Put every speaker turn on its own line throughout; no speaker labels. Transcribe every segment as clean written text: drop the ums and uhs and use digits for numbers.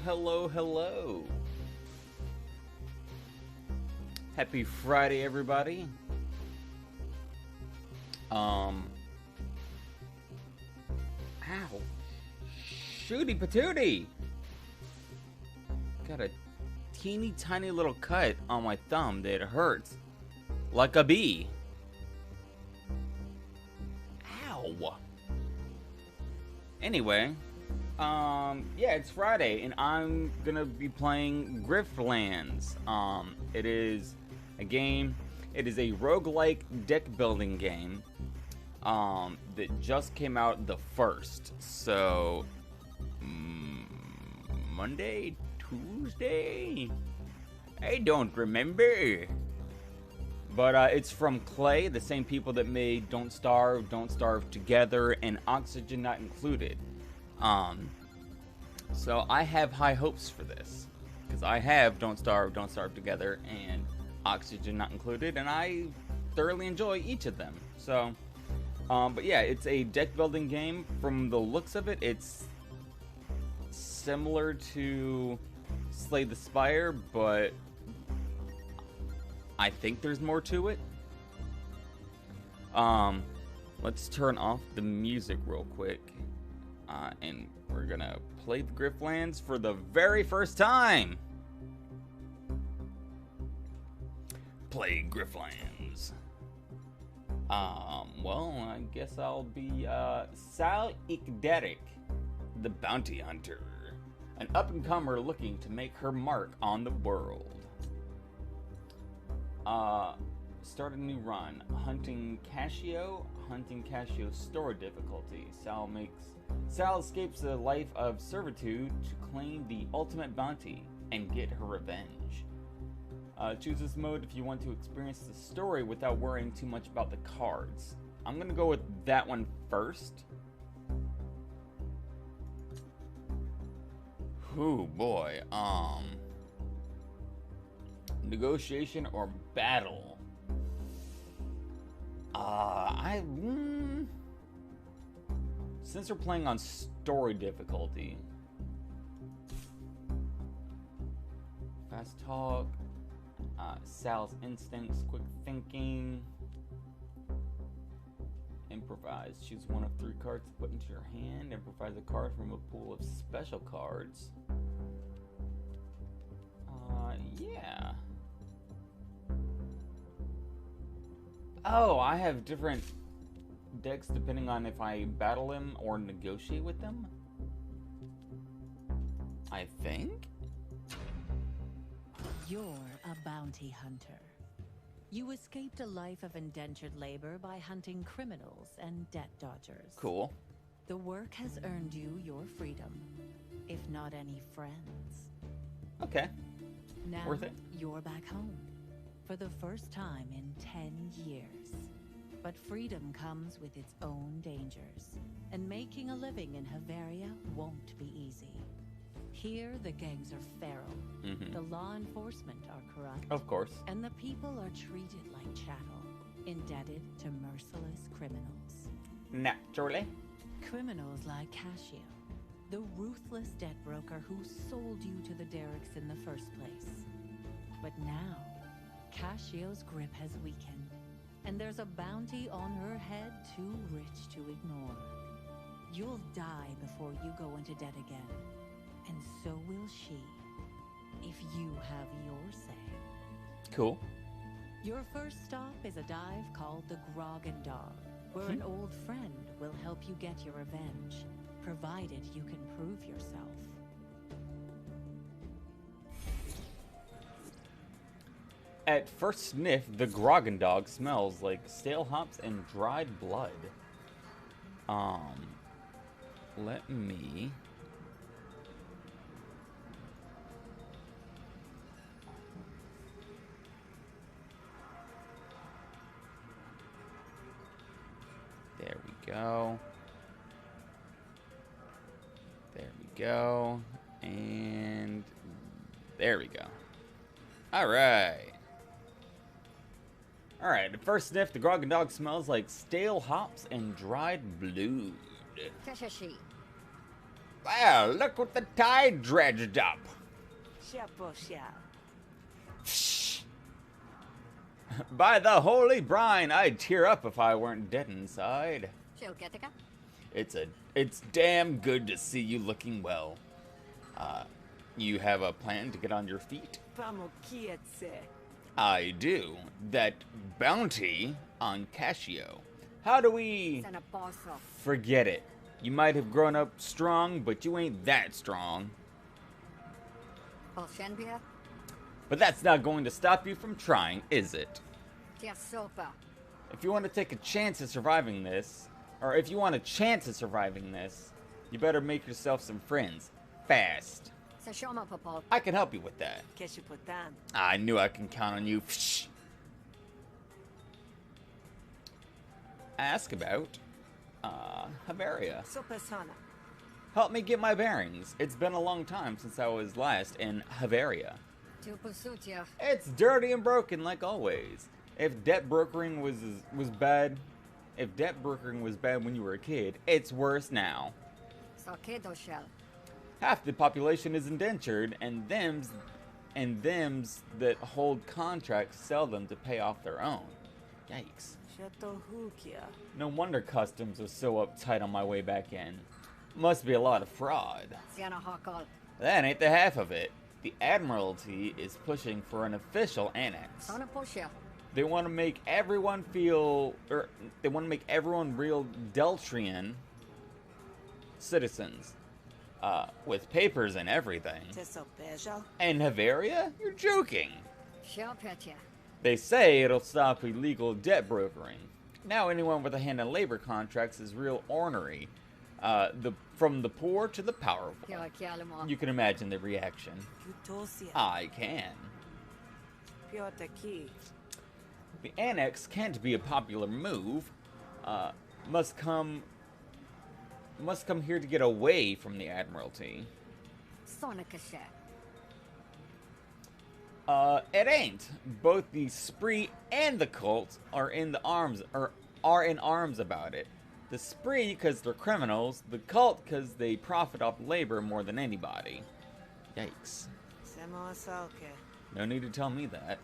hello, hello. Happy Friday, everybody. Ow. Shooty patootie. Got a teeny tiny little cut on my thumb that hurts like a bee. Ow. Anyway, yeah, it's Friday, and I'm gonna be playing Griftlands. It is a game. It is a roguelike deck building game. That just came out the 1st. So, Monday, Tuesday? I don't remember. But it's from Clay, the same people that made Don't Starve Together, and Oxygen Not Included. So I have high hopes for this, because I have Don't Starve Together, and Oxygen Not Included, and I thoroughly enjoy each of them. So, but yeah, it's a deck building game. From the looks of it, it's similar to Slay the Spire, but I think there's more to it. Let's turn off the music real quick, and we're gonna play the Griftlands for the very first time. Play Griftlands. Well, I guess I'll be Sal Ikderik, the bounty hunter, an up-and-comer looking to make her mark on the world. Start a new run. Hunting Casio store difficulty. Sal escapes a life of servitude to claim the ultimate bounty and get her revenge. Choose this mode if you want to experience the story without worrying too much about the cards. I'm gonna go with that one first. Ooh boy, negotiation or battle? Since we're playing on story difficulty, fast talk, Sal's instincts, quick thinking, improvise. Choose one of 3 cards to put into your hand. Improvise a card from a pool of special cards. Yeah. Oh, I have different decks depending on if I battle them or negotiate with them, I think.
You're a bounty hunter. You escaped a life of indentured labor by hunting criminals and debt dodgers.
Cool.
The work has earned you your freedom, if not any friends.
Okay.
Now
Worth it.
You're back home for the first time in 10 years. But freedom comes with its own dangers, and making a living in Haveria won't be easy. Here, the gangs are feral, the law enforcement are corrupt,
Of course.
and the people are treated like chattel, indebted to merciless criminals.
Naturally.
Criminals like Casio, the ruthless debt broker who sold you to the Derricks in the first place. But now, Casio's grip has weakened, and there's a bounty on her head too rich to ignore. You'll die before you go into debt again, and so will she, if you have your say.
Cool.
Your first stop is a dive called the Grog and Dog, where an old friend will help you get your revenge, provided you can prove yourself.
At first sniff, the Grog Dog smells like stale hops and dried blood. Let me... There we go. There we go. And there we go. Alright. Alright, at first sniff, the Grog Dog smells like stale hops and dried blood. Well, look what the tide dredged up. By the holy brine, I'd tear up if I weren't dead inside. It's damn good to see you looking well. You have a plan to get on your feet? I do. That bounty on Cascio. How do we... Forget it. You might have grown up strong, but you ain't that strong. But that's not going to stop you from trying, is it? If you want to take a chance at surviving this, or if you want a chance at surviving this, you better make yourself some friends. Fast. I can help you with that. I knew I can count on you. Ask about Havaria. Help me get my bearings. It's been a long time since I was last in Havaria. It's dirty and broken like always. If debt brokering was bad when you were a kid, it's worse now. Half the population is indentured, and thems that hold contracts sell them to pay off their own. Yikes. No wonder customs was so uptight on my way back in. Must be a lot of fraud. That ain't the half of it. The Admiralty is pushing for an official annex. They want to make everyone real Deltrian citizens. With papers and everything. And Havaria? You're joking. They say it'll stop illegal debt brokering. Now anyone with a hand in labor contracts is real ornery. From the poor to the powerful. You can imagine the reaction. I can. The annex can't be a popular move. Must come here to get away from the Admiralty. It ain't. Both the Spree and the Cult are in arms about it. The Spree because they're criminals, the Cult because they profit off labor more than anybody. Yikes. No need to tell me that.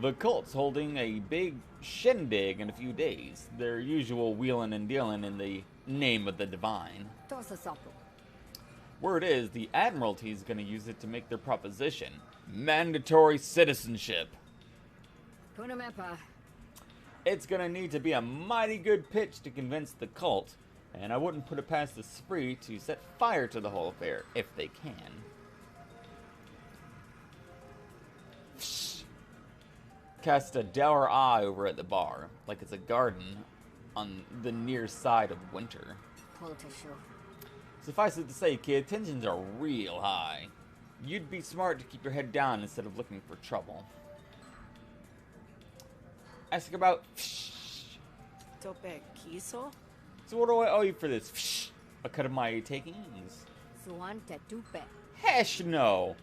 The Cult's holding a big shindig in a few days. Their usual wheeling and dealing in the name of the divine. Word is, the Admiralty's gonna use it to make their proposition. Mandatory citizenship. It's gonna need to be a mighty good pitch to convince the Cult, and I wouldn't put it past the Spree to set fire to the whole affair, if they can. Cast a dour eye over at the bar, like it's a garden on the near side of winter. Suffice it to say, kid, tensions are real high. You'd be smart to keep your head down instead of looking for trouble. Ask about... So what do I owe you for this? A cut of my takings? Hesh no!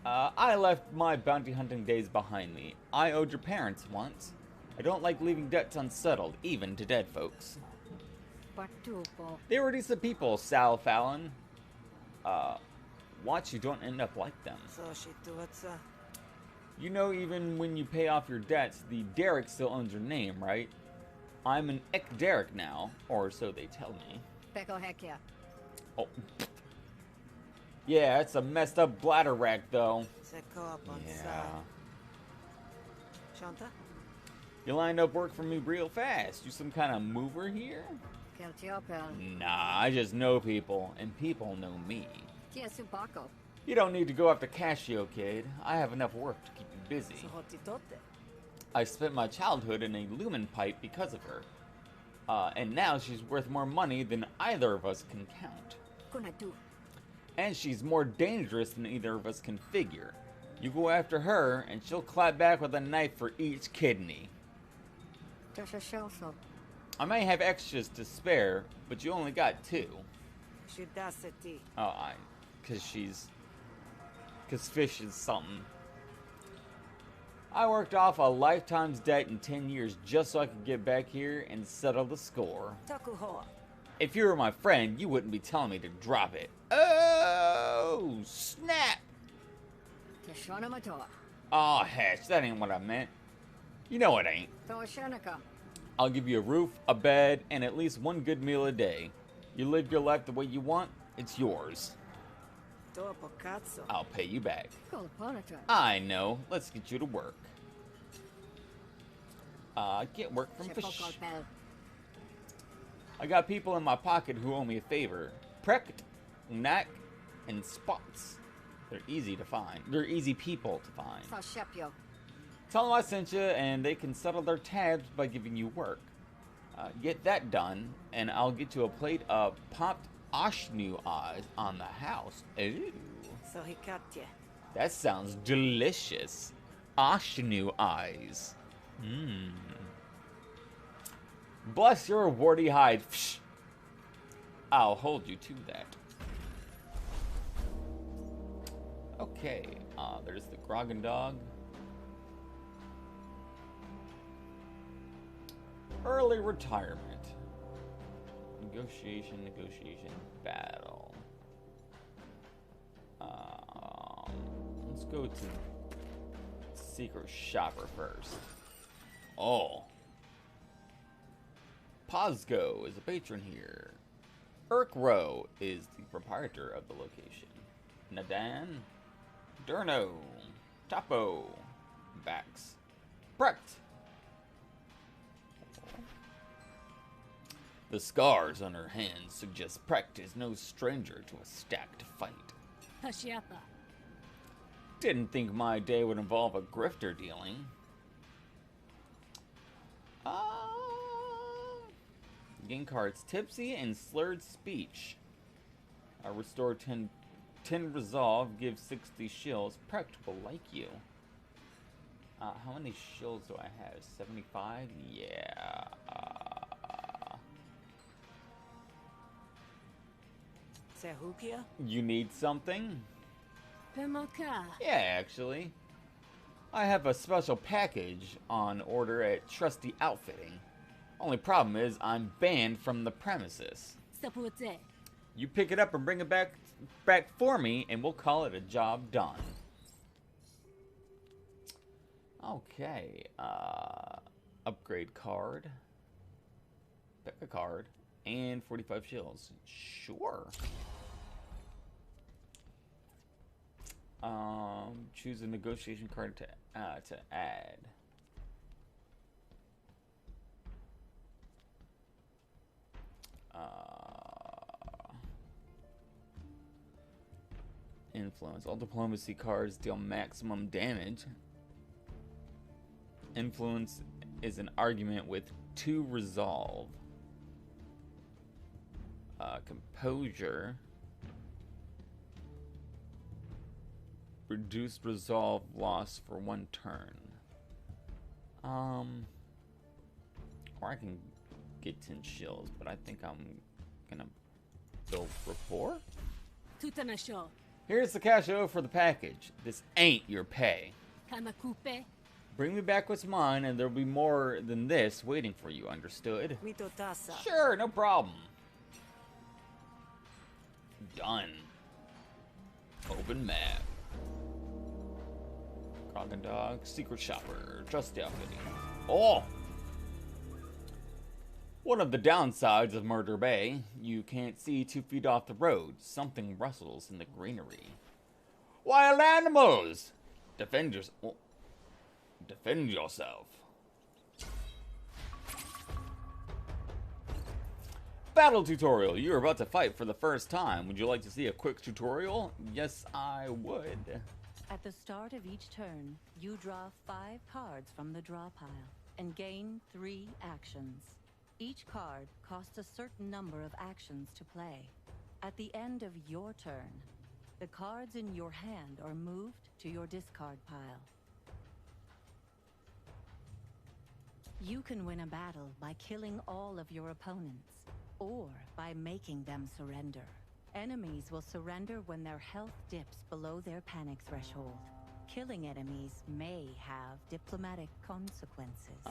I left my bounty hunting days behind me. I owed your parents once. I don't like leaving debts unsettled, even to dead folks. They were decent people, Sal Fallon. Watch you don't end up like them. You know, even when you pay off your debts, the Derek still owns your name, right? I'm an Derek now, or so they tell me. Oh. Yeah, it's a messed up bladder rack, though. Yeah. You lined up work for me real fast. You some kind of mover here? Nah, I just know people, and people know me. You don't need to go after Cascio, kid. I have enough work to keep you busy. I spent my childhood in a lumen pipe because of her. And now she's worth more money than either of us can count. And she's more dangerous than either of us can figure. You go after her, and she'll clap back with a knife for each kidney. I may have extras to spare, but you only got 2. Oh, because fish is something. I worked off a lifetime's debt in 10 years just so I could get back here and settle the score. If you were my friend, you wouldn't be telling me to drop it. Oh, snap! Aw, Hatch, that ain't what I meant. You know it ain't. I'll give you a roof, a bed, and at least one good meal a day. You live your life the way you want, it's yours. I'll pay you back. I know. Let's get you to work. Get work from fish. I got people in my pocket who owe me a favor. Prekt, Knack, and Spots. They're easy to find. They're easy people to find. Tell them I sent you, and they can settle their tabs by giving you work. Get that done, and I'll get you a plate of popped Ashnu eyes on the house. Ooh. That sounds delicious. Ashnu eyes. Mmm. Bless your warty hide. Psh. I'll hold you to that. Okay, there's the Grogan Dog. Early retirement. Negotiation, battle. Let's go to Secret Shopper first. Oh. Pozgo is a patron here. Urkro is the proprietor of the location. Nadan, Durno, Topo, Bax, Prekt. The scars on her hands suggest Prekt is no stranger to a stacked fight. Didn't think my day would involve a grifter dealing. Gain cards Tipsy and Slurred Speech. Restore 10 resolve, give 60 shields. Prekt will like you. How many shields do I have? 75? Yeah. You need something? Yeah, actually. I have a special package on order at Trusty Outfitting. Only problem is I'm banned from the premises. You pick it up and bring it back for me, and we'll call it a job done. Okay. Upgrade card. Pick a card. And 45 shields. Sure. Choose a negotiation card to add. Influence. All diplomacy cards deal maximum damage. Influence is an argument with 2 resolve. Composure. Reduced resolve loss for 1 turn. Or I can get 10 shields, but I think I'm gonna build rapport. Here's the cash out for the package. This ain't your pay. Bring me back what's mine, and there'll be more than this waiting for you, understood? Sure, no problem. Done. Open map. Grogan Dog, Secret Shopper, Trusty Outfitting. Oh! One of the downsides of Murder Bay, you can't see 2 feet off the road. Something rustles in the greenery. Wild animals! Defend yourself. Battle tutorial. You're about to fight for the first time. Would you like to see a quick tutorial? Yes, I would.
At the start of each turn, you draw 5 cards from the draw pile and gain 3 actions. Each card costs a certain number of actions to play. At the end of your turn, the cards in your hand are moved to your discard pile. You can win a battle by killing all of your opponents, or by making them surrender. Enemies will surrender when their health dips below their panic threshold. Killing enemies may have diplomatic consequences.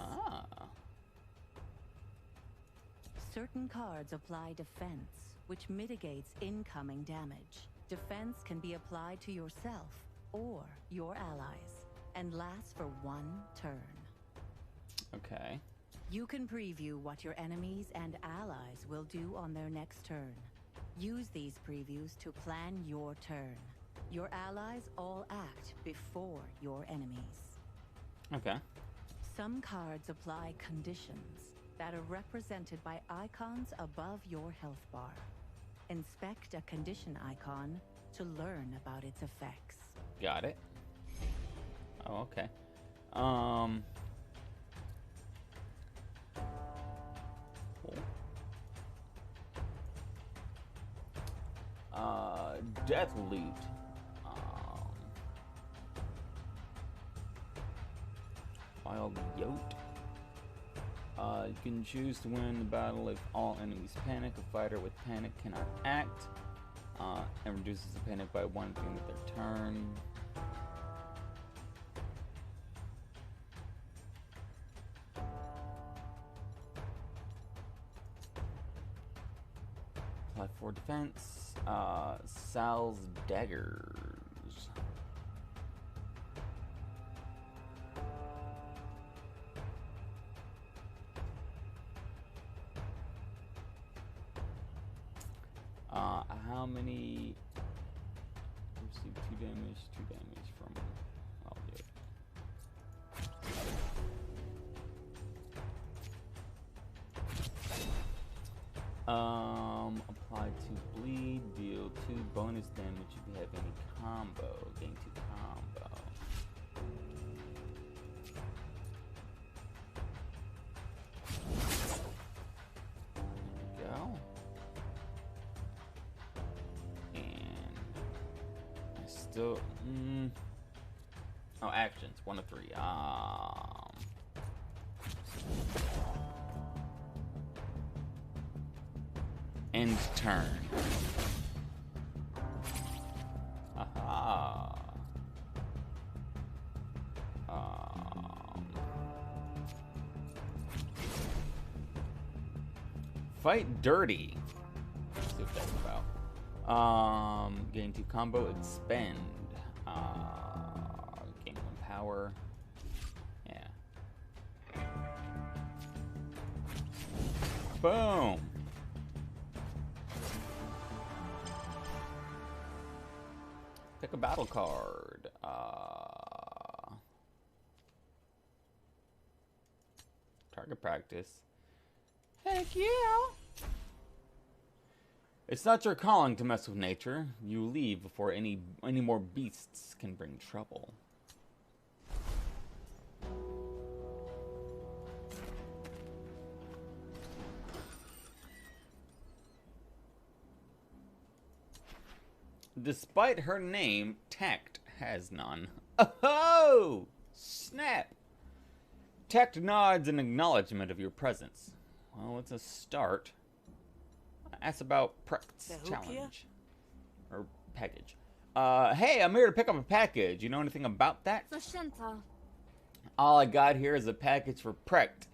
Certain cards apply defense, which mitigates incoming damage. Defense can be applied to yourself or your allies, and lasts for 1 turn.
Okay.
You can preview what your enemies and allies will do on their next turn. Use these previews to plan your turn. Your allies all act before your enemies.
Okay.
Some cards apply conditions that are represented by icons above your health bar. Inspect a condition icon to learn about its effects.
Got it. Oh, okay. Cool. Death Loot. Wild Yote. You can choose to win the battle if all enemies panic. A fighter with panic cannot act, and reduces the panic by 1 at the end of their turn. Apply 4 defense. Sal's Daggers. How many? Receive 2 damage from. Oh, yeah. Apply 2 bleed, deal 2 bonus damage if you have any combo. Gain 2 combo. There you go. Still, oh, actions 1 of 3. End turn. Aha. Fight dirty. Let's see what that's about. Gain 2 combo, expend. Gain 1 power. Yeah. Boom. Pick a battle card. Target practice. Heck yeah. It's not your calling to mess with nature. You leave before any more beasts can bring trouble. Despite her name, tact has none. Oh! Snap! Tact nods in acknowledgement of your presence. Well, it's a start. Ask about Precht's challenge. Or package. Hey, I'm here to pick up a package. You know anything about that? All I got here is a package for Precht.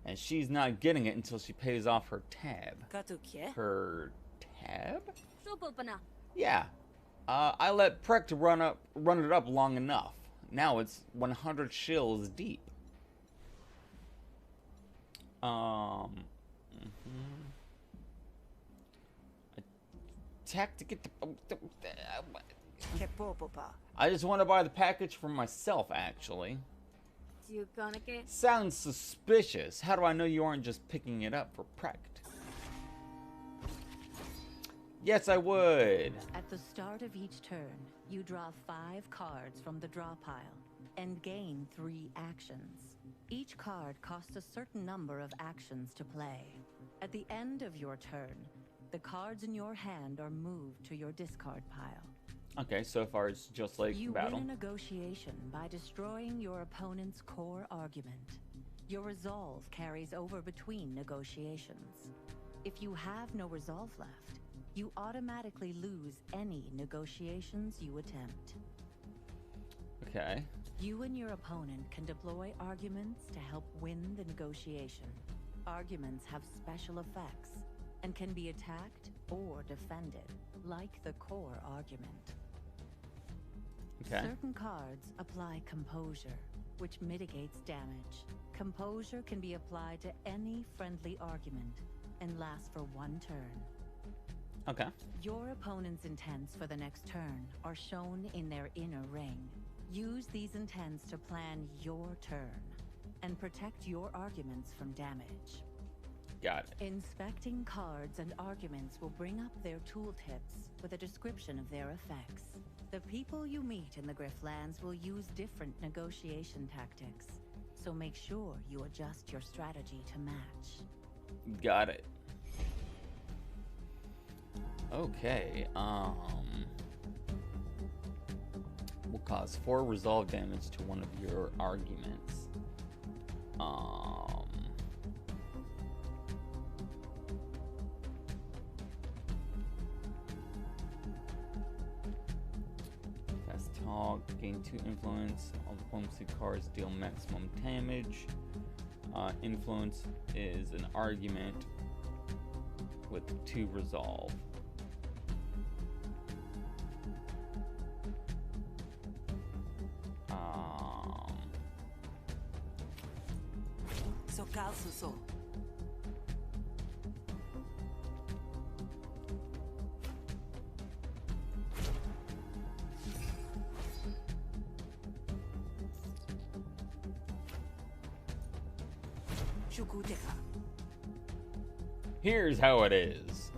And she's not getting it until she pays off her tab. Her tab? Yeah. I let Precht run it up long enough. Now it's 100 shills deep. Attack to get the. I just want to buy the package for myself, actually. Sounds suspicious. How do I know you aren't just picking it up for Precht? Yes, I would.
At the start of each turn, you draw 5 cards from the draw pile and gain 3 actions. Each card costs a certain number of actions to play. At the end of your turn, the cards in your hand are moved to your discard pile.
Okay, so far it's just like
you
battle.
You win a negotiation by destroying your opponent's core argument. Your resolve carries over between negotiations. If you have no resolve left, you automatically lose any negotiations you attempt.
Okay.
You and your opponent can deploy arguments to help win the negotiation. Arguments have special effects and can be attacked or defended, like the core argument.
Okay.
Certain cards apply composure, which mitigates damage. Composure can be applied to any friendly argument and lasts for 1 turn.
Okay.
Your opponent's intents for the next turn are shown in their inner ring. Use these intents to plan your turn and protect your arguments from damage.
Got it.
Inspecting cards and arguments will bring up their tooltips with a description of their effects. The people you meet in the Griftlands will use different negotiation tactics, so make sure you adjust your strategy to match.
Got it. Okay, will cause 4 resolve damage to one of your arguments. Cast Talk, gain 2 influence. All diplomacy cards deal maximum damage. Influence is an argument with 2 resolve. Here's how it is.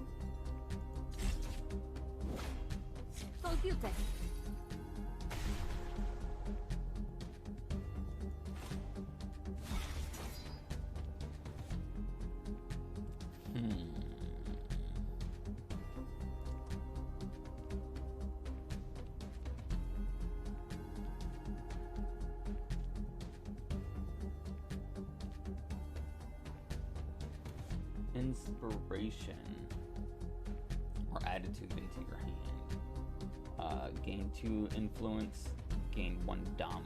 Inspiration or attitude into your hand. Gain 2 influence, gain 1 dominance.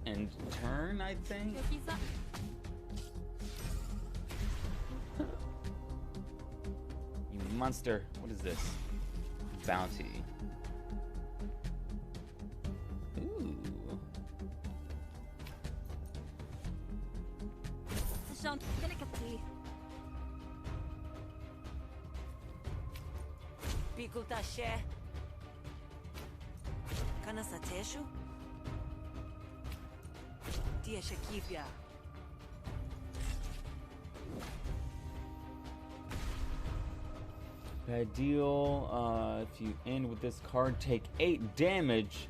And turn, I think. You monster! What is this? Bounty. Ooh. Ideal. If you end with this card, take 8 damage.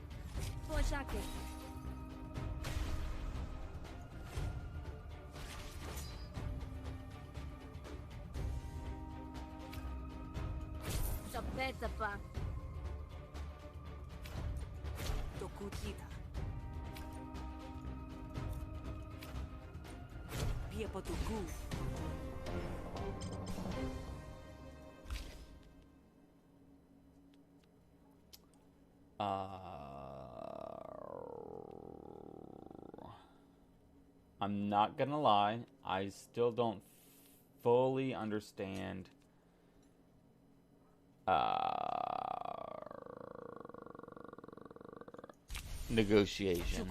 I'm not gonna lie, I still don't fully understand negotiation.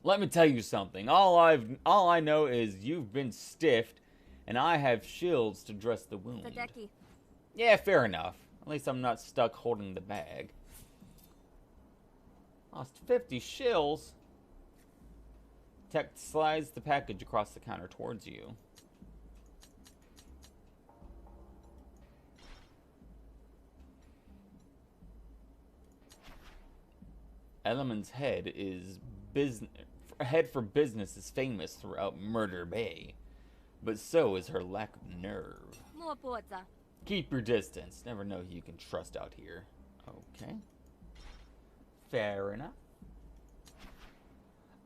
Let me tell you something. All I know is you've been stiffed, and I have shields to dress the wound. Yeah, fair enough. At least I'm not stuck holding the bag. Lost 50 shills. Tech slides the package across the counter towards you. Element's head for business is famous throughout Murder Bay, but so is her lack of nerve. Keep your distance. Never know who you can trust out here. Okay. Fair enough.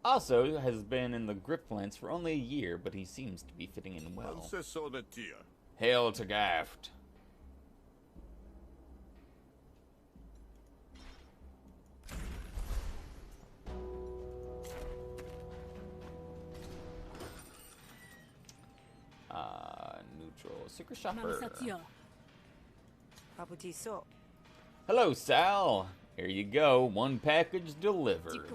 Also, has been in the Griftlands for only a year, but he seems to be fitting in well. Hail to Gaft. Neutral. Secret shopper. Hello, Sal. Here you go. One package delivered.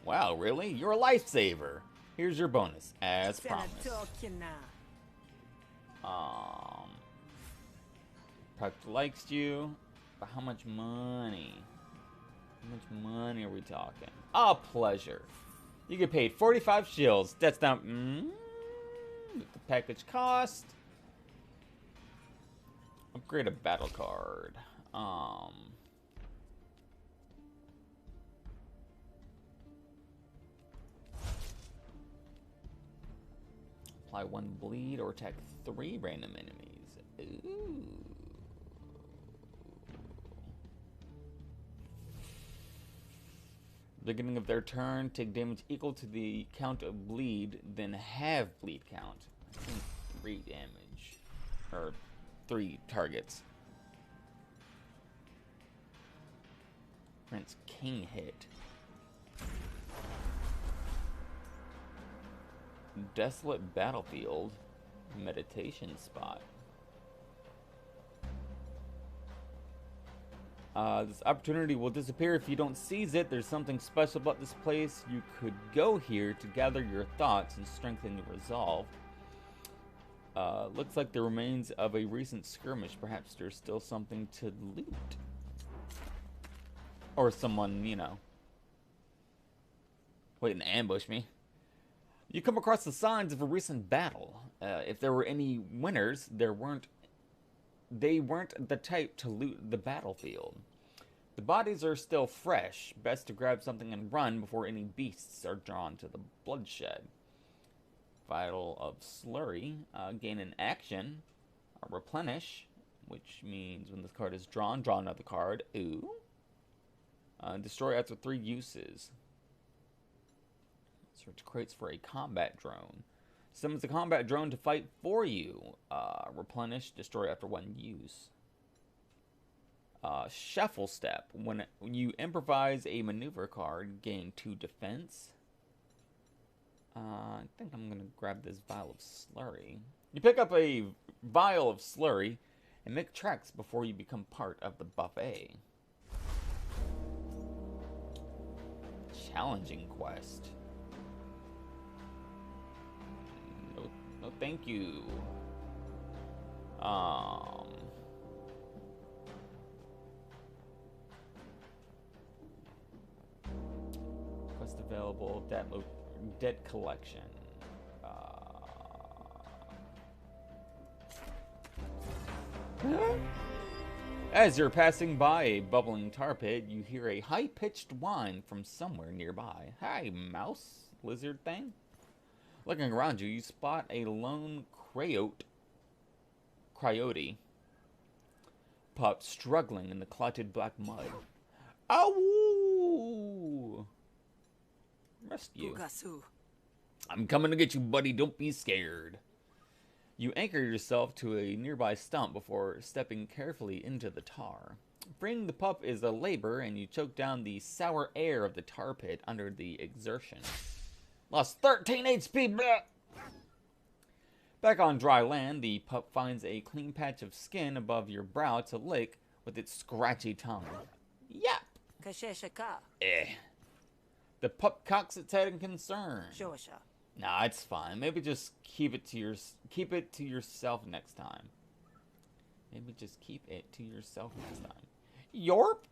Wow, really? You're a lifesaver. Here's your bonus, as promised. Puck likes you. But how much money? How much money are we talking? A pleasure. You get paid 45 shills. That's not... the package cost. Upgrade a battle card. Apply 1 bleed or attack 3 random enemies. Ooh. Beginning of their turn, take damage equal to the count of bleed, then have bleed count. I think 3 damage. Or 3 targets. Prince King hit. Desolate battlefield. Meditation spot. This opportunity will disappear if you don't seize it. There's something special about this place. You could go here to gather your thoughts and strengthen your resolve. Looks like the remains of a recent skirmish. Perhaps there's still something to loot. Or someone, you know, waiting to ambush me. You come across the signs of a recent battle. If there were any winners, they weren't the type to loot the battlefield. The bodies are still fresh. Best to grab something and run before any beasts are drawn to the bloodshed. Vial of Slurry. Gain an action. Replenish, which means when this card is drawn, draw another card. Ooh. Destroy after 3 uses. Search crates for a combat drone. Summons a combat drone to fight for you. Replenish, destroy after 1 use. Shuffle step. When you improvise a maneuver card, gain 2 defense. I think I'm going to grab this vial of slurry. You pick up a vial of slurry and make tracks before you become part of the buffet. Challenging quest. No, thank you. Quest available. Debt collection. As you're passing by a bubbling tar pit, you hear a high-pitched whine from somewhere nearby. Hi, mouse, lizard thing. Looking around you, you spot a lone coyote pup struggling in the clotted black mud. Ow! Rescue. I'm coming to get you, buddy. Don't be scared. You anchor yourself to a nearby stump before stepping carefully into the tar. Freeing the pup is a labor, and you choke down the sour air of the tar pit under the exertion. Lost 13 HP. Bleh. Back on dry land, the pup finds a clean patch of skin above your brow to lick with its scratchy tongue. Yep. The pup cocks its head in concern. Nah, it's fine. Maybe just keep it to yourself next time. Maybe just keep it to yourself next time. Yorp?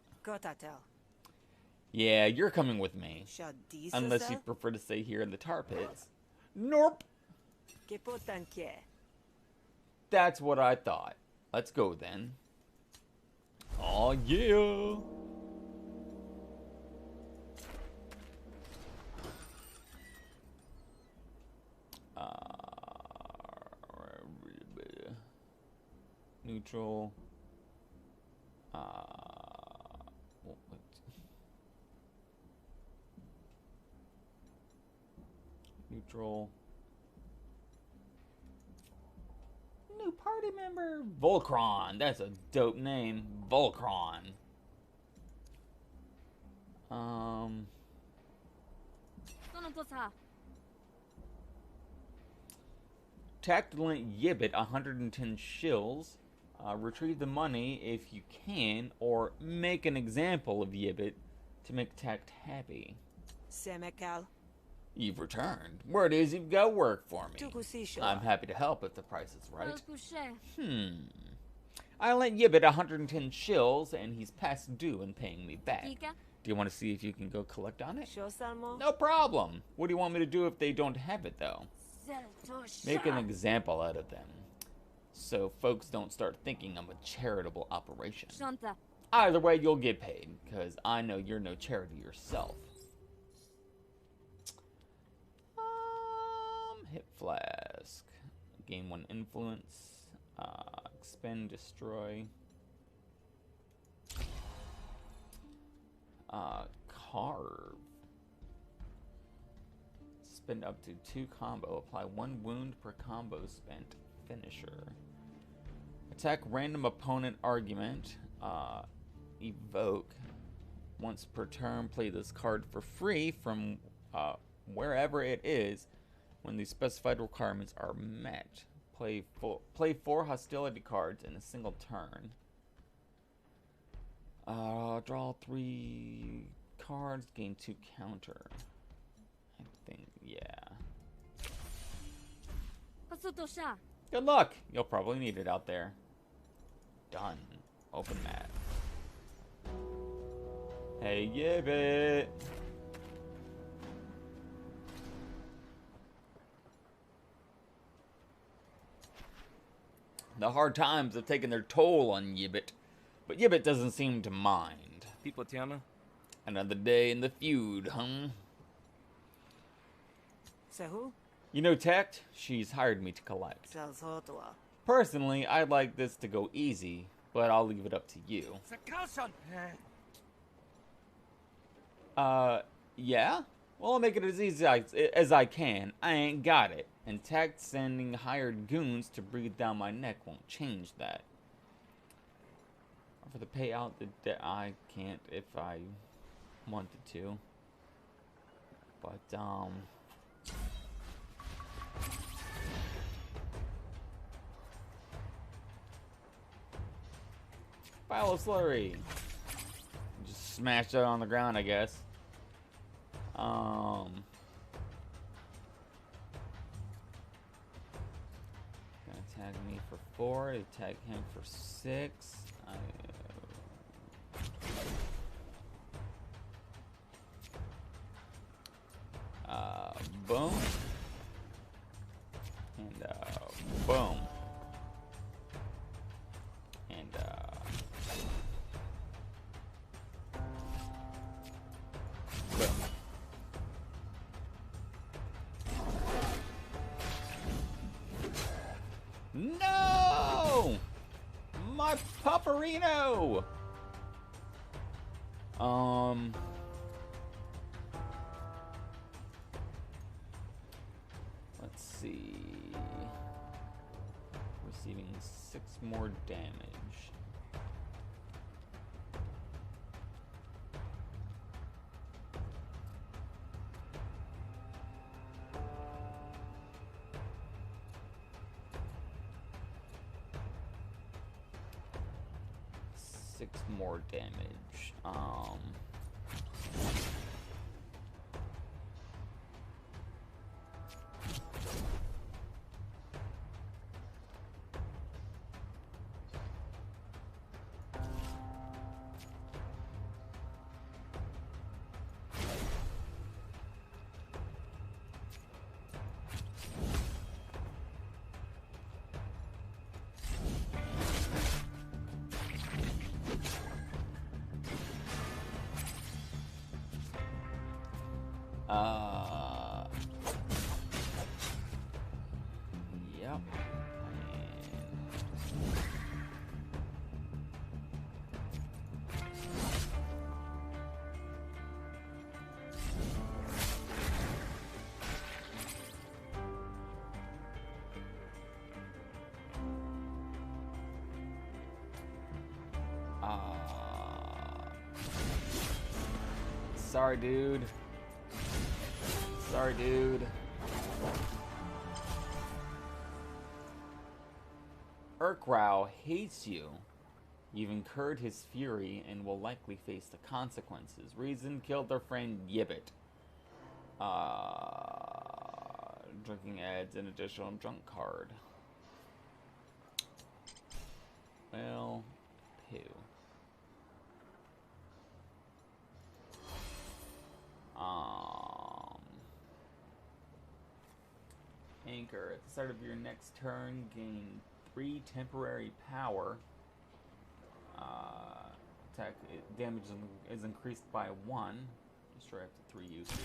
Yeah, you're coming with me. Unless you prefer to stay here in the tar pits. Norp. That's what I thought. Let's go then. Oh yeah. Neutral. What? Neutral. New party member. Volcron. That's a dope name. Volcron. Tact lent Yibbit 110 shills. Retrieve the money if you can, or make an example of Yibbit to make Tact happy.
Semekal.
You've returned. Word is you've got work for me. I'm happy to help if the price is right. I lent Yibbit 110 shills, and he's past due in paying me back. Do you want to see if you can go collect on it? No problem. What do you want me to do if they don't have it, though? Make an example out of them, so folks don't start thinking I'm a charitable operation. Either way, you'll get paid, because I know you're no charity yourself. Hit flask. Gain 1 influence. Expend, destroy. Carve. Spend up to 2 combo. Apply 1 wound per combo spent. Finisher. Attack random opponent argument. Evoke. Once per turn, play this card for free from wherever it is when the specified requirements are met. Play 4 hostility cards in a single turn. Draw 3 cards, gain 2 counter. I think, yeah. Good luck! You'll probably need it out there. Done. Open map. Hey, Yibbit! The hard times have taken their toll on Yibbit, but Yibbit doesn't seem to mind. Another day in the feud, huh? You know Tact? She's hired me to collect. Personally, I'd like this to go easy, but I'll leave it up to you. Yeah? Well, I'll make it as easy as I can. I ain't got it. And Tact sending hired goons to breathe down my neck won't change that. For the payout, I can't if I wanted to. But, Pile of slurry. Just smash that on the ground, I guess. Gonna tag me for 4, tag him for 6. Boom. And, boom. And, boom. No! My Pupperino! Let's see. Receiving 6 more damage. More damage. Yep. Sorry, dude. Sorry, dude. Urkrau hates you. You've incurred his fury and will likely face the consequences. Reason killed their friend Yibbit. Drinking adds an additional drunk card. Well, poo. Anchor. At the start of your next turn, gain 3 temporary power. Attack damage is increased by 1. Destroy up to 3 uses.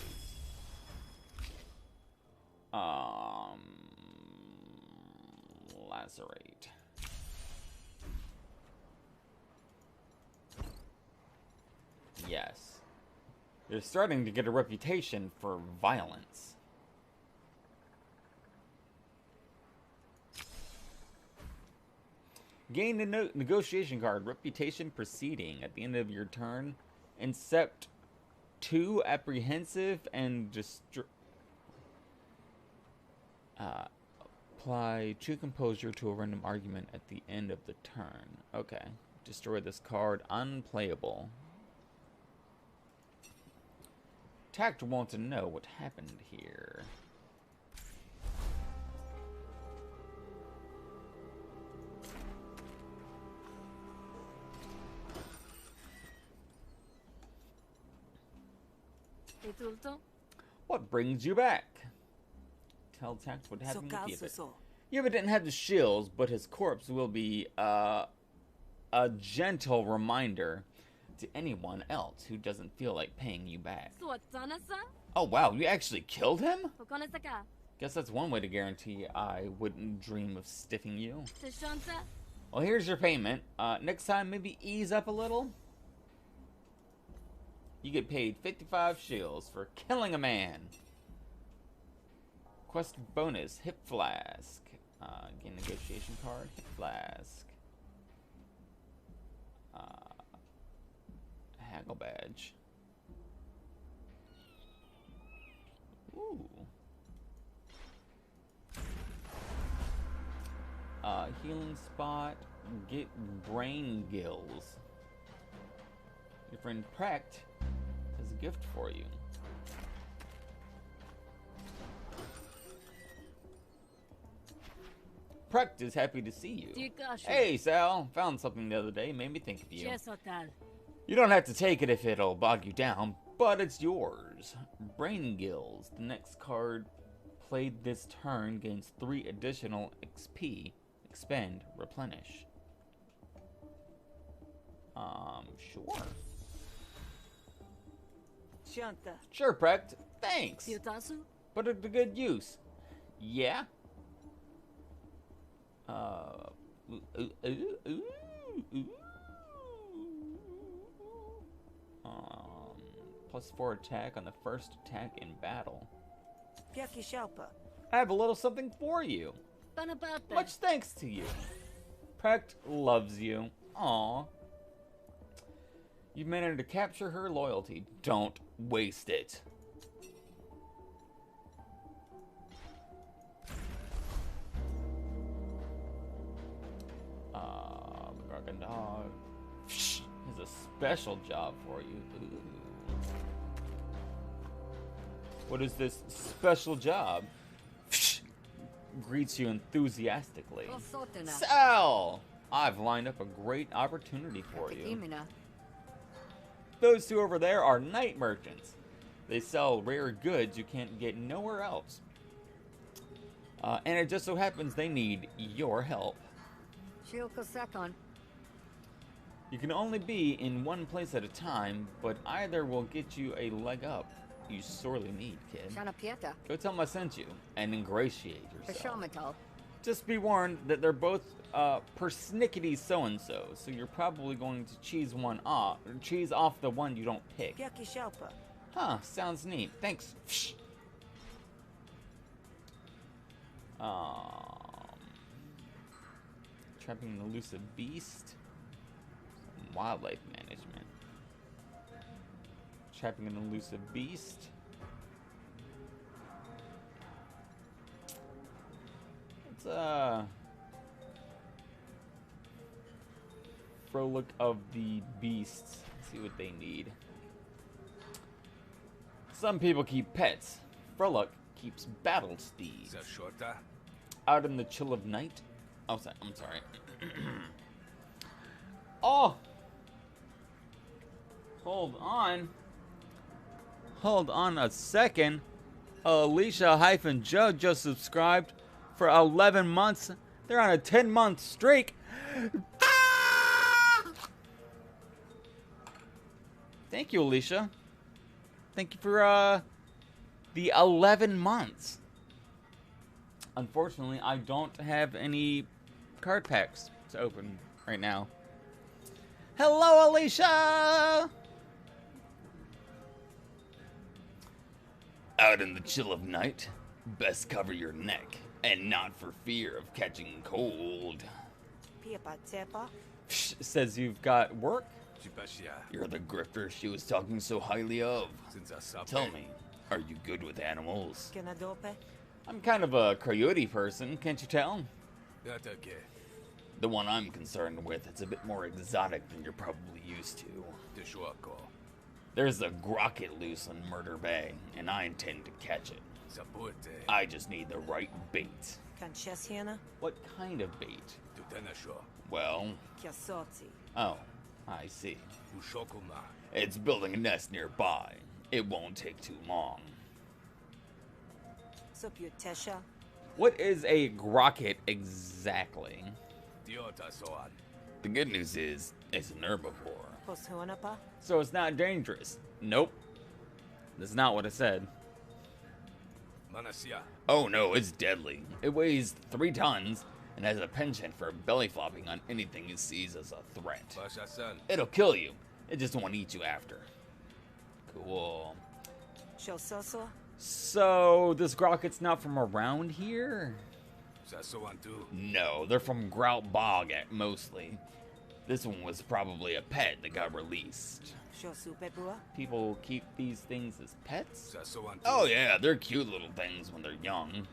Lacerate. Yes. You're starting to get a reputation for violence. Gain the negotiation card, Reputation Proceeding. At the end of your turn, incept 2 apprehensive and apply true composure to a random argument at the end of the turn. Okay. Destroy this card. Unplayable. Tact will want to know what happened here. What brings you back? Tell Tact what happened with Yibbit. Yibbit didn't have the shills, but his corpse will be a gentle reminder to anyone else who doesn't feel like paying you back. Oh wow, you actually killed him? Guess that's one way to guarantee I wouldn't dream of stiffing you. Well, here's your payment. Next time, maybe ease up a little. You get paid 55 shills for killing a man. Quest bonus, Hip Flask. Gain negotiation card, Hip Flask. Haggle badge. Ooh. Healing spot, get brain gills. Your friend Precht has a gift for you. Precht is happy to see you. Hey, Sal. Found something the other day. Made me think of you. You don't have to take it if it'll bog you down, but it's yours. Brain Gills. The next card played this turn gains 3 additional XP. Expend, replenish. Sure. Sure, Precht. Thanks. Put it to good use. Yeah? +4 attack on the first attack in battle. I have a little something for you. Much thanks to you. Precht loves you. Aww. You've managed to capture her loyalty. Don't waste it. Dog has a special job for you. Ooh. What is this special job? Greets you enthusiastically. Sal! I've lined up a great opportunity for you. Those two over there are night merchants. They sell rare goods you can't get nowhere else. And it just so happens they need your help. You can only be in one place at a time, but either will get you a leg up you sorely need, kid. Go tell them I sent you, and ingratiate yourself. Just be warned that they're both persnickety so-and-so, so you're probably going to cheese off the one you don't pick. Huh, sounds neat. Thanks. Trapping an elusive beast. Wildlife management. Trapping an elusive beast. Let's Frolic of the beasts. See what they need. Some people keep pets. Frolic keeps battle steeds. Out in the chill of night. Oh, I'm sorry. Oh! Hold on. Hold on a second. Alicia-Joe just subscribed for 11 months. They're on a 10-month streak. Thank you, Alicia. Thank you for the 11 months. Unfortunately, I don't have any card packs to open right now. Hello, Alicia! Out in the chill of night, best cover your neck, and not for fear of catching cold. Says you've got work? You're the grifter she was talking so highly of. Tell me, are you good with animals? I'm kind of a coyote person, can't you tell? The one I'm concerned with, it's a bit more exotic than you're probably used to. There's a grocket loose on Murder Bay, and I intend to catch it. I just need the right bait. What kind of bait? Well... Oh, I see. It's building a nest nearby. It won't take too long. What is a grocket exactly? The good news is, it's an herbivore. So it's not dangerous. Nope. That's not what I said. Oh no, it's deadly. It weighs 3 tons and has a penchant for belly flopping on anything it sees as a threat. It'll kill you. It just won't eat you after. Cool. So, this grocket's not from around here? No, they're from Grout Bog mostly. This one was probably a pet that got released. People keep these things as pets? Oh yeah, they're cute little things when they're young.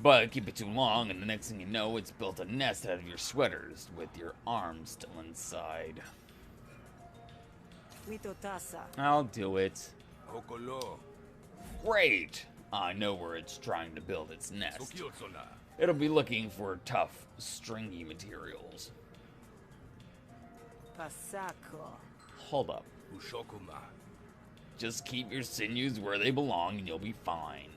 But keep it too long and the next thing you know, it's built a nest out of your sweaters with your arms still inside. I'll do it. Great! I know where it's trying to build its nest. It'll be looking for tough, stringy materials. Hold up. Just keep your sinews where they belong and you'll be fine.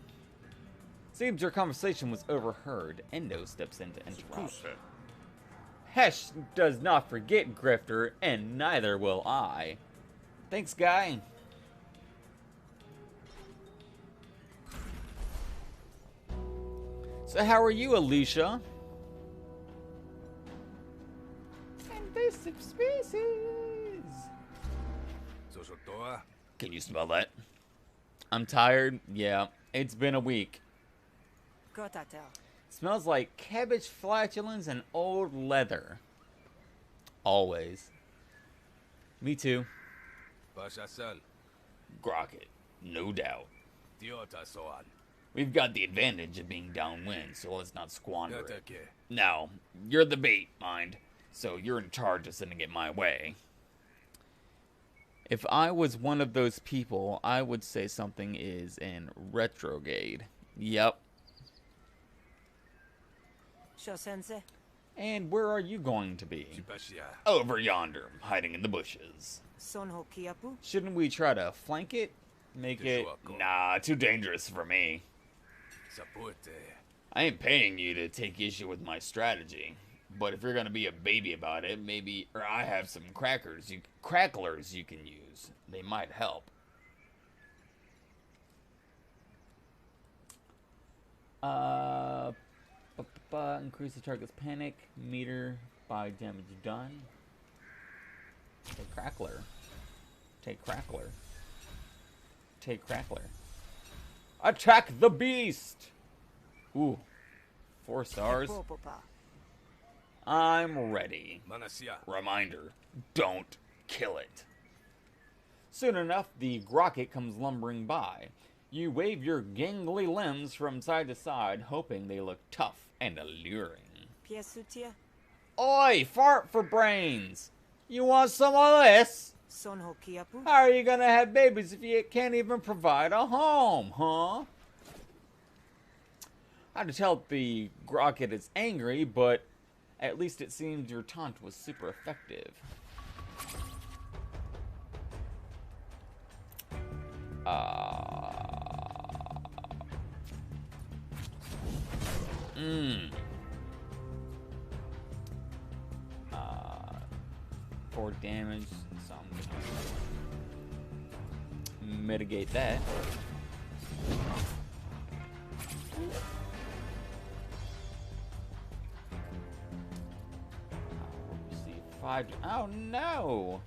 Seems your conversation was overheard. Endo steps in to interrupt. Hesh does not forget, Grifter, and neither will I. Thanks, guy. So how are you, Alicia? Invasive species. Can you smell that? I'm tired. Yeah, it's been a week. Smells like cabbage flatulence and old leather. Always. Me too. Grocket, no doubt. We've got the advantage of being downwind, so let's not squander it. Now, you're the bait, mind, so you're in charge of sending it my way. If I was one of those people, I would say something is in retrograde. Yep. And where are you going to be? Over yonder, hiding in the bushes. Shouldn't we try to flank it? Make it... Nah, too dangerous for me. I ain't paying you to take issue with my strategy. But if you're gonna be a baby about it, maybe... Or I have some cracklers you can use. They might help. Increase the target's panic meter by damage done. Take Crackler. Take Crackler. Take Crackler. Attack the beast! Ooh. 4 stars. I'm ready.
Manasia.
Reminder, don't kill it. Soon enough, the Grocket comes lumbering by. You wave your gangly limbs from side to side, hoping they look tough and alluring.
Piesutia?
Oi, fart for brains! You want some of this?
Son hokiapu?
How are you gonna have babies if you can't even provide a home, huh? I had to tell the Grocket is angry, but at least it seems your taunt was super effective. For damage, so I'm gonna mitigate that. Receive 5. Oh no!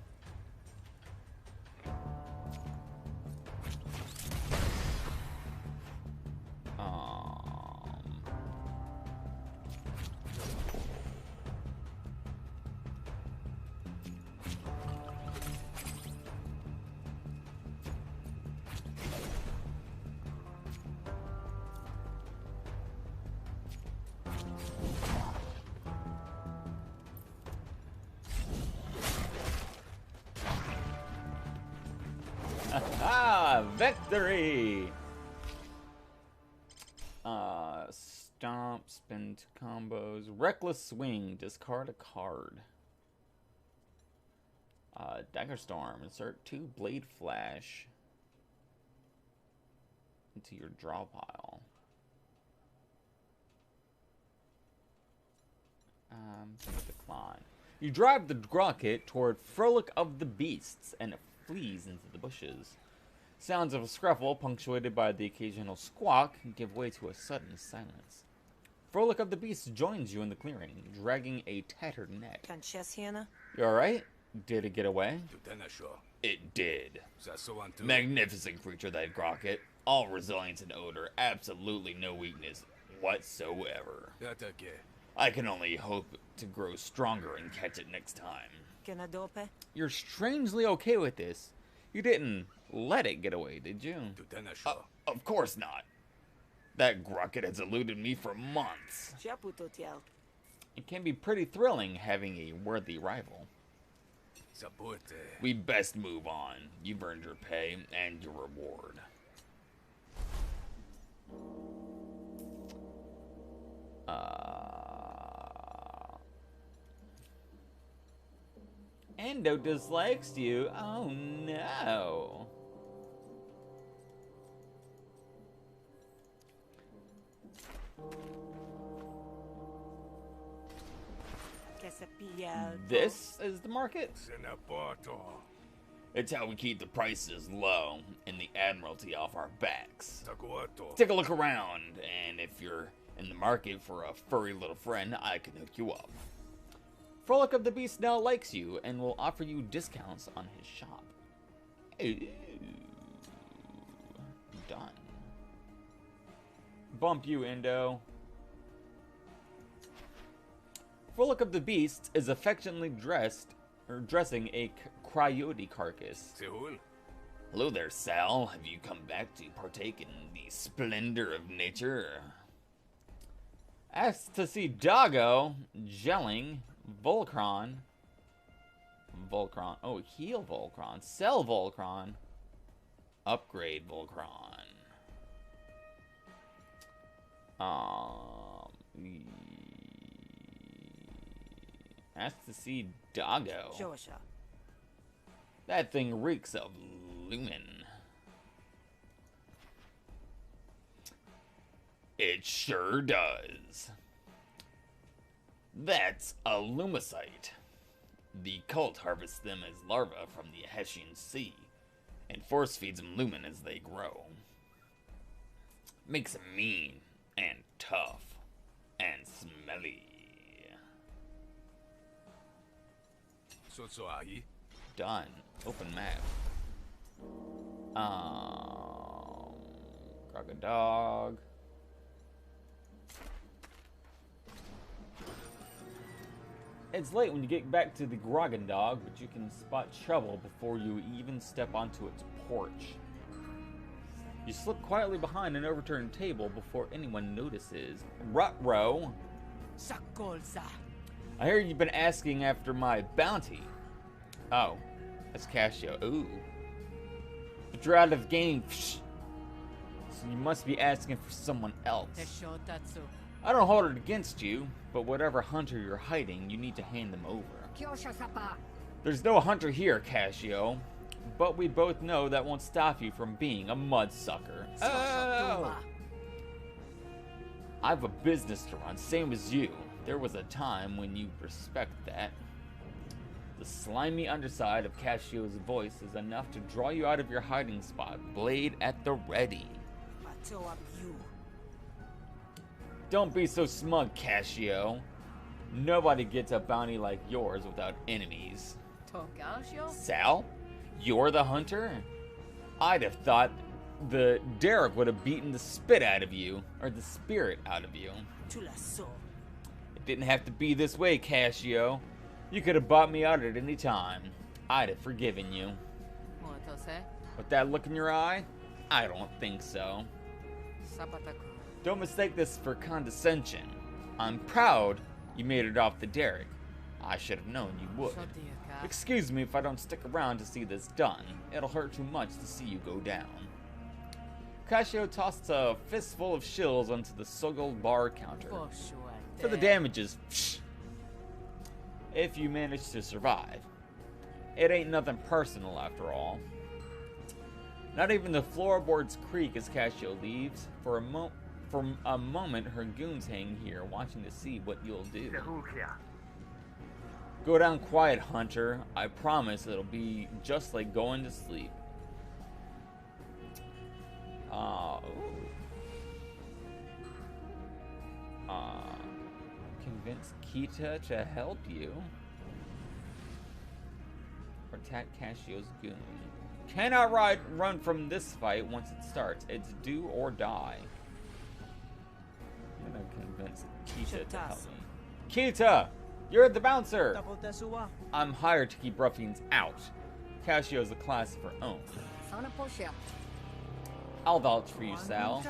Ah, victory! Stomp, spin to combos, reckless swing, discard a card. Dagger Storm, insert 2 Blade Flash into your draw pile. Decline. You drive the Grocket toward Frolic of the Beasts, and it flees into the bushes. Sounds of a scruffle, punctuated by the occasional squawk, give way to a sudden silence. Frolic of the Beasts joins you in the clearing, dragging a tattered net.
Canchesiana?
You alright? Did it get away? It did. Magnificent creature, that Grocket. All resilience and odor, absolutely no weakness whatsoever. I can only hope to grow stronger and catch it next time.
Kenadope?
You're strangely okay with this. You didn't let it get away, did you? Of course not. That Grocket has eluded me for months. It can be pretty thrilling having a worthy rival. We best move on. You've earned your pay and your reward. Endo dislikes you. Oh no. This is the market? It's how we keep the prices low and the Admiralty off our backs. Take a look around, and if you're in the market for a furry little friend, I can hook you up. Frolic of the Beast now likes you and will offer you discounts on his shop. Ooh. Done. Bump you, Endo. Frolic of the Beast is affectionately dressing a coyote carcass. Hello there, Sal. Have you come back to partake in the splendor of nature? Asked to see Doggo, gelling, Volcron. Oh, heal Volcron. Sell Volcron. Upgrade Volcron. Asked to see Doggo. That thing reeks of lumen. It sure does. That's a lumicite. The cult harvests them as larvae from the Hessian Sea and force feeds them lumen as they grow. Makes them mean and tough and smelly. Done. Open map. Crocodog. It's late when you get back to the Grogendog, but you can spot trouble before you even step onto its porch. You slip quietly behind an overturned table before anyone notices. Rutro,
Sakolza.
I hear you've been asking after my bounty. Oh, that's Cassio. Ooh. But you're out of the game. So you must be asking for someone else. I don't hold it against you, but whatever hunter you're hiding, you need to hand them over. There's no hunter here, Cassio, but we both know that won't stop you from being a mudsucker. Oh! I have a business to run, same as you. There was a time when you respect that. The slimy underside of Cassio's voice is enough to draw you out of your hiding spot, blade at the ready. Don't be so smug, Cassio. Nobody gets a bounty like yours without enemies. Sal? You're the hunter? I'd have thought the Derek would have beaten the spit out of you, or the spirit out of you. It didn't have to be this way, Cassio. You could have bought me out at any time. I'd have forgiven you. With that look in your eye? I don't think so. Don't mistake this for condescension. I'm proud you made it off the derrick. I should have known you would. Excuse me if I don't stick around to see this done. It'll hurt too much to see you go down. Cassio tossed a fistful of shills onto the Sogol bar counter. For the damages, if you manage to survive. It ain't nothing personal after all. Not even the floorboards creak as Cassio leaves. For a moment, her goons hang here, watching to see what you'll do. Go down quiet, Hunter. I promise it'll be just like going to sleep. Convince Kita to help you. Protect Cassio's goon. Cannot run from this fight once it starts. It's do or die. I'm gonna convince Kita to help me. Kita! You're the bouncer! I'm hired to keep ruffians out. Cassio's a class of her own. I'll vouch for you, Sal.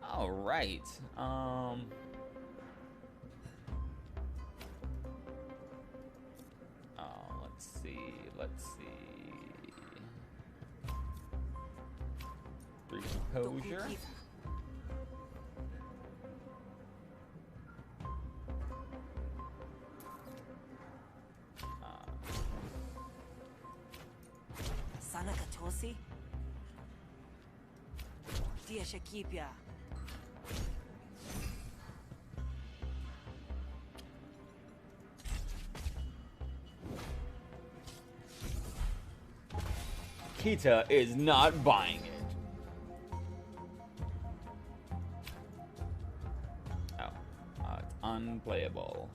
Alright. Let's see. 3 composure.
Sanakatosi? Dia Shakipia.
Kita is not buying it. It's unplayable.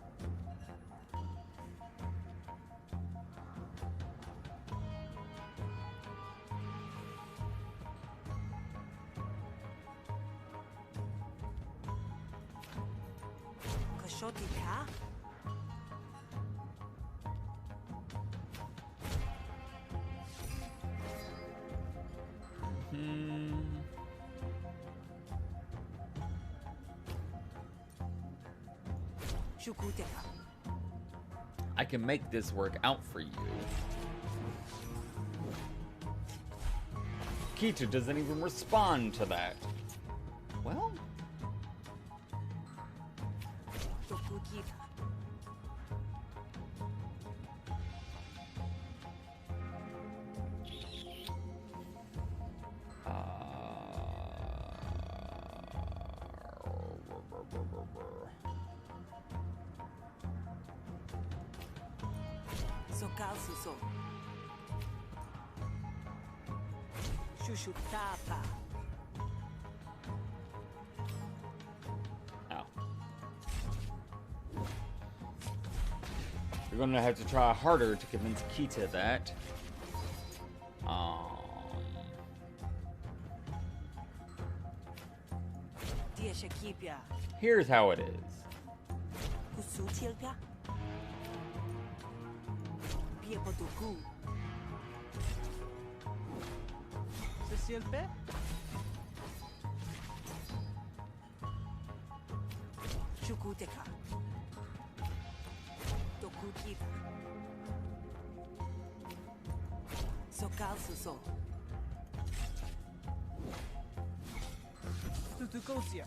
Koshoti ka?
I can make this work out for you. Kita doesn't even respond to that. Well,
Sokalsuso. Shushutapa.
you're gonna have to try harder to convince Kita that. Here's how it is.
Kusutilga. Piepotuku.
Ceci le fait?
Chukuteka. Dokukiva. Sokal suso.
Tutukosia.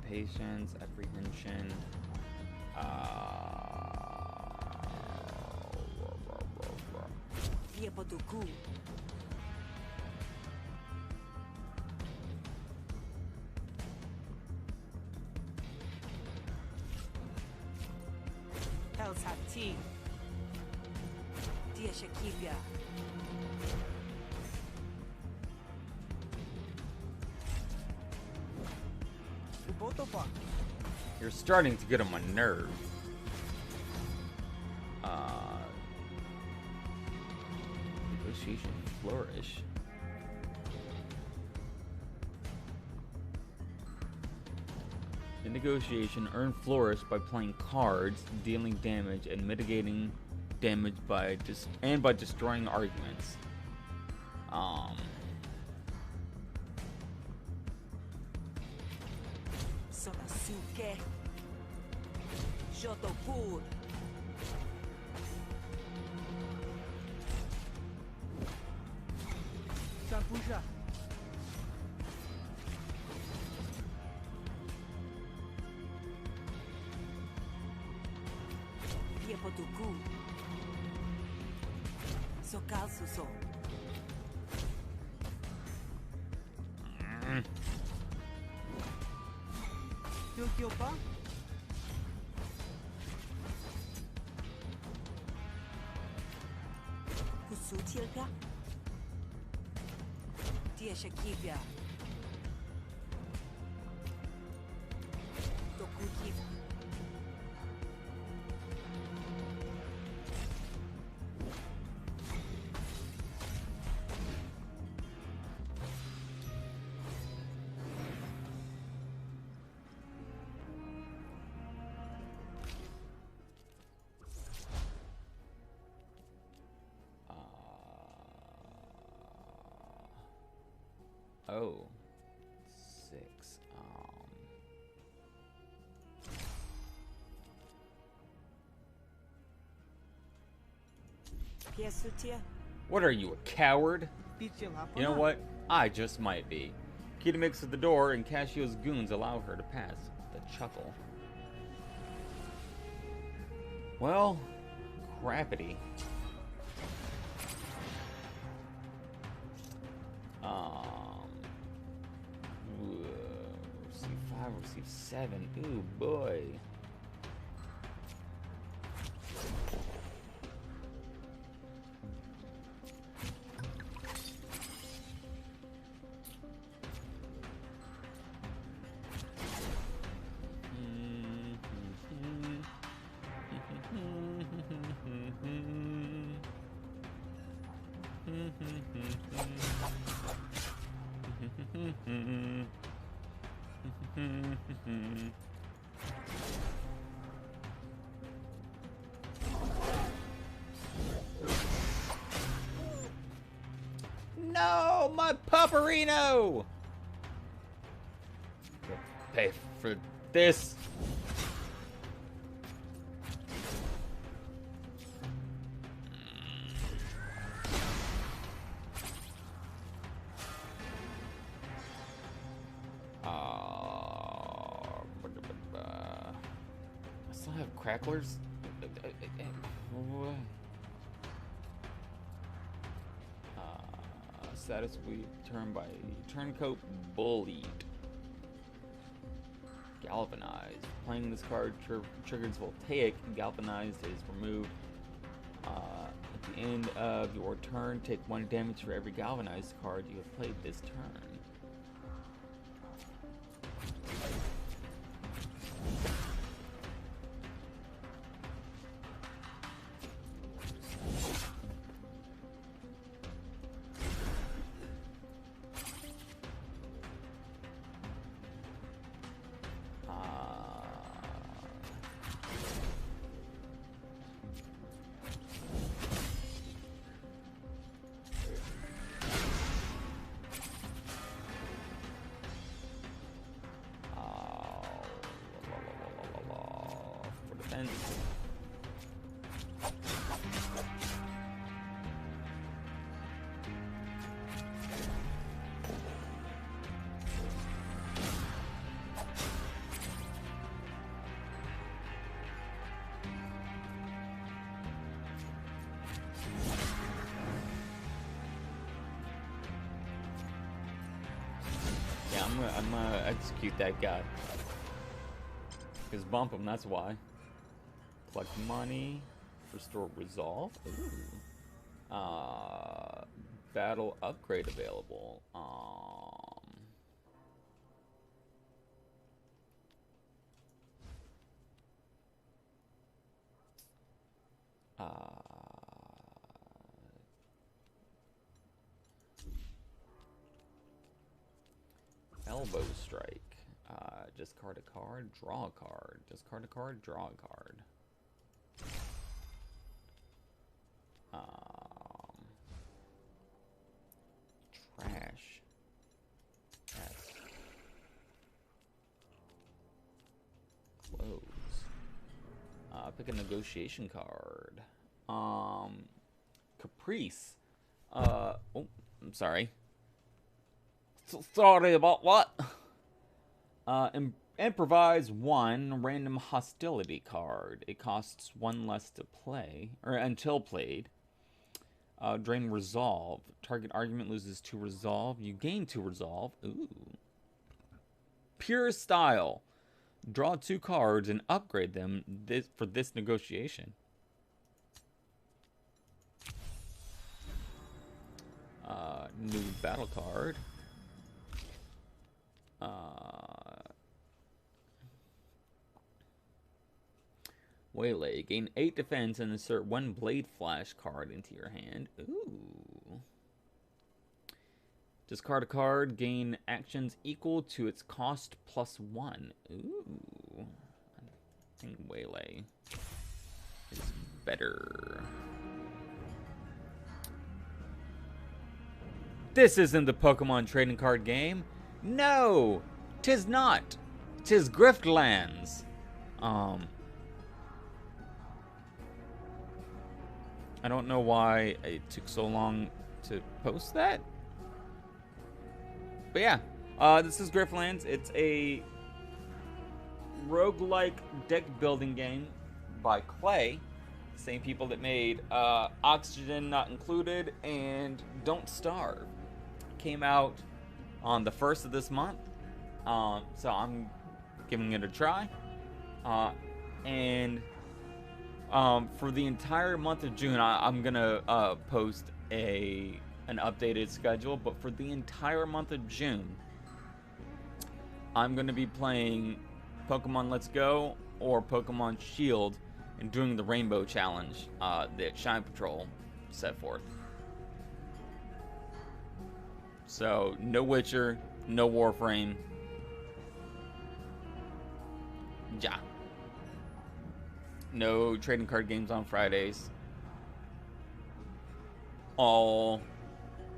Patience, apprehension.
Piepotuku. Helsati. Dia Shakibia.
Ubotopa.
You're starting to get on my nerve. Negotiation flourish. In negotiation, earn flourish by playing cards, dealing damage, and mitigating damage by by destroying arguments.
Sonasuke. Jotopur.
Sampusha.
Piepotuku. Sokal suso.
Kyokyopa.
Kusutilga. Dia Shakibia. Dokukiva.
Oh. 6.
Piesutia.
What are you, a coward?
Pichil hapon.
You know what? I just might be. Kita makes at the door, and Casio's goons allow her to pass. The chuckle. Well, crappity. Receive 5, receive 7. Ooh, boy. No, my pupperino! Pay for this. I still have cracklers. Status will be determined by turncoat bullied. Galvanized. Playing this card triggers voltaic. Galvanized is removed. At the end of your turn, take 1 damage for every galvanized card you have played this turn. Yeah, I'm gonna execute that guy. Because bump him, that's why. Collect money. Restore resolve. Ooh. Battle upgrade available. Elbow strike. Discard a card, draw a card. Discard a card, draw a card. Trash. Yes. Close. Pick a negotiation card. Caprice. Oh, I'm sorry. Sorry about what? Improvise one random hostility card. It costs one less to play, or until played. Drain resolve. Target argument loses 2 resolve. You gain 2 resolve. Ooh. Pure style. Draw 2 cards and upgrade them for this negotiation. New battle card. Waylay. Gain 8 defense and insert 1 blade flash card into your hand. Ooh. Discard a card. Gain actions equal to its cost plus 1. Ooh. I think Waylay is better. This isn't the Pokemon trading card game. No! 'Tis not. 'Tis Griftlands. I don't know why it took so long to post that. But yeah, this is Griftlands. It's a roguelike deck building game by Clay. Same people that made Oxygen Not Included and Don't Starve. Came out on the 1st of this month. So I'm giving it a try. And for the entire month of June, I'm gonna post an updated schedule. But for the entire month of June, I'm gonna be playing Pokemon Let's Go or Pokemon Shield and doing the Rainbow Challenge that Shine Patrol set forth. So no Witcher, no Warframe. Yeah. No trading card games on Fridays. All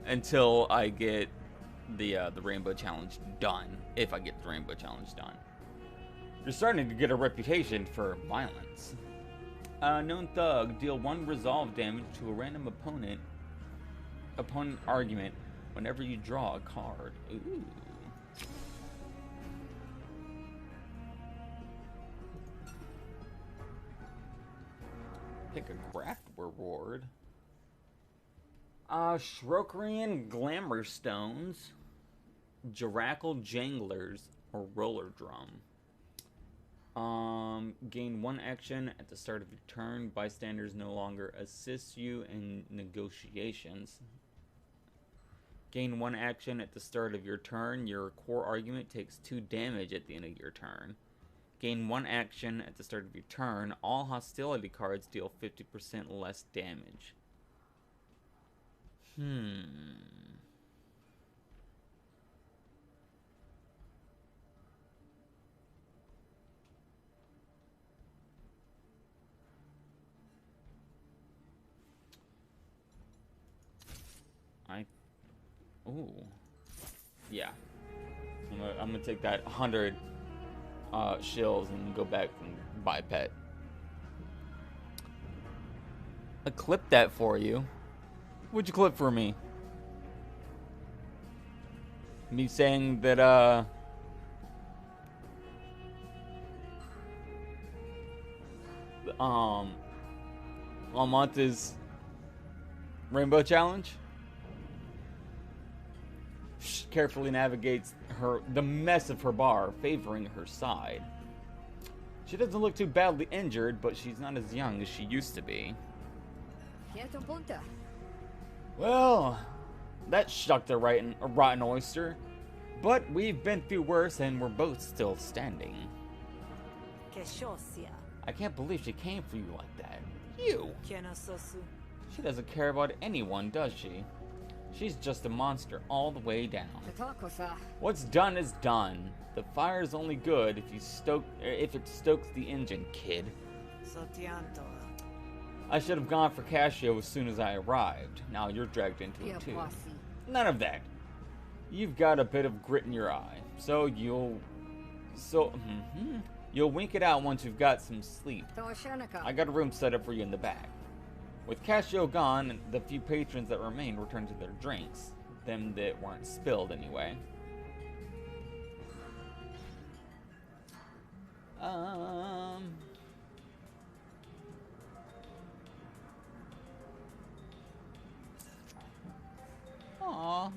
until I get the Rainbow Challenge done. If I get the Rainbow Challenge done. You're starting to get a reputation for violence. Known Thug. Deal 1 resolve damage to a random opponent argument whenever you draw a card. Ooh. Pick a craft reward. Shrokerian Glamour Stones, Jirackle Janglers, or Roller Drum. Gain 1 action at the start of your turn. Bystanders no longer assist you in negotiations. Gain 1 action at the start of your turn. Your core argument takes 2 damage at the end of your turn. Gain 1 action at the start of your turn. All hostility cards deal 50% less damage. Ooh. Yeah. I'm gonna take that 100 shills and go back and buy a pet. I clipped that for you. What'd you clip for me? Me saying that Almonte's Rainbow Challenge? carefully navigates the mess of her bar, favoring her side. She doesn't look too badly injured, but she's not as young as she used to be. Well, that shucked a rotten oyster. But we've been through worse and we're both still standing. I can't believe she came for you like that. You! She doesn't care about anyone, does she? She's just a monster all the way down. What's done is done. The fire's only good if it stokes the engine, kid. I should have gone for Casio as soon as I arrived. Now you're dragged into it too. None of that. You've got a bit of grit in your eye, so you'll wink it out once you've got some sleep. I got a room set up for you in the back. With Casio gone, the few patrons that remained returned to their drinks. Them that weren't spilled, anyway. Aw,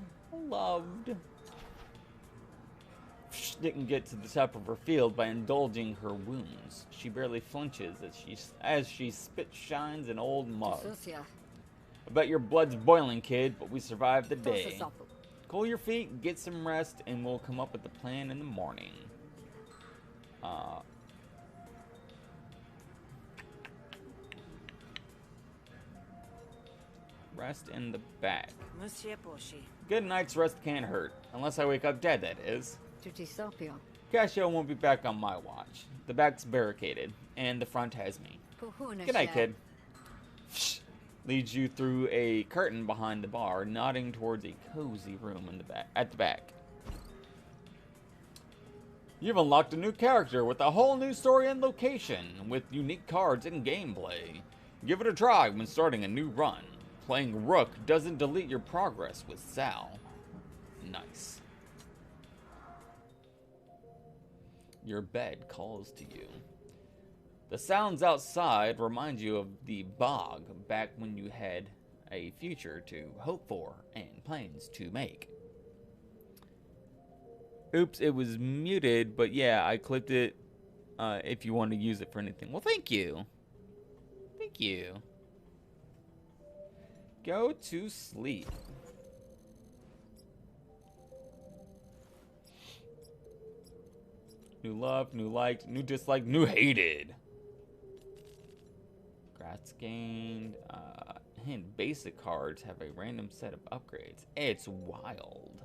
loved. Didn't get to the top of her field by indulging her wounds. She barely flinches as she spit shines an old mug. I bet your blood's boiling, kid, but we survived the day. Cool your feet, get some rest, and we'll come up with a plan in the morning. Rest in the back. Good night's rest can't hurt. Unless I wake up dead, that is. Casio won't be back on my watch. The back's barricaded, and the front has me. Good night, kid. Leads you through a curtain behind the bar, nodding towards a cozy room at the back. You've unlocked a new character with a whole new story and location, with unique cards and gameplay. Give it a try when starting a new run. Playing Rook doesn't delete your progress with Sal. Nice. Your bed calls to you. The sounds outside remind you of the bog back when you had a future to hope for and plans to make. Oops, it was muted, but yeah, I clipped it if you want to use it for anything. Well, thank you. Thank you. Go to sleep. New love, new liked, new disliked, new hated. Grats gained. Hint, basic cards have a random set of upgrades. It's wild.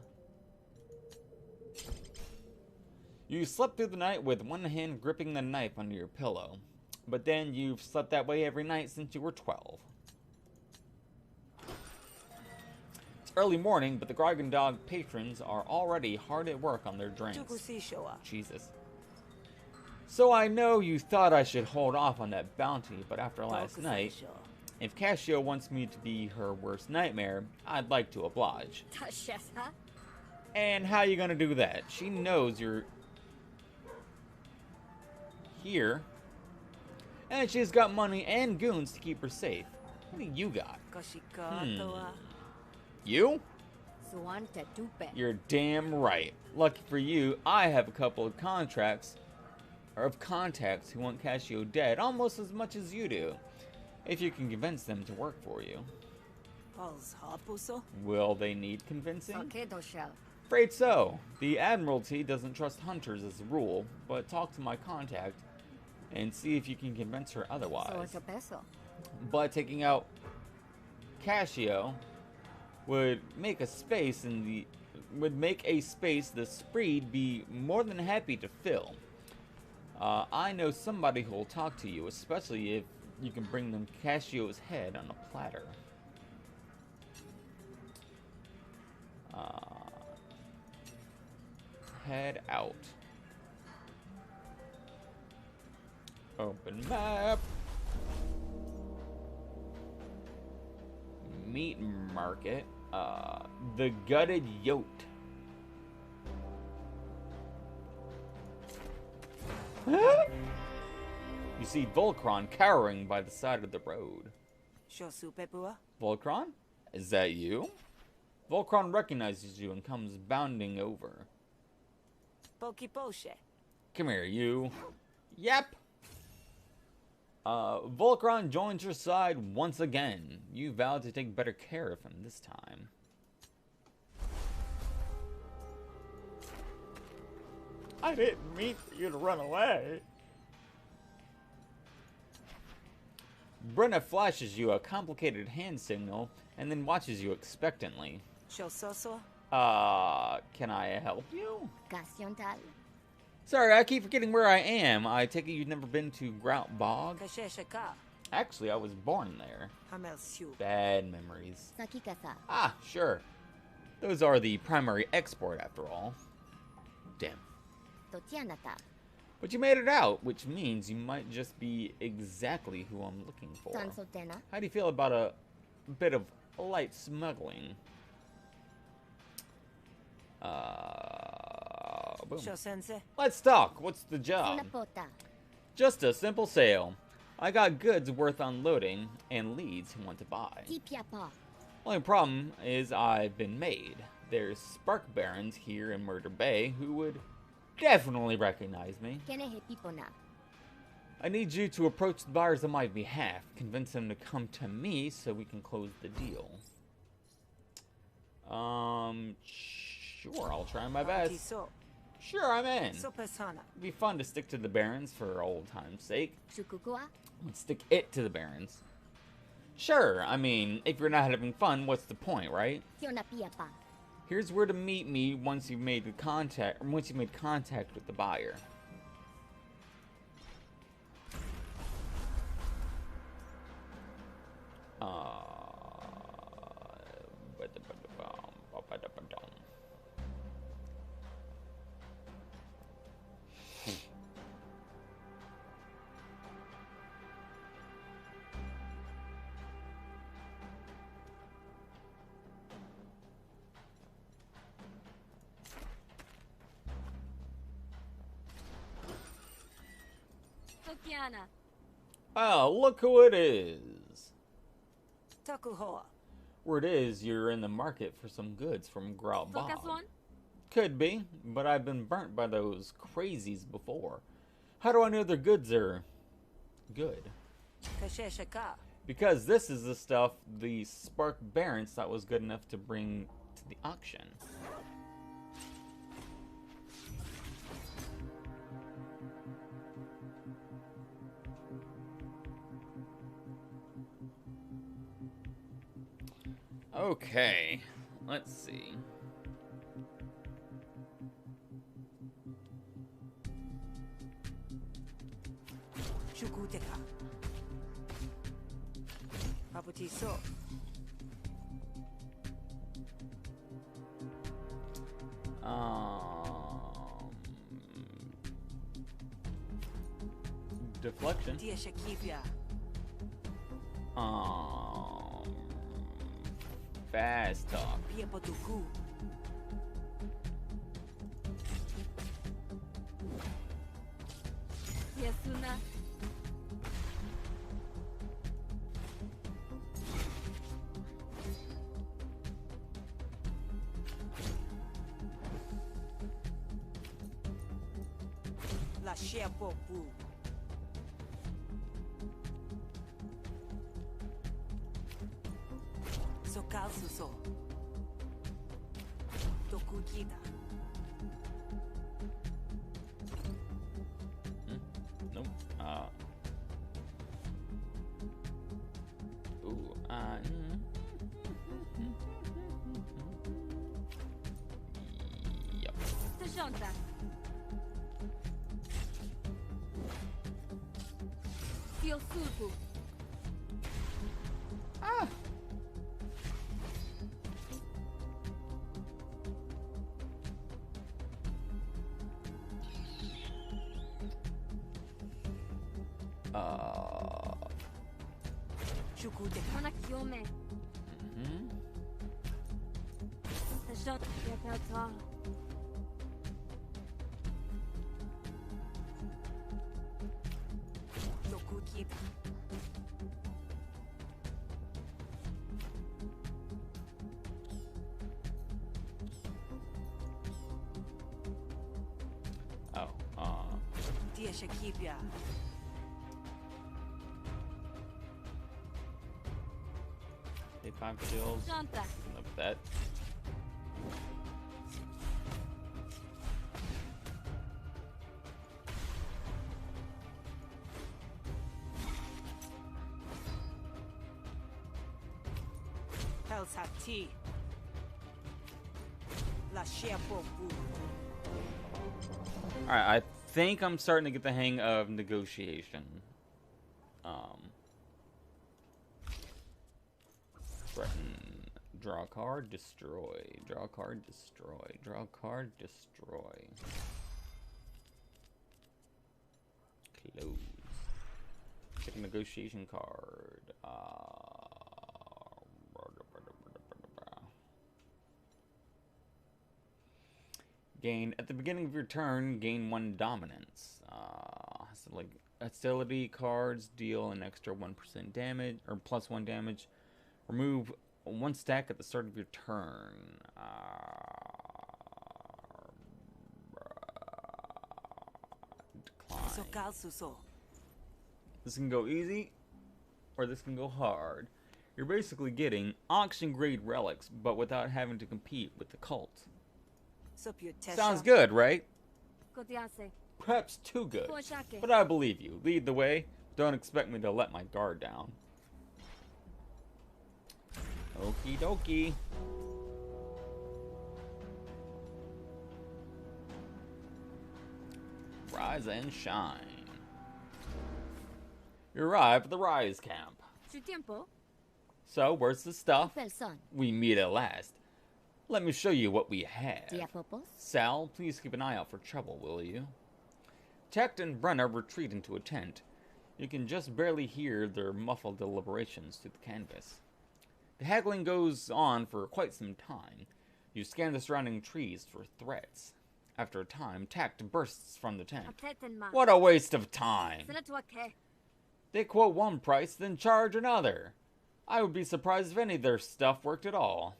You slept through the night with one hand gripping the knife under your pillow. But then you've slept that way every night since you were 12. It's early morning, but the Grog and Dog patrons are already hard at work on their drinks. Jesus. So I know you thought I should hold off on that bounty, but after last night, if Casio wants me to be her worst nightmare, I'd like to oblige. And how you gonna do that? She knows you're here, and she's got money and goons to keep her safe. What do you got? You? You're damn right. Lucky for you, I have a couple of contacts who want Casio dead almost as much as you do, if you can convince them to work for you. Will they need convincing? Afraid so. The Admiralty doesn't trust hunters as a rule, but talk to my contact and see if you can convince her otherwise. But taking out Casio would make a space the Spreed be more than happy to fill. I know somebody who will talk to you, especially if you can bring them Casio's head on a platter. Head out. Open map. Meat market. The gutted yote. You see Volcron cowering by the side of the road. Volcron? Is that you? Volcron recognizes you and comes bounding over.
Poki Poshe.
Come here, you. Yep. Volcron joins your side once again. You vow to take better care of him this time. I didn't mean for you to run away. Brenna flashes you a complicated hand signal and then watches you expectantly.
Shososo.
Can I help you?
Gasiontal.
Sorry, I keep forgetting where I am. I take it you've never been to Grout Bog?
Kasheshaka.
Actually, I was born there.
Hamel Siu.
Bad memories.
Sakikasa.
Ah, sure. Those are the primary export, after all. Damn.
Totianata.
But you made it out, which means you might just be exactly who I'm looking for.
Tansotena.
How do you feel about a bit of light smuggling? Boom.
Shosense.
Let's talk. What's the job?
Sinapota.
Just a simple sale. I got goods worth unloading and leads who want to buy.
Tipiapa.
Only problem is I've been made. There's Spark Barons here in Murder Bay who would definitely recognize me.
Kenehe pipona.
I need you to approach the buyers on my behalf, convince them to come to me so we can close the deal. Sure, I'll try my best.
Tiso.
Sure, I'm in.
Sopesana.
It'd be fun to stick to the Barons for old time's sake.
Shukukua.
Let's stick it to the Barons. Sure, I mean, if you're not having fun, what's the point, right?
Sionapiapa.
Here's where to meet me once you've made contact with the buyer.
Tokiana.
Oh, look who it is.
Takuhoa.
Word is you're in the market for some goods from Grout Bog.
Focus
Could be, but I've been burnt by those crazies before. How do I know their goods are good?
Kasheshaka.
Because this is the stuff the Spark Barons thought was good enough to bring to the auction. Okay, let's see.
Shukuteka. Paputiso.
Deflection.
Dia Shakivia.
Fast talk.
Pia Potuku.
Yasuna.
La Shepopu. Sokalsuso. Tokukita.
Nope. Yep.
Tashonta. Siosulpu.
Ah.
Shukuteka.
Monakiome. Tashot. Yakata.
Tokukita. Tia Shakibia.
Take 5 kills.
Shanta.
Enough with that.
Pels Hati. La Shepopu.
Alright, I think I'm starting to get the hang of negotiation. Threaten. Draw a card, destroy. Draw a card, destroy. Draw a card, destroy. Close. Take a negotiation card. Gain at the beginning of your turn. Gain 1 dominance. So like hostility cards deal an extra 1% damage or plus 1 damage. Remove 1 stack at the start of your turn. Decline. This can go easy, or this can go hard. You're basically getting auction grade relics, but without having to compete with the cult. Sounds good, right?
Kotiase.
Perhaps too good.
Poshake.
But I believe you. Lead the way. Don't expect me to let my guard down. Okie dokie. Rise and shine. You arrive at the Rise camp.
Su tiempo.
So, where's the stuff?
Person.
We meet at last. Let me show you what we have.
Diapopos.
Sal, please keep an eye out for trouble, will you? Techt and Brenna retreat into a tent. You can just barely hear their muffled deliberations through the canvas. The haggling goes on for quite some time. You scan the surrounding trees for threats. After a time, Techt bursts from the tent. What a waste of time! They quote one price, then charge another. I would be surprised if any of their stuff worked at all.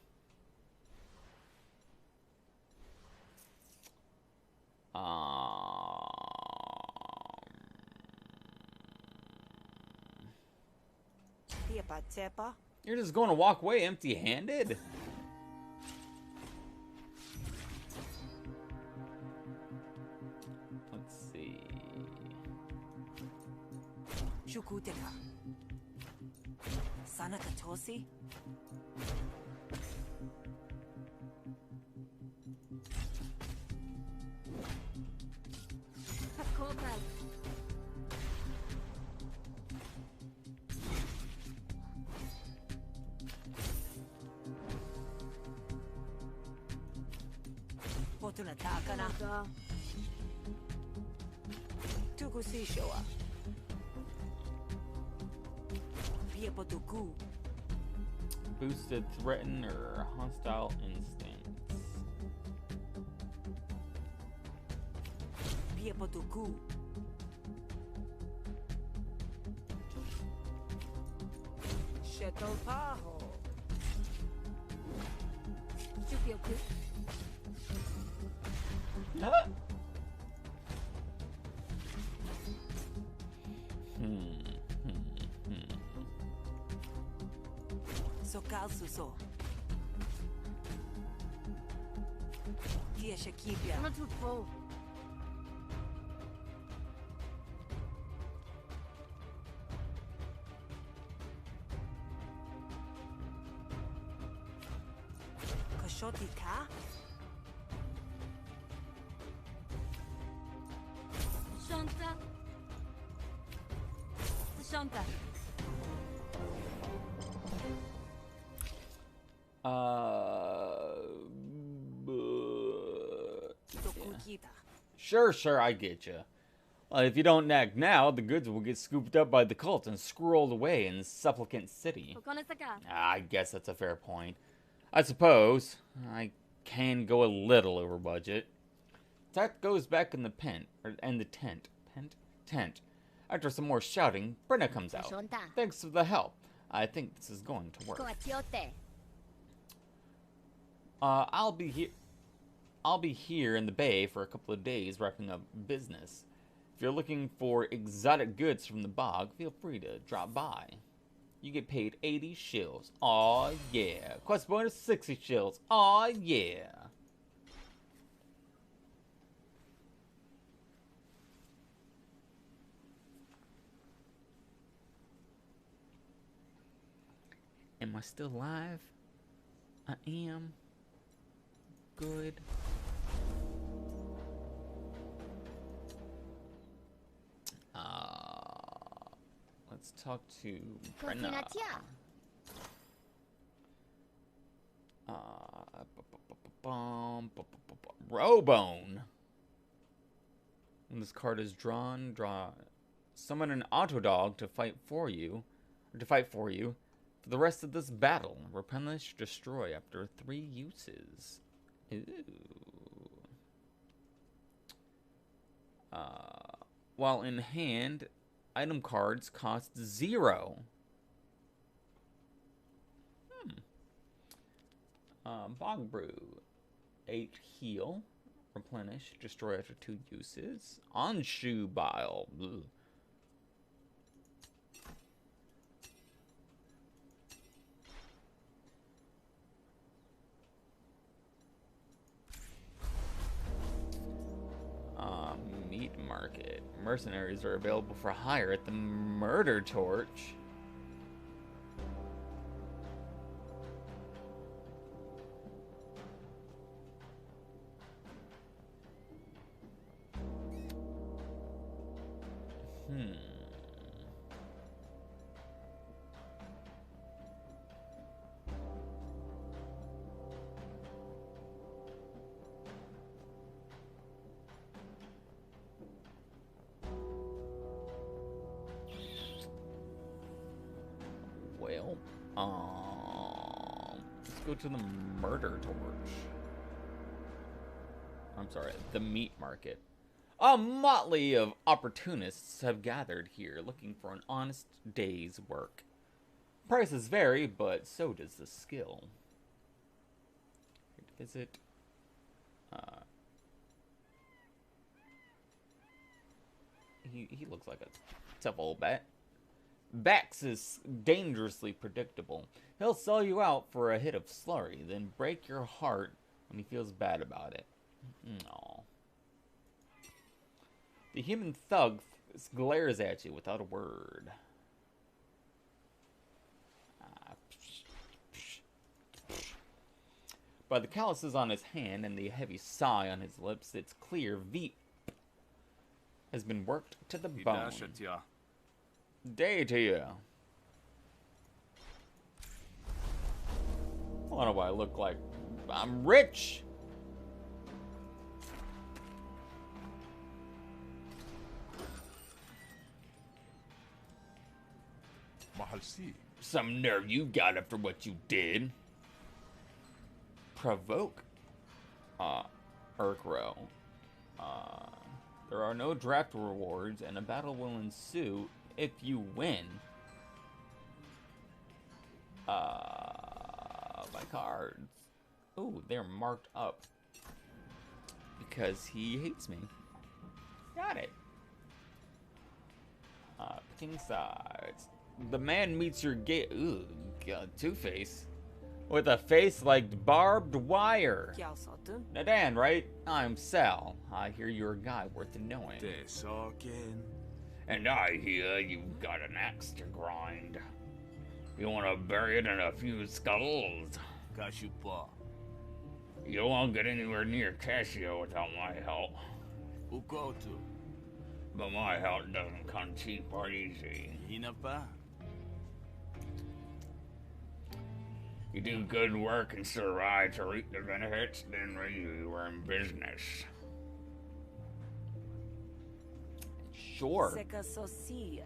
You're just going to walk away empty-handed? Let's see.
Shukuteka. Sanakatosi.
Kopal.
Potuna takana. Tukusishoa. Piepotuku.
Boosted threaten or hostile instincts.
Piepotuku. Shetopaho.
Chupioku.
Huh?
Sokalsuso. Tia Shakibia.
Not too full.
Koshotika.
Shanta. Shanta.
Sure, I get you. Well, if you don't act now, the goods will get scooped up by the cult and squirreled away in Supplicant City. I guess that's a fair point. I suppose I can go a little over budget. Techt goes back in the tent. After some more shouting, Brenna comes out. Thanks for the help. I think this is going to work. I'll be here in the bay for a couple of days wrapping up business. If you're looking for exotic goods from the bog, feel free to drop by. You get paid 80 shills. Aw, yeah. Quest bonus 60 shills. Aw, yeah. Am I still alive? I am. Good. Let's talk to Brenna. Robone. When this card is drawn, summon an Autodog to fight for you, for the rest of this battle. Replenish, destroy after 3 uses. Ooh. While in hand, item cards cost 0. Bog Brew. 8 heal. Replenish. Destroy after 2 uses. Onshoe Bile. Ugh. Meat market. Mercenaries are available for hire at the Murder Torch. Let's go to the Murder Torch. I'm sorry, the meat market. A motley of opportunists have gathered here looking for an honest day's work. Prices vary, but so does the skill. Here to visit. He looks like a tough old bat. Bax is dangerously predictable. He'll sell you out for a hit of slurry, then break your heart when he feels bad about it. Aww. The human thug glares at you without a word. By the calluses on his hand and the heavy sigh on his lips, it's clear Veep has been worked to the bone. Day to you. What do I look like? I'm rich. Some nerve you got after what you did. Provoke. Urkrow. There are no draft rewards, and a battle will ensue if you win. My cards. Ooh, they're marked up. Because he hates me. Got it. Picking sides. The man meets your gate. Ooh, God, Two-Face. With a face like barbed wire. Nadan, right? I'm Sal. I hear you're a guy worth knowing. And I hear you've got an axe to grind. You want to bury it in a few skulls? You won't get anywhere near Casio without my help. But my help doesn't come cheap or easy. You do good work and survive to reap the benefits, then really we're in business. Sure.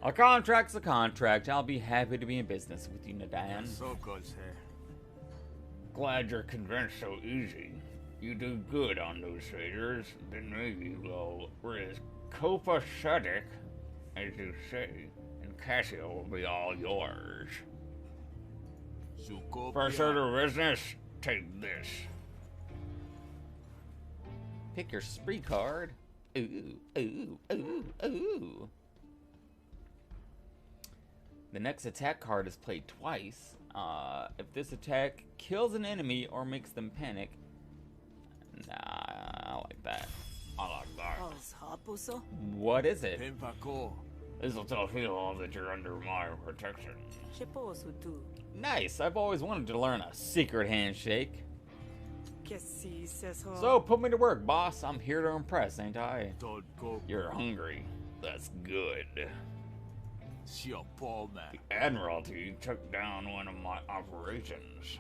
A contract's a contract. I'll be happy to be in business with you, Nadan. Glad you're convinced so easy. You do good on those traders, then maybe we'll risk copacetic, as you say, and Casio will be all yours. First order of business, take this. Pick your spree card. Ooh, ooh, ooh, ooh. The next attack card is played twice. If this attack kills an enemy or makes them panic. Nah, I like that. I like that.
Os hapuso.
What is it?
Penpako.
This will tell people that you're under my protection.
Sheposu tu.
Nice. I've always wanted to learn a secret handshake.
Que si seso.
So put me to work, boss. I'm here to impress, ain't I?
Todko.
You're hungry. That's good.
Siopome.
The Admiralty took down one of my operations.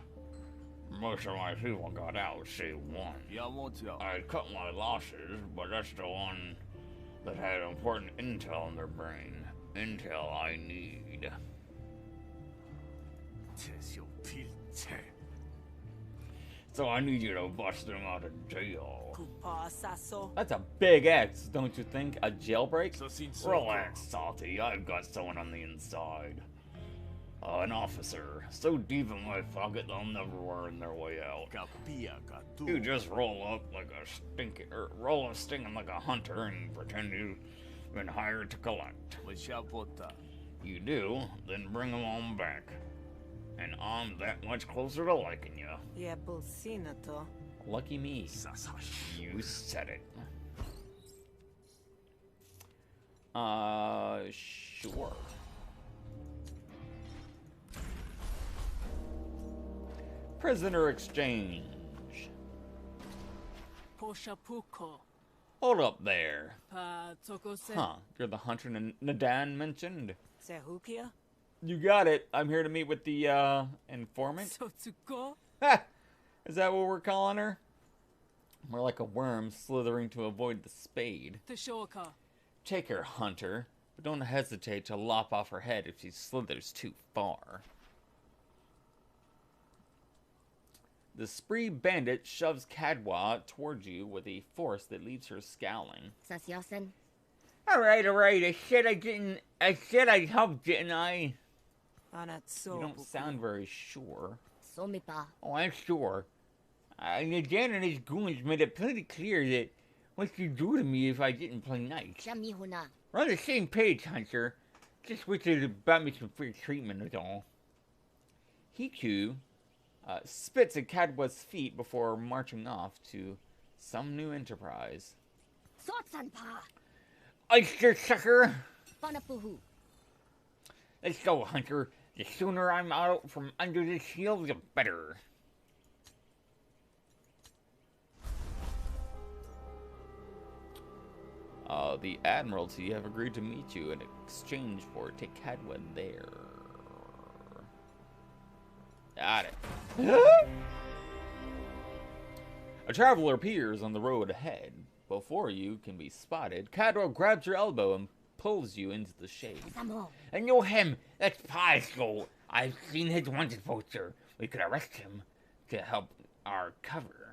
Most of my people got out, save one.
Yamotia.
I cut my losses, but that's the one that had important intel in their brain. Intel I need.
Tesio pilte.
So I need you to bust them out of jail.
Kupa saso.
That's a big X, don't you think? A jailbreak?
So sin
Relax, Salty. I've got someone on the inside. An officer. So deep in my pocket they'll never learn their way out.
Kapia katu.
You just roll up like a roll up stinging like a hunter and pretend you've been hired to collect.
Mashapota.
You do, then bring them on back. And I'm that much closer to liking you.
Ye bulsinato.
Lucky me.
Sasash.
You said it. Sure. Prisoner exchange.
Poshapuko.
Hold up there.
Pa tokose.
Huh, you're the hunter Nadan mentioned.
Sehukia.
You got it. I'm here to meet with the, informant.
Sotsuko.
Ha! Is that what we're calling her? More like a worm slithering to avoid the spade.
Teshoka.
Take her, hunter, but don't hesitate to lop off her head if she slithers too far. The spree bandit shoves Kadwa towards you with a force that leaves her scowling.
Sasyasen.
Alright. I said I'd help, didn't I?
Anatso.
You don't sound very sure.
Somipa.
Oh, I'm sure. Nadan and his goons made it pretty clear that what you'd do to me if I didn't play nice.
Shamihuna.
We're on the same page, Hunter. Just wish you'd brought me some free treatment is all. Hiku spits at Kadwa's feet before marching off to some new enterprise.
Sotsanpa.
Oyster sucker!
Panapuhu.
Let's go, Hunter. The sooner I'm out from under this shield, the better. The Admiralty have agreed to meet you in exchange for take Kadwa there. Got it. A traveler appears on the road ahead. Before you can be spotted, Kadwa grabs your elbow and pulls you into the shade.
Samo.
I know him. That's Paisco. I've seen his wanted poster. We could arrest him to help our cover.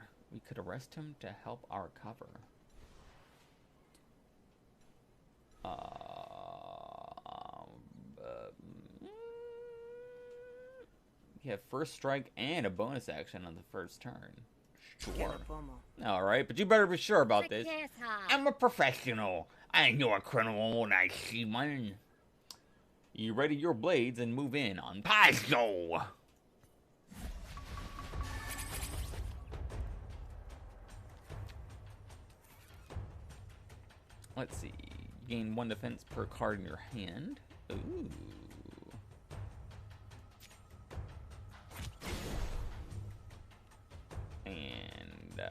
You have first strike and a bonus action on the first turn. Sure.
Pomo.
Alright, but you better be sure about this.
Sakesa.
I'm a professional. I know a criminal when I see one. You ready your blades and move in on Paisco. Let's see. Gain 1 defense per card in your hand. Ooh. And,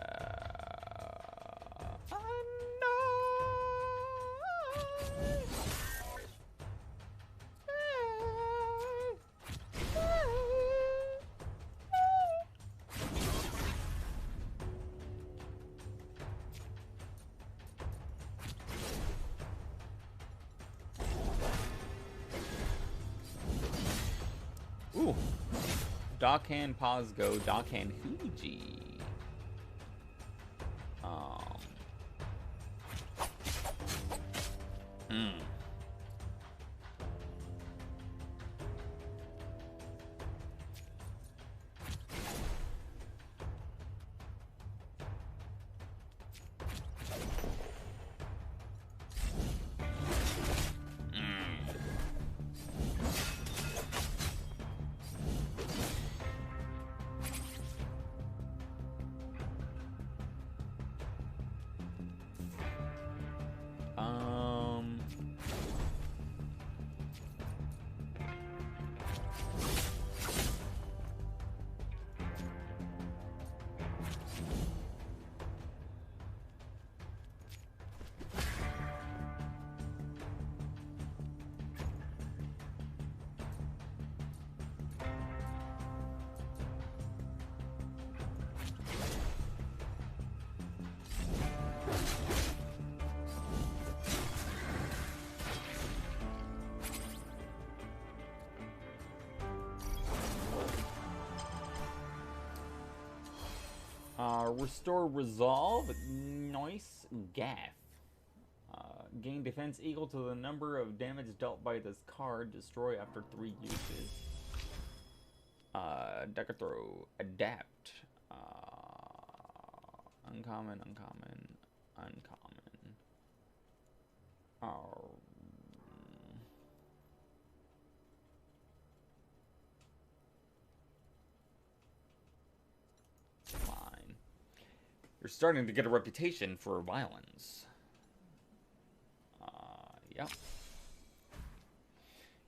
ooh. Dockhand Posgo, Dockhand Fuji. Restore resolve. Nice. Gaff. Gain defense equal to the number of damage dealt by this card. Destroy after 3 uses. Decathrone. Adapt. Uncommon. Fine. You're starting to get a reputation for violence. Yep.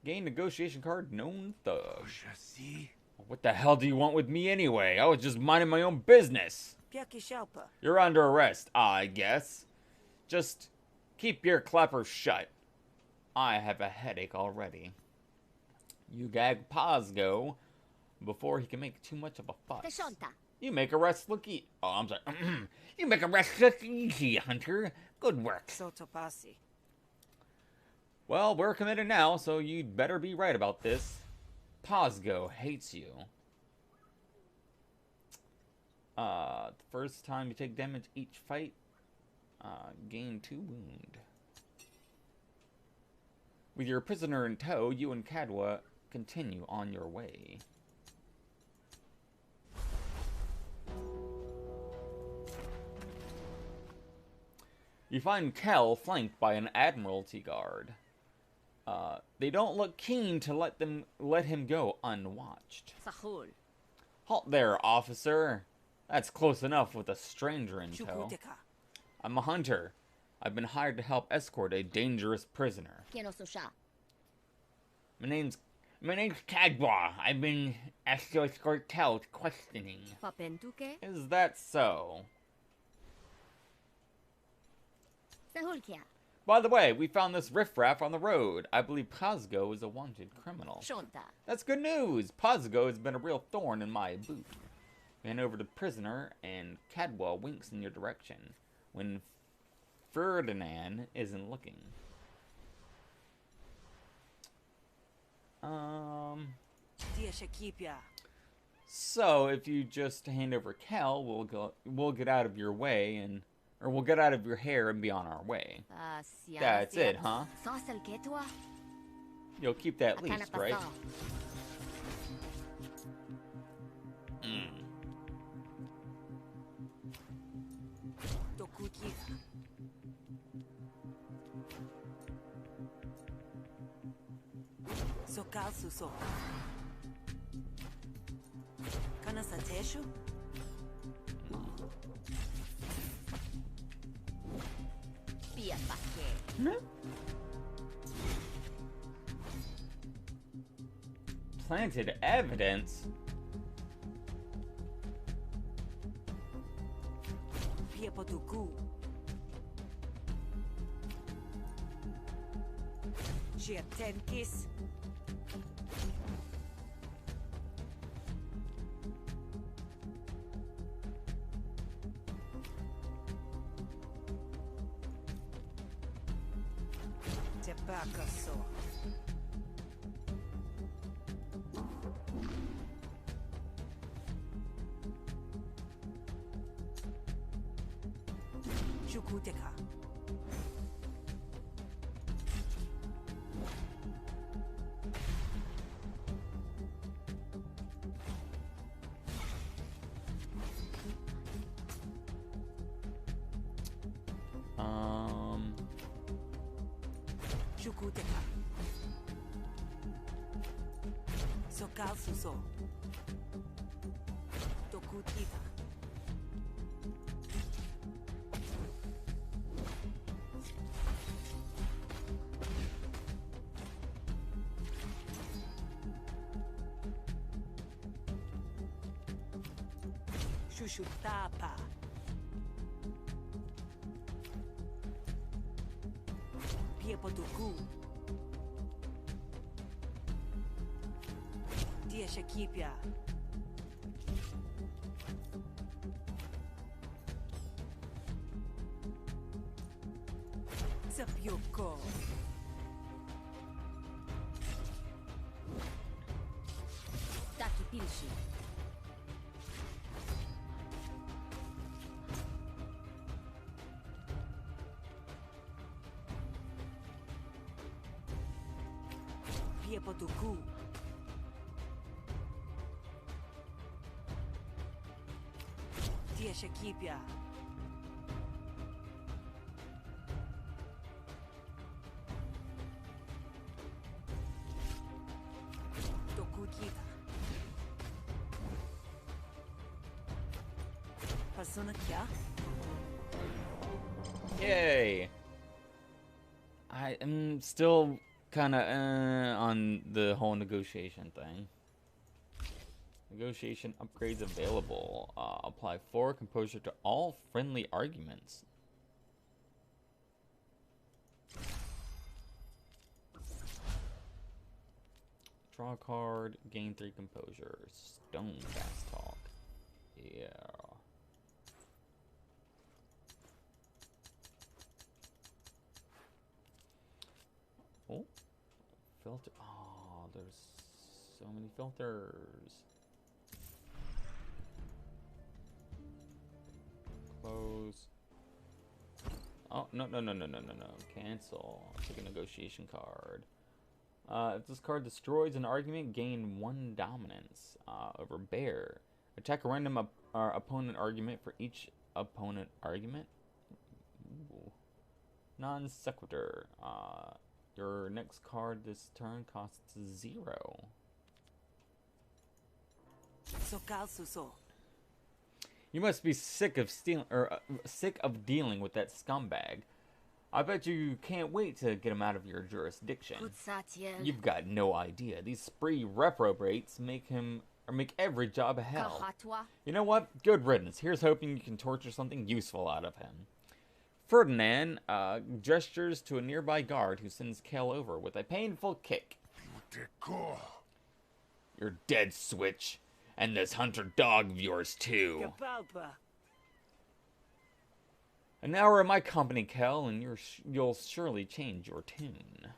Gain negotiation card, known thug. What the hell do you want with me anyway? I was just minding my own business. You're under arrest, I guess. Just keep your clapper shut. I have a headache already. You gag Pazgo before he can make too much of a fuss. You make arrests look easy. Oh, I'm sorry. You make arrests look easy, Hunter. Good work.
Sotopasi.
Well, we're committed now, so you'd better be right about this. Pazgo hates you. The first time you take damage each fight, gain 2 wound. With your prisoner in tow, you and Kadwa continue on your way. You find Kel flanked by an Admiralty guard. They don't look keen to let him go unwatched.
Sahul.
Halt there, officer. That's close enough with a stranger in tow. I'm a hunter. I've been hired to help escort a dangerous prisoner. My name's Kadwa. I've been asked to escort Kel to questioning. Is that so? By the way, we found this riffraff on the road. I believe Pazgo is a wanted criminal. That's good news. Pazgo has been a real thorn in my boot. We hand over the prisoner, and Kadwa winks in your direction when Ferdinand isn't looking. So if you just hand over Kel, we'll get out of your way and. Or we'll get out of your hair and be on our way. That's it, huh? You'll keep that leash, right? Planted evidence?
Shushutapa. Piepotuku. Dia Shakipia. Zapyoko.
Taki Pilshi.
kiepo tuku. Tiesha kipia. Toku kita. Pasuna kya?
Yay! I am still kind of on the whole negotiation thing. Negotiation upgrades available. Apply 4 composure to all friendly arguments. Draw a card, gain 3 composure. Stone fast talk. Yeah. Oh, filter. Oh, there's so many filters. Close. Oh, no. Cancel. Take a negotiation card. If this card destroys an argument, gain 1 dominance over bear. Attack a random opponent argument for each opponent argument. Ooh. Non sequitur. Your next card this turn costs 0.
Sokal suso.
You must be sick of sick of dealing with that scumbag. I bet you can't wait to get him out of your jurisdiction.
Kutsatien.
You've got no idea. These spree reprobates make every job a hell.
Kahatwa.
You know what? Good riddance. Here's hoping you can torture something useful out of him. Ferdinand gestures to a nearby guard who sends Kel over with a painful kick. You're dead, Switch. And this hunter dog of yours, too.
Kapalpa.
An hour in my company, Kel, and you'll surely change your tune.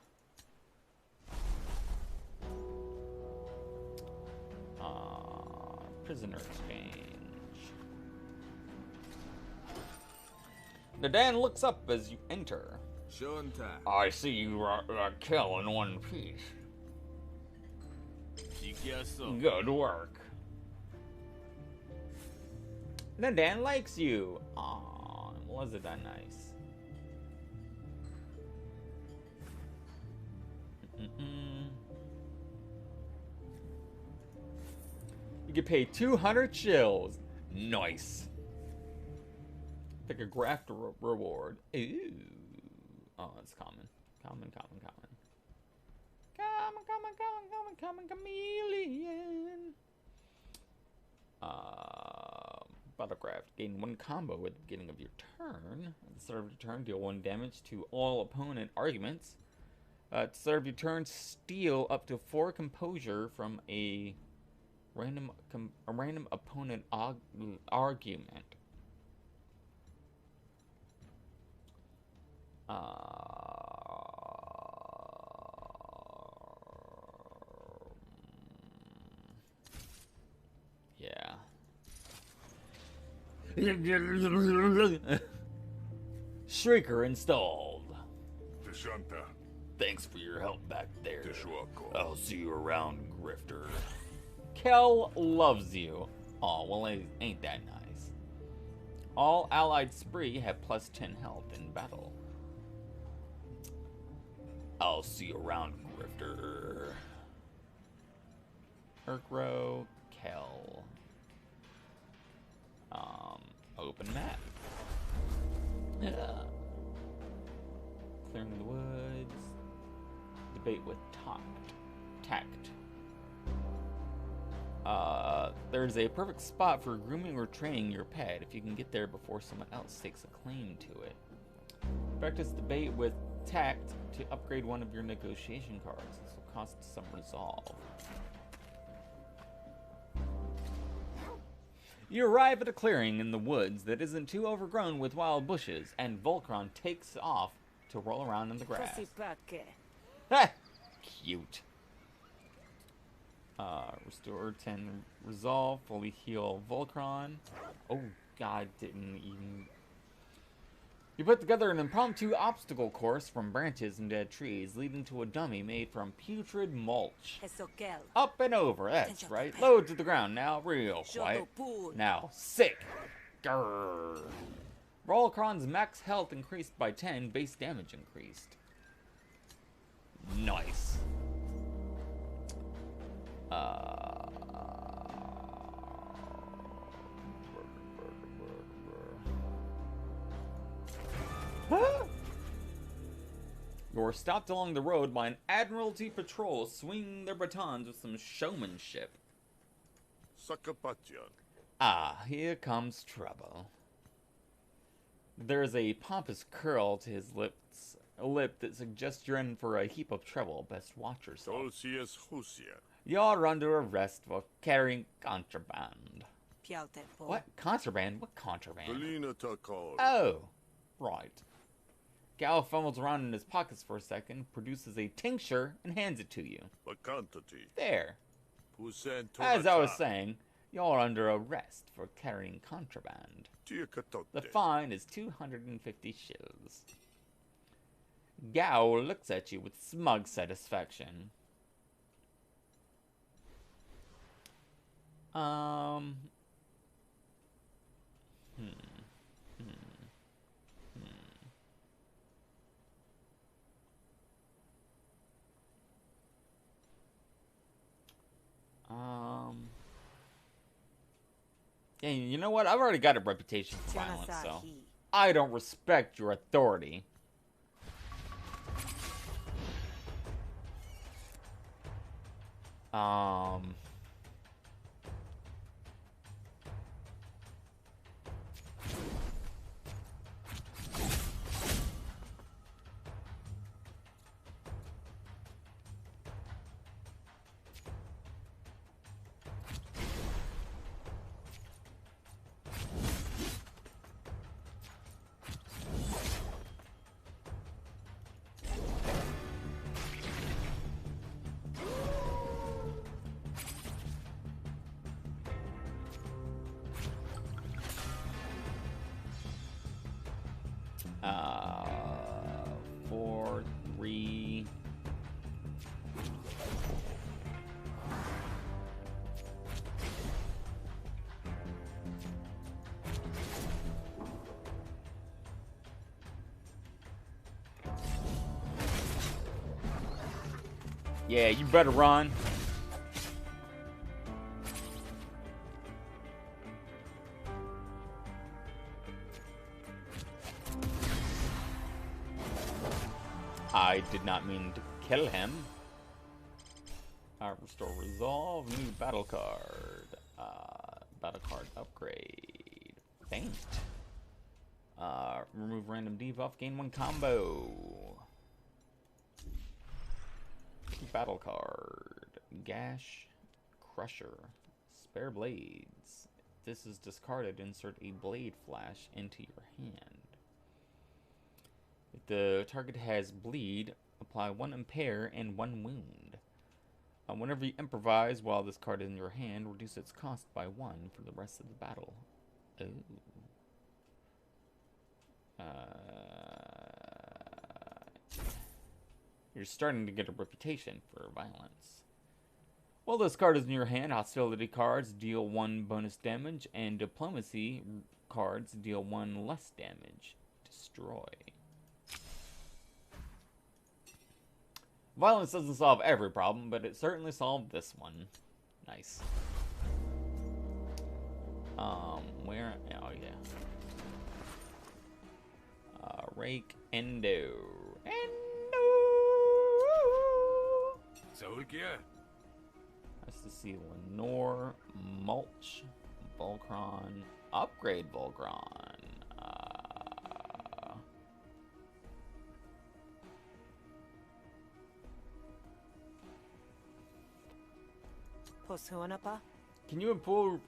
Prisoner exchange. Nadan looks up as you enter.
Shunta.
I see you are Kel in one piece.
Jikiaso.
Good work. Nadan likes you. Aw, wasn't that nice? You get paid 200 chills. Nice. Pick a graft reward. Ooh. Oh, that's common. Common. Common chameleon. Battlecraft. Gain 1 combo at the beginning of your turn. At the start of your turn, deal 1 damage to all opponent arguments. At the start of your turn, steal up to 4 composure from a random opponent argument. Yeah. Shrieker installed.
Tishanta.
Thanks for your help back there.
Tishuako.
I'll see you around, Grifter. Kel loves you. Aw, well, ain't that nice. All allied spree have plus 10 health in battle. I'll see you around, Grifter. Urkrow, Kel. Open map. Clearing the woods. Debate with tact. There's a perfect spot for grooming or training your pet if you can get there before someone else takes a claim to it. Practice debate with tact to upgrade one of your negotiation cards. This will cost some resolve. You arrive at a clearing in the woods that isn't too overgrown with wild bushes, and Volcron takes off to roll around in the grass.
Kasipake.
Ha! Cute. Restore 10 resolve, fully heal Volcron. Oh god, didn't even... You put together an impromptu obstacle course from branches and dead trees, leading to a dummy made from putrid mulch.
Hesokel.
Up and over, that's
Attention,
right.
prepare.
Low to the ground, now real quiet.
Shotopool.
Now, sick. Grrr. Volcron's max health increased by 10, base damage increased. Nice. You're stopped along the road by an Admiralty patrol swinging their batons with some showmanship.
Sakapatyan.
Ah, here comes trouble. There's a pompous curl to his lips, a lip that suggests you're in for a heap of trouble. Best watch yourself.
Tolsias Husia.
You're under arrest for carrying contraband.
Piautepo.
What? Contraband? What contraband?
Galina Takar.
Oh, right. Gal fumbles around in his pockets for a second, produces a tincture, and hands it to you.
Bakantati.
There.
Pusen
As I was saying, you're under arrest for carrying contraband. The fine is 250 shills. Gao looks at you with smug satisfaction. Yeah, you know what? I've already got a reputation for violence, so I don't respect your authority. Four, three. Yeah, you better run. I did not mean to kill him. Restore resolve, new battle card. Battle card upgrade. Faint. Remove random debuff, gain 1 combo. Battle card. Gash. Crusher. Spare blades. If this is discarded, insert a blade flash into your hand. If the target has bleed, apply 1 impair and 1 wound. Whenever you improvise while this card is in your hand, reduce its cost by 1 for the rest of the battle. Ooh. You're starting to get a reputation for violence. While this card is in your hand, hostility cards deal 1 bonus damage, and diplomacy cards deal 1 less damage. Destroy. Violence doesn't solve every problem, but it certainly solved this one. Nice. Where? Oh, yeah. Rake Endo.
Saulkia.
Nice to see Lenore, Mulch, Volcron, Upgrade Volcron.
Posuanapa.
Can you improve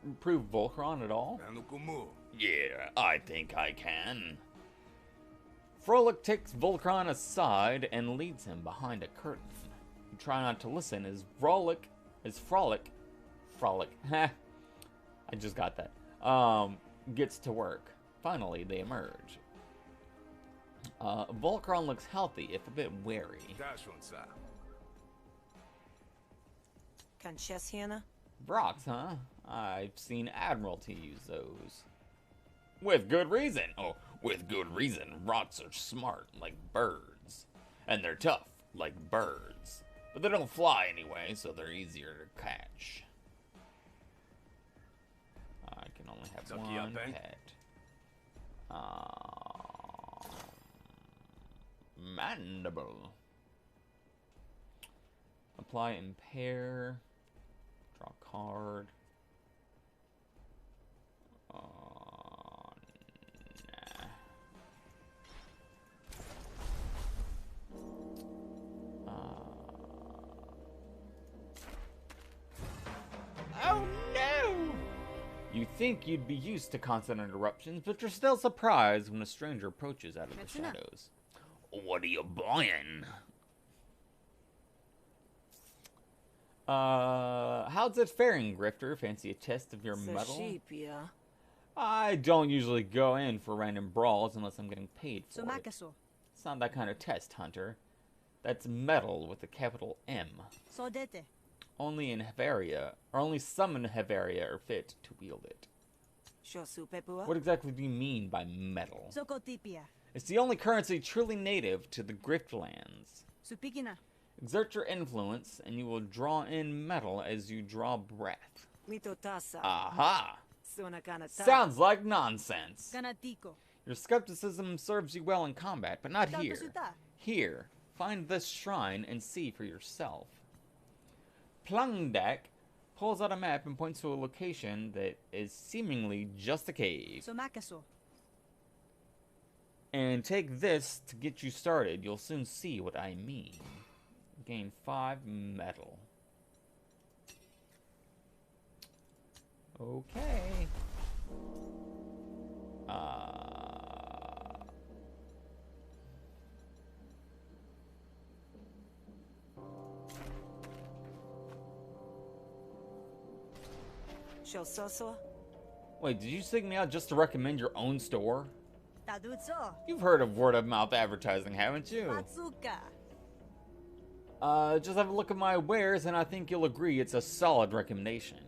Volcron at all?
Nanukumu.
Yeah, I think I can. Frolic takes Volcron aside and leads him behind a curtain. You try not to listen as Frolic, I just got that, gets to work. Finally, they emerge. Volcron looks healthy, if a bit wary.
Conchessiana?
Brox, huh? I've seen Admiralty use those. With good reason. Oh, with good reason. Rots are smart, like birds. And they're tough, like birds. But they don't fly anyway, so they're easier to catch. I can only have one pet. Mandible. Apply impair. Draw a card. Nah. Oh no! You think you'd be used to constant interruptions, but you're still surprised when a stranger approaches out of the shadows. What are you buying? How's it faring, Grifter? Fancy a test of your mettle?
Sashipia.
I don't usually go in for random brawls unless I'm getting paid for it.
Sumakaso.
It's not that kind of test, Hunter. That's metal with a capital M.
Sodete.
Only in Hevaria, or only some in Hevaria are fit to wield it.
Shosupepua?
What exactly do you mean by metal?
Sokotipia.
It's the only currency truly native to the Griftlands.
Supikina.
Exert your influence, and you will draw in metal as you draw breath.
Mitotasa.
Aha!
Sonakanata.
Sounds like nonsense.
Ganatiko.
Your skepticism serves you well in combat, but not here.
Tautosuta.
Here, find this shrine and see for yourself. Plungdak pulls out a map and points to a location that is seemingly just a cave.
Somakaso.
And take this to get you started. You'll soon see what I mean. Gain 5 metal. Okay.
Shososo?
Wait, did you seek me out just to recommend your own store?
Tadutso.
You've heard of word-of-mouth advertising, haven't you?
Matsuka.
Just have a look at my wares, and I think you'll agree it's a solid recommendation.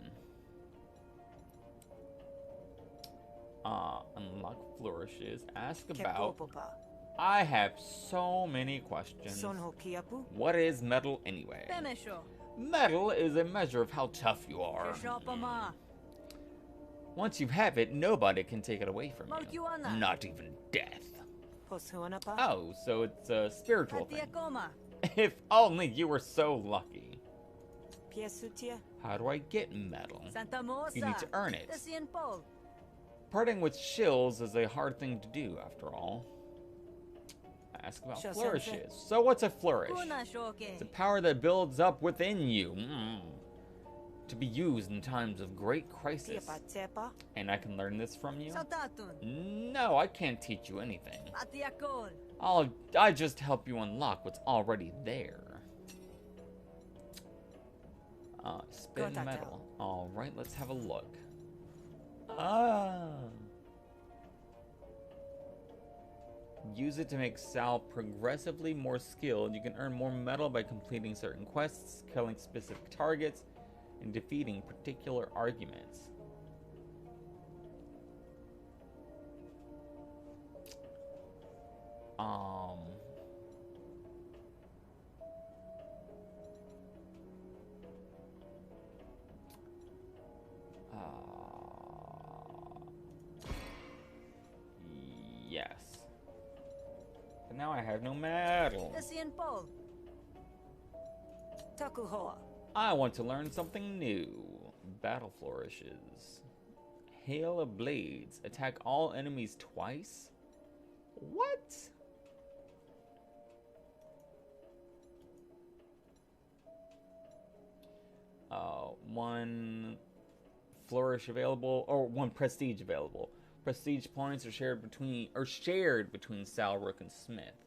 Unlock flourishes. Ask about...
Kepopopa.
I have so many questions.
Sonhokiapu?
What is metal anyway?
Pemesho.
Metal is a measure of how tough you are.
Shopama.
Once you have it, nobody can take it away from you.
Malkiwana.
Not even death.
Poshuanapa?
Oh, so it's a spiritual thing.
Atiakoma.
If only you were so lucky.
Piesutia?
How do I get metal?
Santa Mosa.
You need to earn it.
Tesian Pol.
Parting with shills is a hard thing to do, after all. Ask about
Sure,
flourishes. So what's a flourish?
Kuna Shoke.
It's a power that builds up within you. To be used in times of great crisis.
Tiepa tepa?
And I can learn this from you?
Sautatun.
No, I can't teach you anything.
Atiakol.
I just help you unlock what's already there. Spin
Gotatel.
metal. Alright, let's have a look. Use it to make Sal progressively more skilled. You can earn more metal by completing certain quests, killing specific targets, and defeating particular arguments. Yes. But now I have no metal.
Tesian Pol.
Takuhoa?
I want to learn something new. Battle flourishes. Hail of blades. Attack all enemies twice? What? One flourish available, or one prestige available. Prestige points are shared between Sal, Rook, and Smith.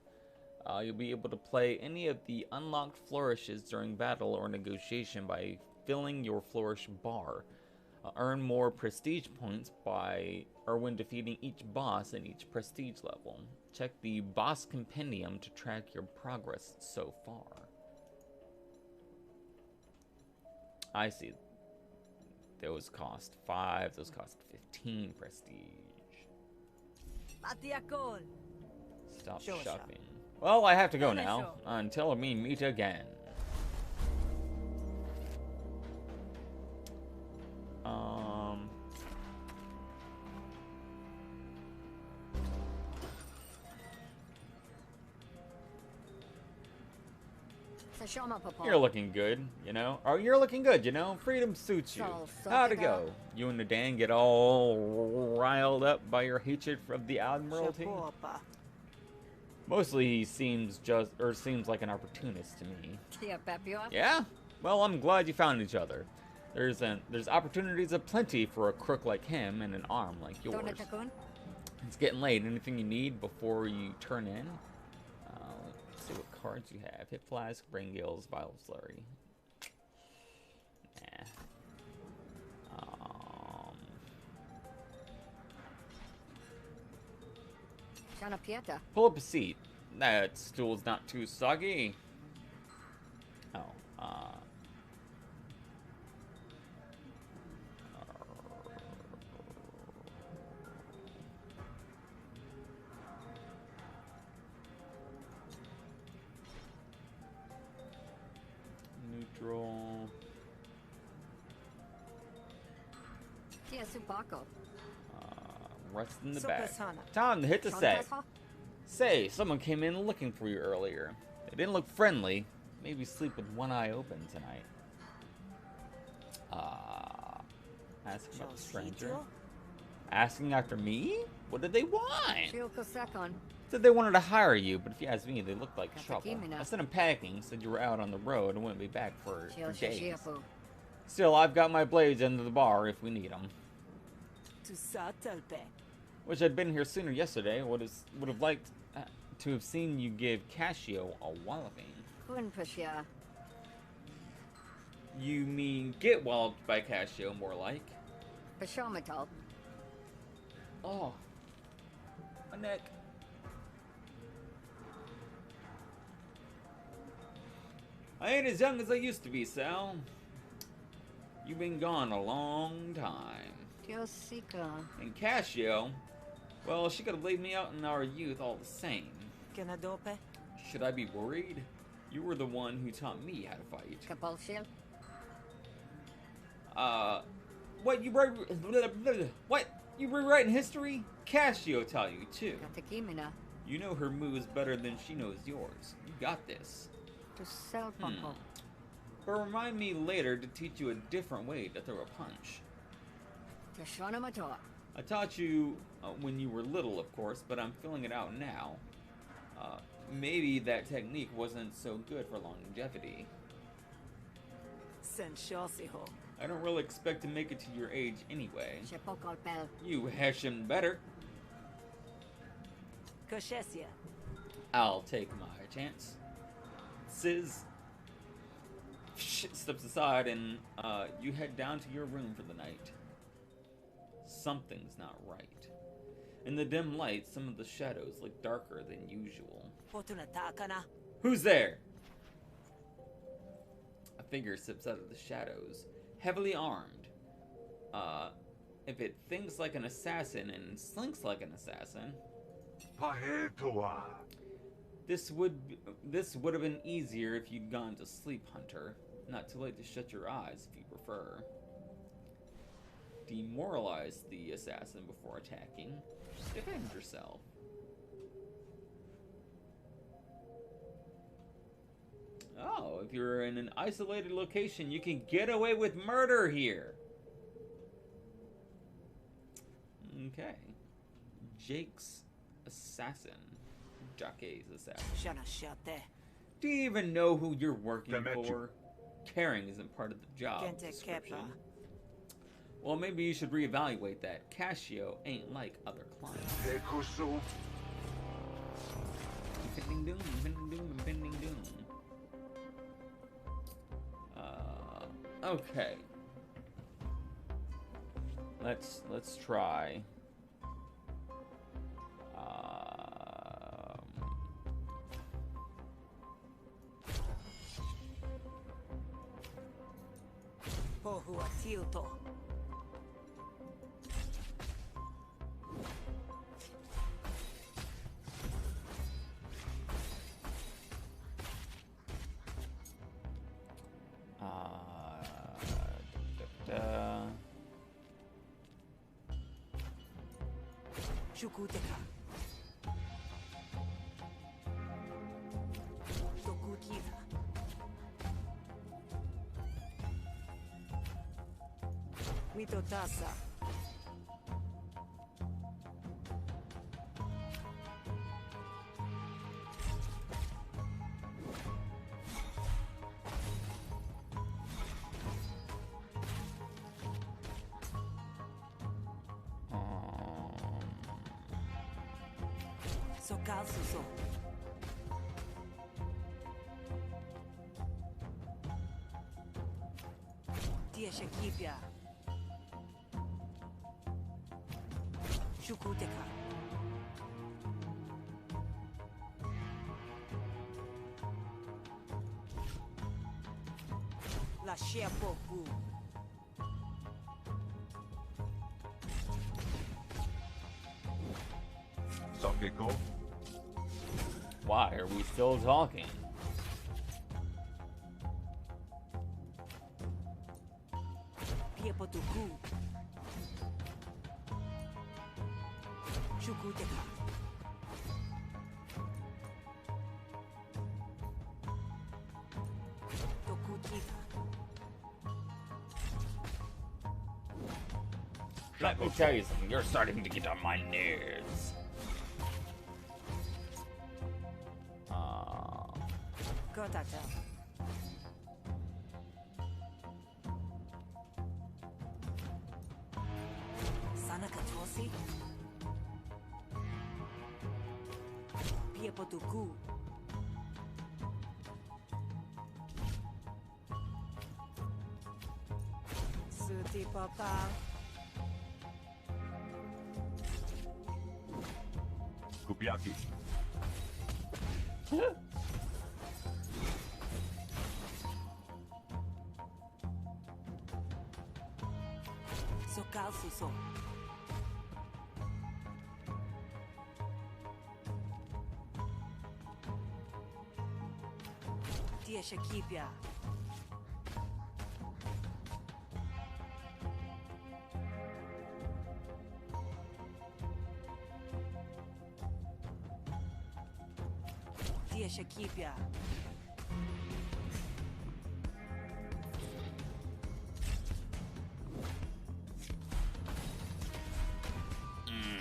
You'll be able to play any of the unlocked flourishes during battle or negotiation by filling your flourish bar. Earn more prestige points when defeating each boss in each prestige level. Check the boss compendium to track your progress so far. I see. Those cost 5, those cost 15 prestige.
Matiakol.
Stop
Sure,
shopping. Well, I have to go now. Until we meet again.
Sashama Papa.
You're looking good, you know? Oh, you're looking good, you know? Freedom suits you. How'd it go? You and the Dan get all riled up by your hatred of the Admiralty?
Shapopa.
Mostly he seems like an opportunist to me.
Yeah, Pepio.
Yeah? Well, I'm glad you found each other. There's opportunities aplenty for a crook like him and an arm like yours. It's getting late. Anything you need before you turn in? Let's see what cards you have. Hit Flask, Brain Gills, Vile Slurry.
Shana Pieta.
Pull up a seat. That stool's not too soggy. Oh, neutral.
Tia Supako.
Rest in the bag.
Supasana.
Time to hit the set. Say, someone came in looking for you earlier. They didn't look friendly. Maybe sleep with one eye open tonight. Ask about the stranger. Asking after me? What did they want?
Shioko Sekon.
Said they wanted to hire you, but if you ask me, they looked like trouble.
Katakimina.
I sent them packing, said you were out on the road and wouldn't be back for days.
Shioshiapu.
Still, I've got my blades under the bar if we need them.
To Satalpe.
Wish I'd been here sooner yesterday. Would have liked to have seen you give Cascio a walloping.
Kunpashia.
You mean get walloped by Cascio, more like.
Pashomatal.
Oh. My neck. I ain't as young as I used to be, Sal. You've been gone a long time.
Tiosika.
And Cascio, well, she could have laid me out in our youth all the same.
Kenadope.
Should I be worried? You were the one who taught me how to fight.
Kapalshil.
What, you write... What? You rewriting history? Cascio taught you, too.
Katakimina.
You know her moves better than she knows yours. You got this.
To sell Pampo.
But remind me later to teach you a different way to throw a punch.
To Shana Matoa.
I taught you when you were little, of course, but I'm filling it out now. Maybe that technique wasn't so good for longevity.
Senshosiho.
I don't really expect to make it to your age anyway.
Shepokol Pel.
You hash him better.
Koshesia.
I'll take my chance. Sizz steps aside and you head down to your room for the night. Something's not right. In the dim light, some of the shadows look darker than usual.
Potunatakana.
Who's there? A figure steps out of the shadows, heavily armed. If it thinks like an assassin and slinks like an assassin, this would have been easier if you'd gone to sleep, Hunter. Not too late to shut your eyes if you prefer. Demoralize the assassin before attacking. Defend yourself. Oh, if you're in an isolated location, you can get away with murder here. Okay. Jake's assassin. Jake's assassin.
Shana Shate.
Do you even know who you're working for? Caring isn't part of the job
Gente
description.
Kepa.
Well, maybe you should reevaluate that. Cascio ain't like other clients. Impending doom, impending doom, impending doom. Okay. Let's try.
Pohua tilto. Shukuteka. Tokukita. Mitotasa. Sokalsuso. Tieshekipia. Shukuteka. La Shepoku.
Sakiko.
Why are we still talking?
Piepotuku. Shukuteka. Tokukita.
Let me tell you something. You're starting to get on my nerves.
Kotata. Sanakatosi. Piepotuku. Suti papa.
Kupiaki.
Sokalsuso. Tieshekipia. Tieshekipia.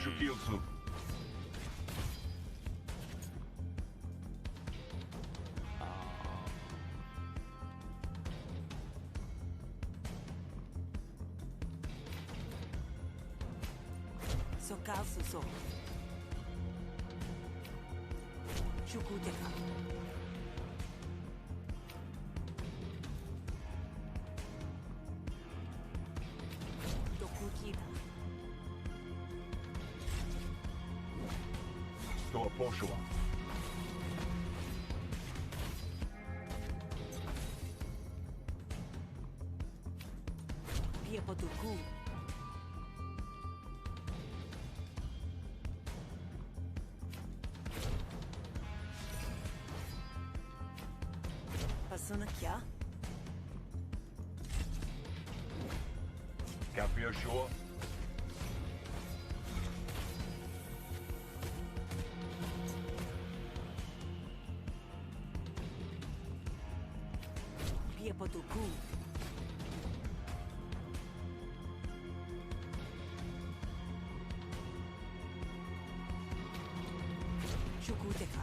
Shukilsu.
Sokalsuso. Shukuteka. Tokukita.
Sto Poshua.
Piepotuku. Pasuna kya?
Capio Shore.
Piepotuku. Shukuteka.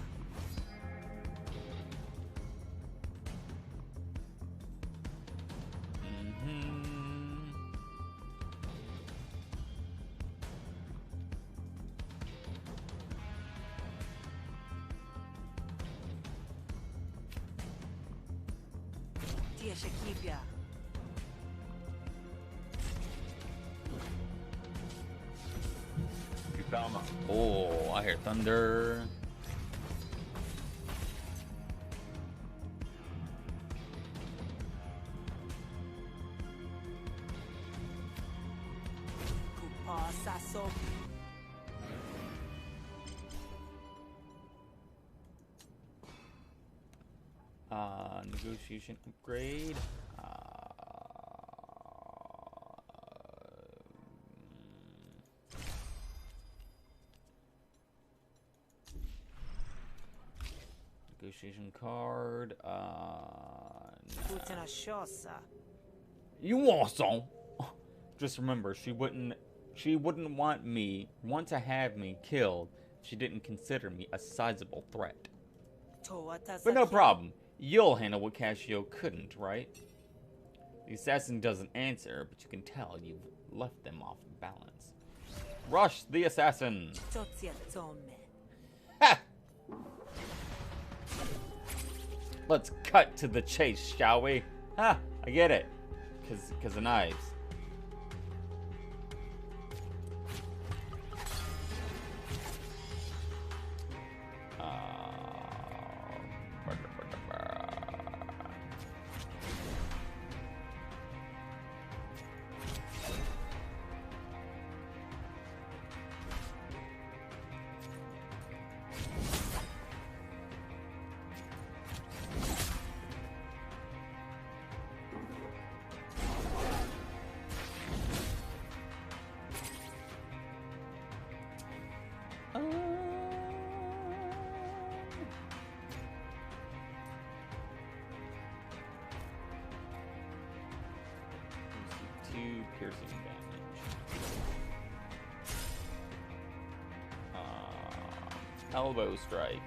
Tieshekipia.
Dama.
Oh, I hear thunder.
Kupa Sasso.
Negotiation upgrade. Negotiation card.
Putana Shosa.
You want some? Just remember, she wouldn't want to have me killed if she didn't consider me a sizable threat.
Toata
But no
Sakya.
problem. You'll handle what Casio couldn't, right? The assassin doesn't answer, but you can tell you've left them off balance. Rush the assassin!
Totsia Tome.
Ha! Let's cut to the chase, shall we? Ha! I get it. Cause the knives. Two piercing damage. Elbow strike.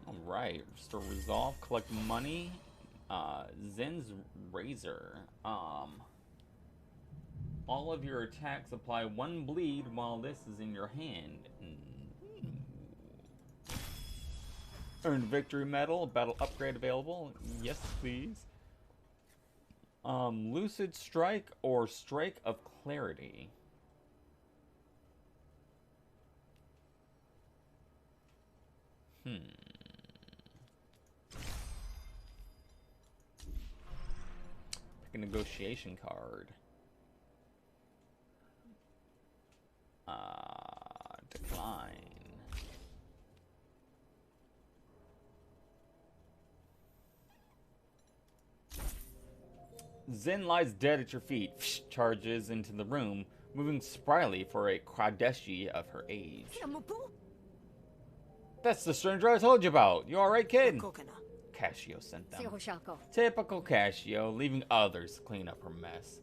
Alright, restore resolve, collect money. Zen's Razor. All of your attacks apply 1 bleed while this is in your hand. Earned victory medal, battle upgrade available. Yes, please. Lucid Strike or Strike of Clarity. Pick a negotiation card. Decline. Zen lies dead at your feet, charges into the room, moving spryly for a Kwadeshi of her age. That's the stranger I told you about. You alright, kid?
Kokana.
Casio sent them.
Sihoshalko.
Typical Casio, leaving others to clean up her mess.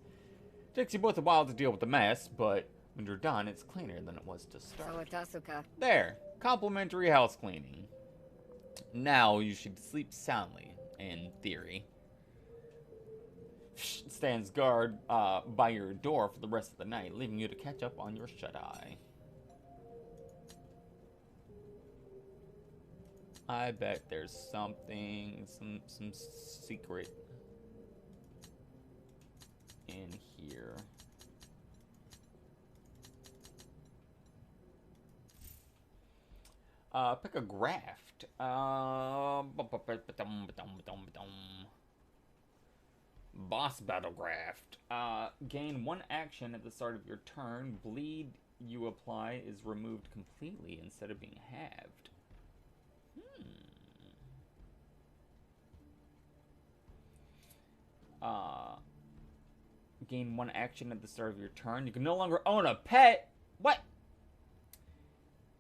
Takes you both a while to deal with the mess, but when you're done, it's cleaner than it was to start.
Sawatasuka.
There, complimentary house cleaning. Now you should sleep soundly, in theory. Stands guard by your door for the rest of the night, leaving you to catch up on your shut-eye. I bet there's something, some secret in here. Pick a graft. Boss battle graft. Gain 1 action at the start of your turn. Bleed you apply is removed completely instead of being halved. Gain 1 action at the start of your turn. You can no longer own a pet. What?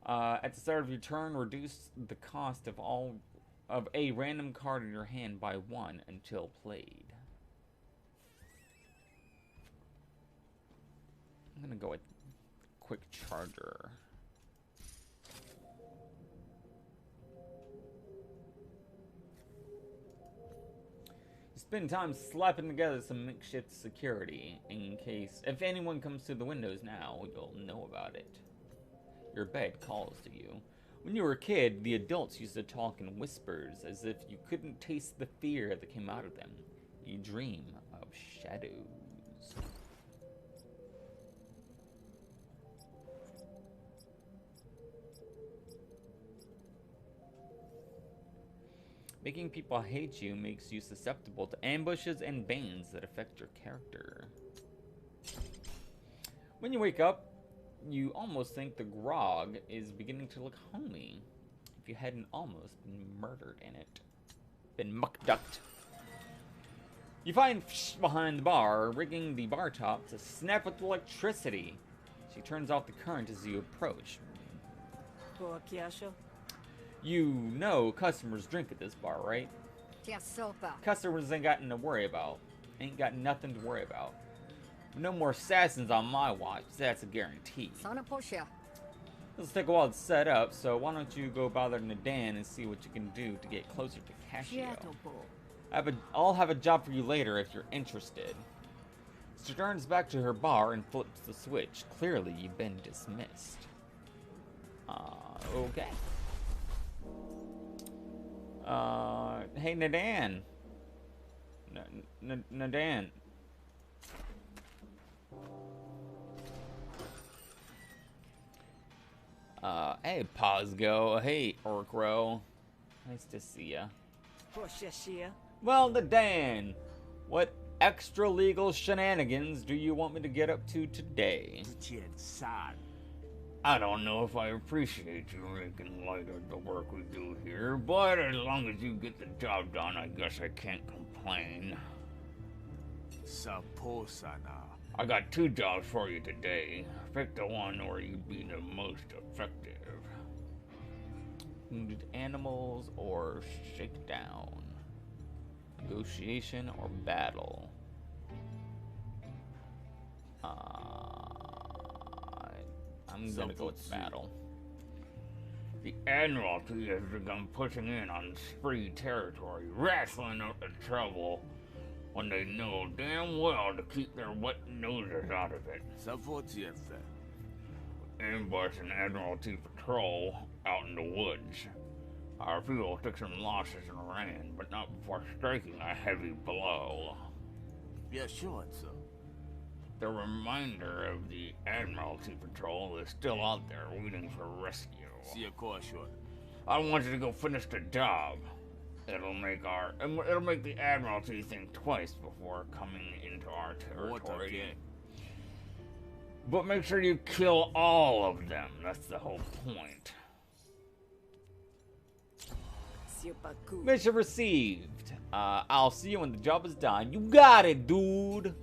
At the start of your turn, reduce the cost of a random card in your hand by 1 until played. I'm gonna go with Quick Charger. spend time slapping together some makeshift security in case if anyone comes through the windows now, you'll know about it. Your bed calls to you. When you were a kid, the adults used to talk in whispers as if you couldn't taste the fear that came out of them. You dream of shadows. Making people hate you makes you susceptible to ambushes and banes that affect your character. When you wake up, you almost think the grog is beginning to look homey. If you hadn't almost been murdered in it. Been muck-ducked. You find Fish behind the bar, rigging the bar top to snap with electricity. She turns off the current as you approach.
Toa Kiasha.
You know customers drink at this bar, right?
Tia sopa.
Customers ain't got nothing to worry about. Ain't got nothing to worry about. No more assassins on my watch, that's a guarantee.
Sana posha.
This will take a while to set up, so why don't you go bother Nadan and see what you can do to get closer to Cascio. I'll have a job for you later if you're interested. She turns back to her bar and flips the switch. Clearly, you've been dismissed. Okay. Hey, Nadan. Nadan. Hey, Posgo. Hey, Orkro. Nice to see ya.
Poshashia.
Well, Nadan, what extra legal shenanigans do you want me to get up to today? I don't know if I appreciate you making light of the work we do here, but as long as you get the job done, I guess I can't complain.
Saposana.
I got 2 jobs for you today. Pick the one where you'd be the most effective. Wounded animals or shakedown. Negotiation or battle. I'm gonna go with battle. The Admiralty has begun pushing in on Spree territory, wrestling out the trouble when they know damn well to keep their wet noses out of it.
Savotiente.
Ambush an Admiralty patrol out in the woods. Our people took some losses and ran, but not before striking a heavy blow.
Yeah, sure, sir.
The remainder of the Admiralty patrol is still out there waiting for rescue.
See, of course, sure.
I want you to go finish the job. It'll make the Admiralty think twice before coming into our territory. But make sure you kill all of them. That's the whole point. Mission received. I'll see you when the job is done. You got it, dude.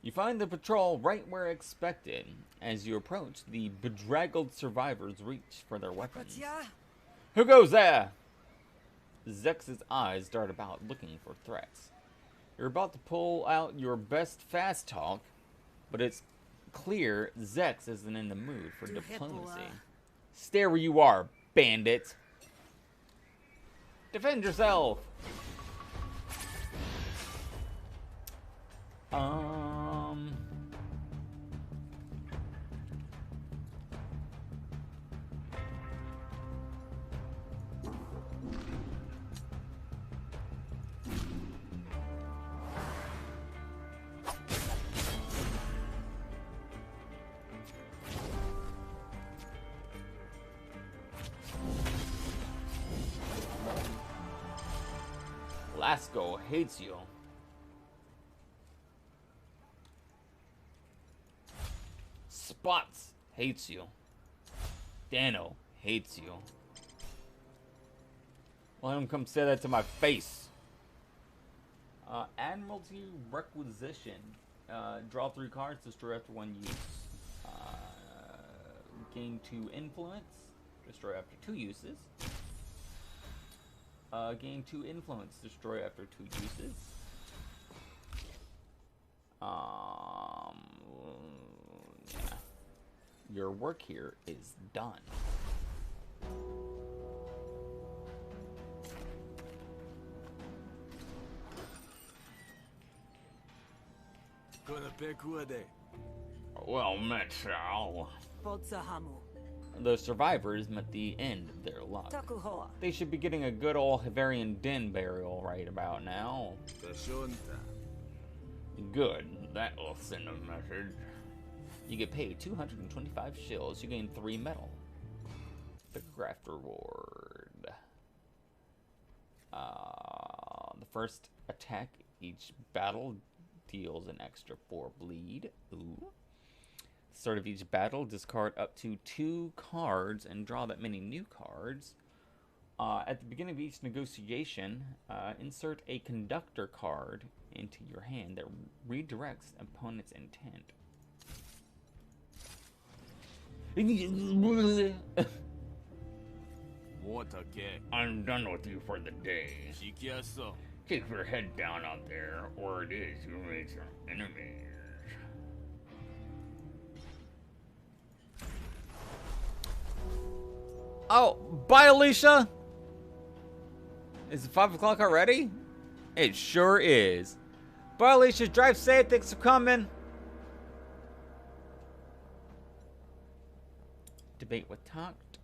You find the patrol right where expected. As you approach, the bedraggled survivors reach for their weapons. Who goes there? Zex's eyes dart about, looking for threats. You're about to pull out your best fast talk, but it's clear Zex isn't in the mood for diplomacy. Stay where you are, bandit. Defend yourself. Lasco hates you. Spots hates you. Dano hates you. Let him come say that to my face. Admiralty Requisition. Draw 3 cards, destroy after 1 use. Gain 2 influence, destroy after 2 uses. Gain 2 influence, destroy after 2 uses. your work here is done.
Gonna pick who are they?
Well met, Sal.
Podzahamu.
The survivors met the end of their luck.
Takuhoa.
They should be getting a good old Havarian den burial right about now.
Tashunta.
Good, that will send a message. You get paid 225 shills. You gain 3 metal. The craft reward. The first attack each battle deals an extra 4 bleed. Ooh. Start of each battle, discard up to 2 cards and draw that many new cards. At the beginning of each negotiation, insert a conductor card into your hand that redirects opponent's intent.
Waterke.
I'm done with you for the day.
Shikiaso.
Keep your head down out there, or it is you make some enemies. Oh, bye, Alicia! Is it 5 o'clock already? It sure is. Bye, Alicia. Drive safe. Thanks for coming. Debate with tact.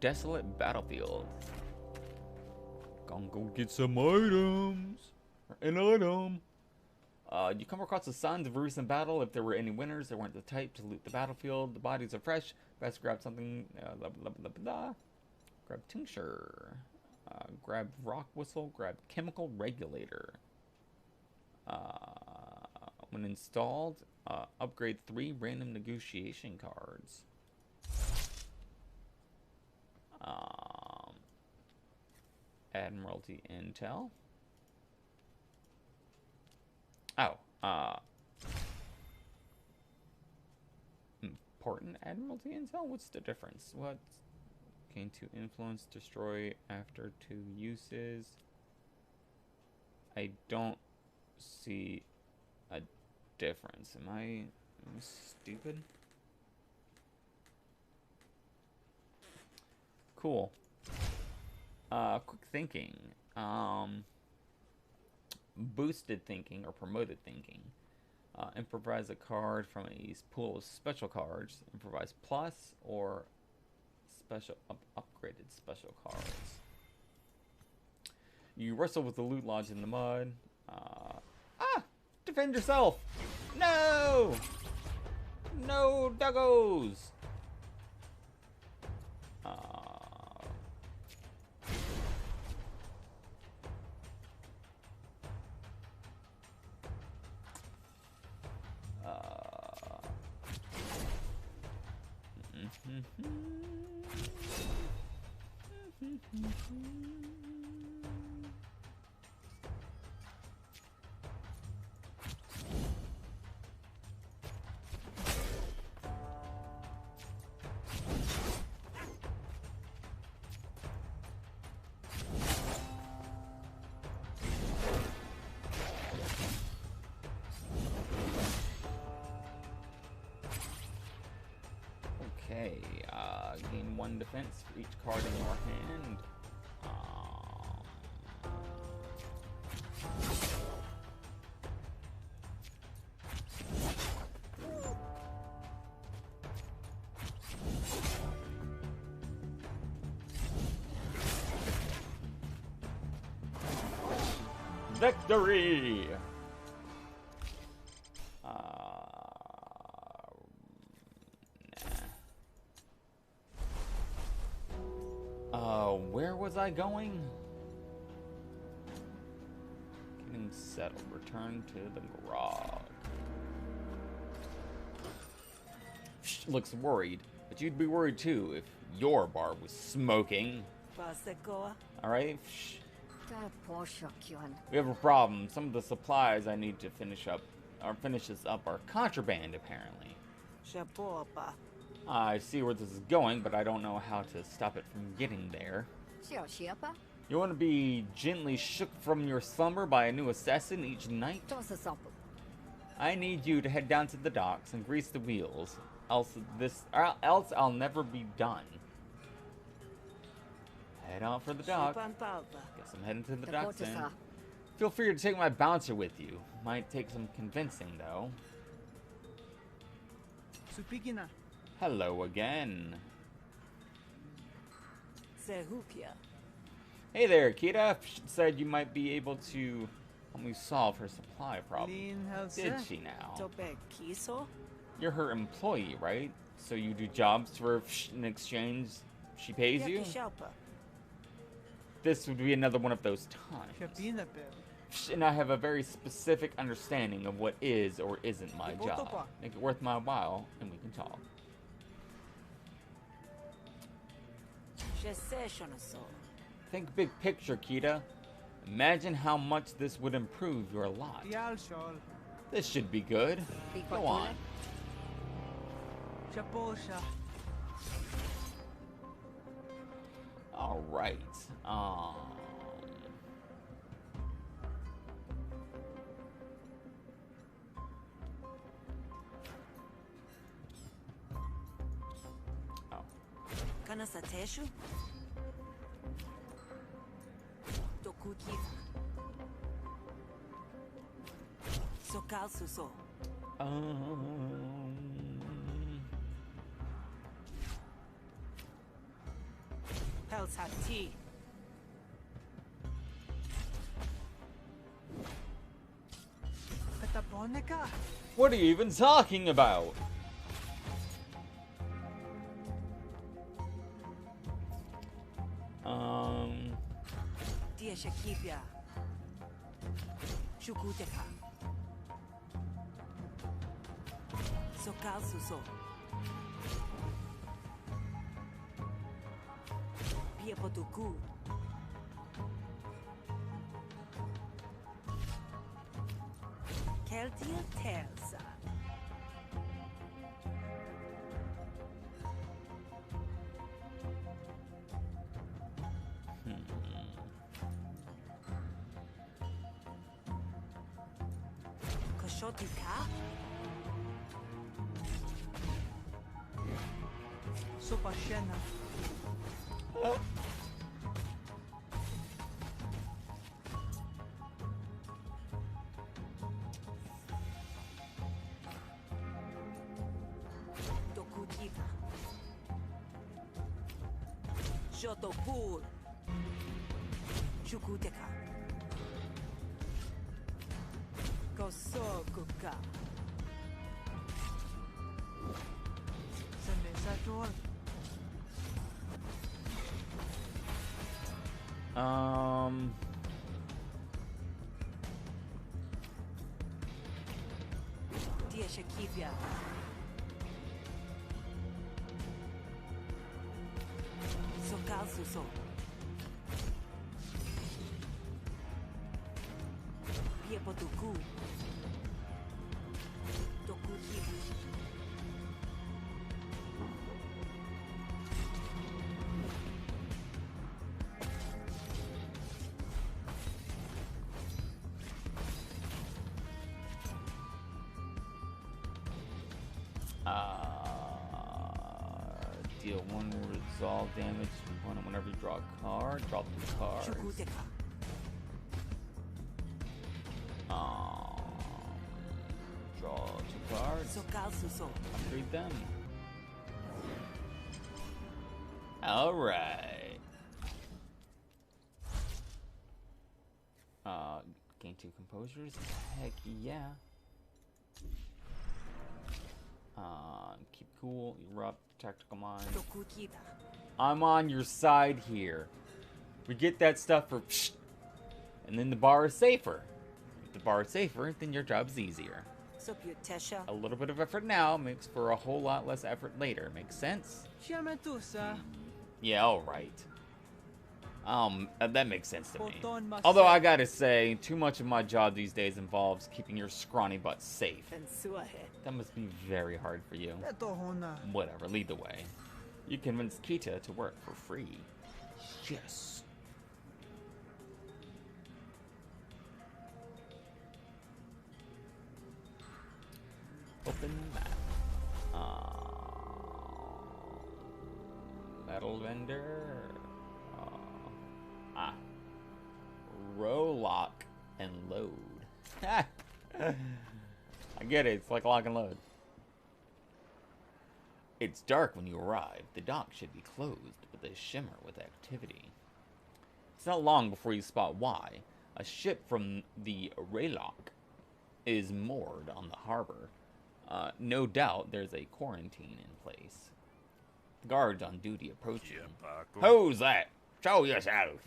Desolate battlefield. Gonna go get some items. An item. You come across the signs of a recent battle. If there were any winners, they weren't the type to loot the battlefield. The bodies are fresh. Best grab something. Blah, blah, blah, blah. Grab tincture. Grab rock whistle. Grab chemical regulator. When installed, upgrade 3 random negotiation cards. Admiralty intel. Oh, important Admiralty intel? What's the difference? What? Gain 2 influence, destroy after 2 uses. I don't see a difference. Am I stupid? Cool. Quick thinking. Boosted thinking or promoted thinking. Improvise a card from a pool of special cards. Improvise plus or special upgraded special cards. You wrestle with the loot lodge in the mud. Defend yourself! No! No doggos! Okay, gain 1 defense for each card in your hand. Victory! Where was I going? Getting settled. Return to the garage. Looks worried, but you'd be worried too if your bar was smoking.
Pasekoa.
Alright?
Poshokyun.
We have a problem. Some of the supplies I need to finish this up are contraband, apparently.
Shapopa.
I see where this is going, but I don't know how to stop it from getting there.
Xiaoxiapa.
You want to be gently shook from your slumber by a new assassin each night?
Tosasapu.
I need you to head down to the docks and grease the wheels. else I'll never be done. Head out for the dock.
Shupantava.
Guess I'm heading to the
The
docks then.
Portasa.
Feel free to take my bouncer with you. Might take some convincing though.
Supigina.
Hello again.
Zehupia.
Hey there, Kita. Said you might be able to help me solve her supply problem.
Lean
Did
Helsa.
she now?
Tobe Kiso?
You're her employee, right? So you do jobs for her in exchange she pays you?
Yakishalpa.
This would be another one of those times.
Shapina Bill.
And I have a very specific understanding of what is or isn't my job.
Ibotopa.
Make it worth my while, and we can talk.
Sheseshonaso.
Think big picture, Kita. Imagine how much this would improve your lot.
Yalshol.
This should be good. Go on.
Shaposha.
All right. Oh.
Kanasateshu? Dokuki. Sokalsuso. Pelsati.
Kataponica.
What are you even talking about?
Dia Shakipia. Shukuteka. Sokalsuso. Piepotuku. Keltia Telsa. Koshotika.
Sopashena.
Dokukiva. Shotopur. Shukuteka. Kosokuka.
Sendesator.
Dia Shakipia. Sokalsuso. Piepotuku. Dokukiva.
Deal 1 resolve damage to an opponent whenever you draw a card. Draw 2 cards.
Shukuteka.
Draw 2 cards.
Sokalsuso.
Upgrade them. Alright. Gain 2 composures. Heck yeah. Keep cool, erupt, tactical mind.
Dokukiva.
I'm on your side here. We get that stuff for psh, and then the bar is safer. If the bar is safer, then your job's easier.
Soputesha.
A little bit of effort now makes for a whole lot less effort later. Makes sense?
Chiamentusa.
Yeah, alright. That makes sense to me.
Photon must
Although
say-
I gotta say, too much of my job these days involves keeping your scrawny butt safe.
Pensuahe.
That must be very hard for you.
Betohona.
Whatever, lead the way. You convinced Kita to work for free. Yes. Open map. Metal vendor. Row lock and load. I get it. It's like lock and load. It's dark when you arrive. The dock should be closed, but they shimmer with activity. It's not long before you spot why. A ship from the Raylock is moored on the harbor. No doubt there's a quarantine in place. The guards on duty approach you. Who's that? Show yourself.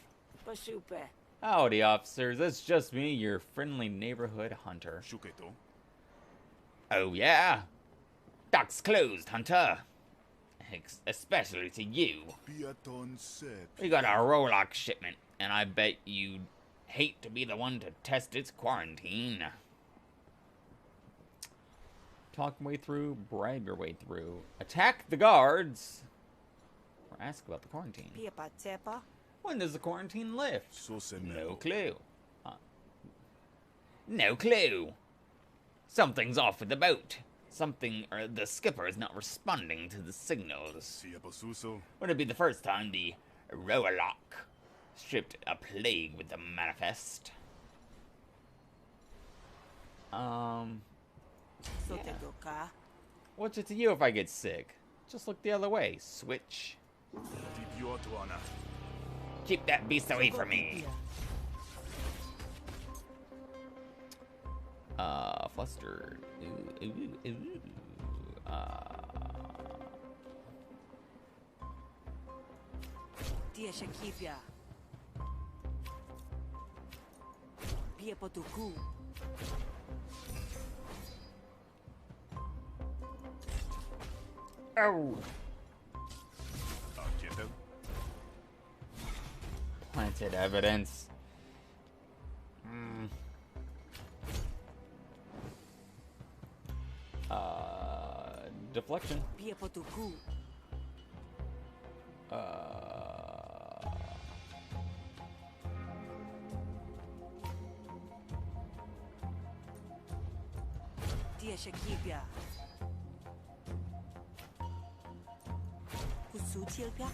Pashupe.
Howdy, officers. It's just me, your friendly neighborhood hunter.
Shuketo.
Oh, yeah? Dock's closed, hunter. Especially to you.
Biaton said.
We got a Rolock shipment, and I bet you'd hate to be the one to test its quarantine. Talk your way through, bribe your way through. Attack the guards. Or ask about the quarantine.
Piepa tepa.
When does the quarantine lift?
So said
No clue. No clue. Something's off with the boat. Something, or the skipper is not responding to the signals.
Sia Posuso.
Wouldn't it be the first time the Rowlock stripped a plague with the manifest?
Sotedoka.
What's it to you if I get sick? Just look the other way. Switch.
Dipiotuana.
Keep that beast away from me. Flustered.
Tia Shakipia. Piepotuku.
Oh.
Quieto.
Planted evidence. Deflection.
Piepotuku. Tia Shakipia. Kusutilpia.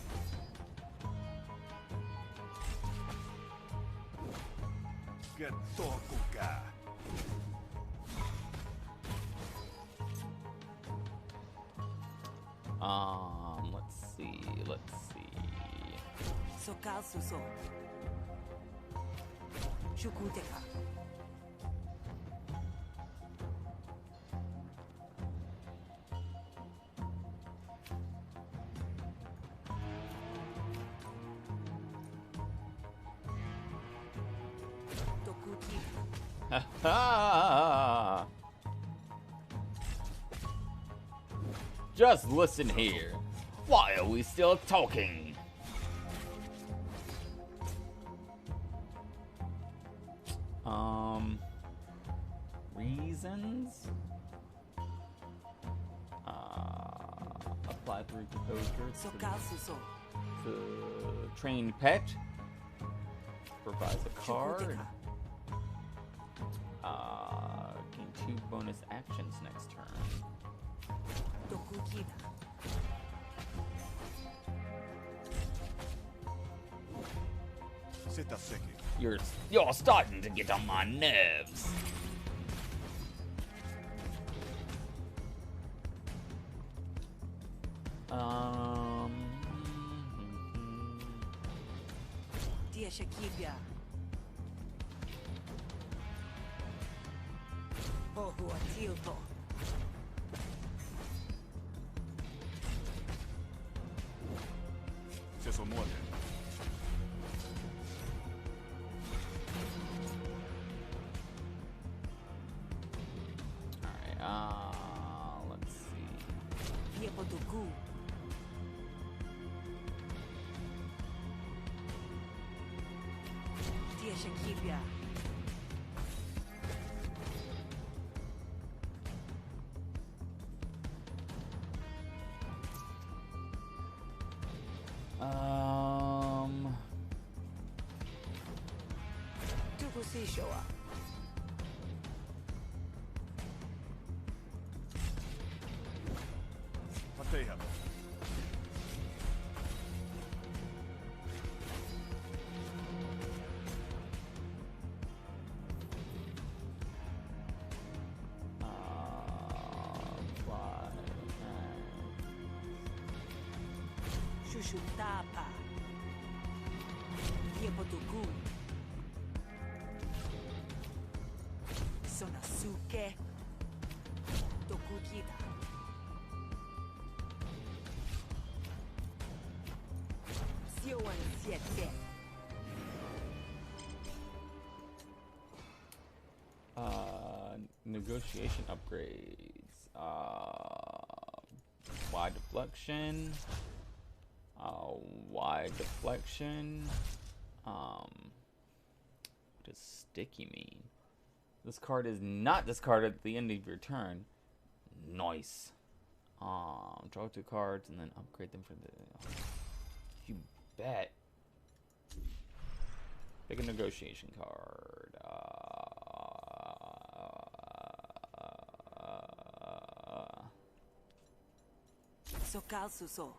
Getokuka.
Let's see.
Sokal suso. Shukuteka. Tokuki.
Just listen here. Why are we still talking? Reasons? Apply through composure
Sokal suso.
to train pet. Provide a card. Gain 2 bonus actions next turn.
Tokukida.
Setaseki.
You're starting to get on my nerves.
Tia Shakipia. Bohu Atilto.
Se somuove.
Alright, let's see.
Piepotuku. Tia Shakipia. Tukusishoa.
Pateha.
Shushutapa. Yepotuku. Sonasuke. Tokukita. Sioan siete.
Negotiation upgrades. Wide deflection. Wide deflection. What does sticky mean? This card is not discarded at the end of your turn. Nice. Draw 2 cards and then upgrade them for the. You bet. Pick a negotiation card.
Sokalsuso.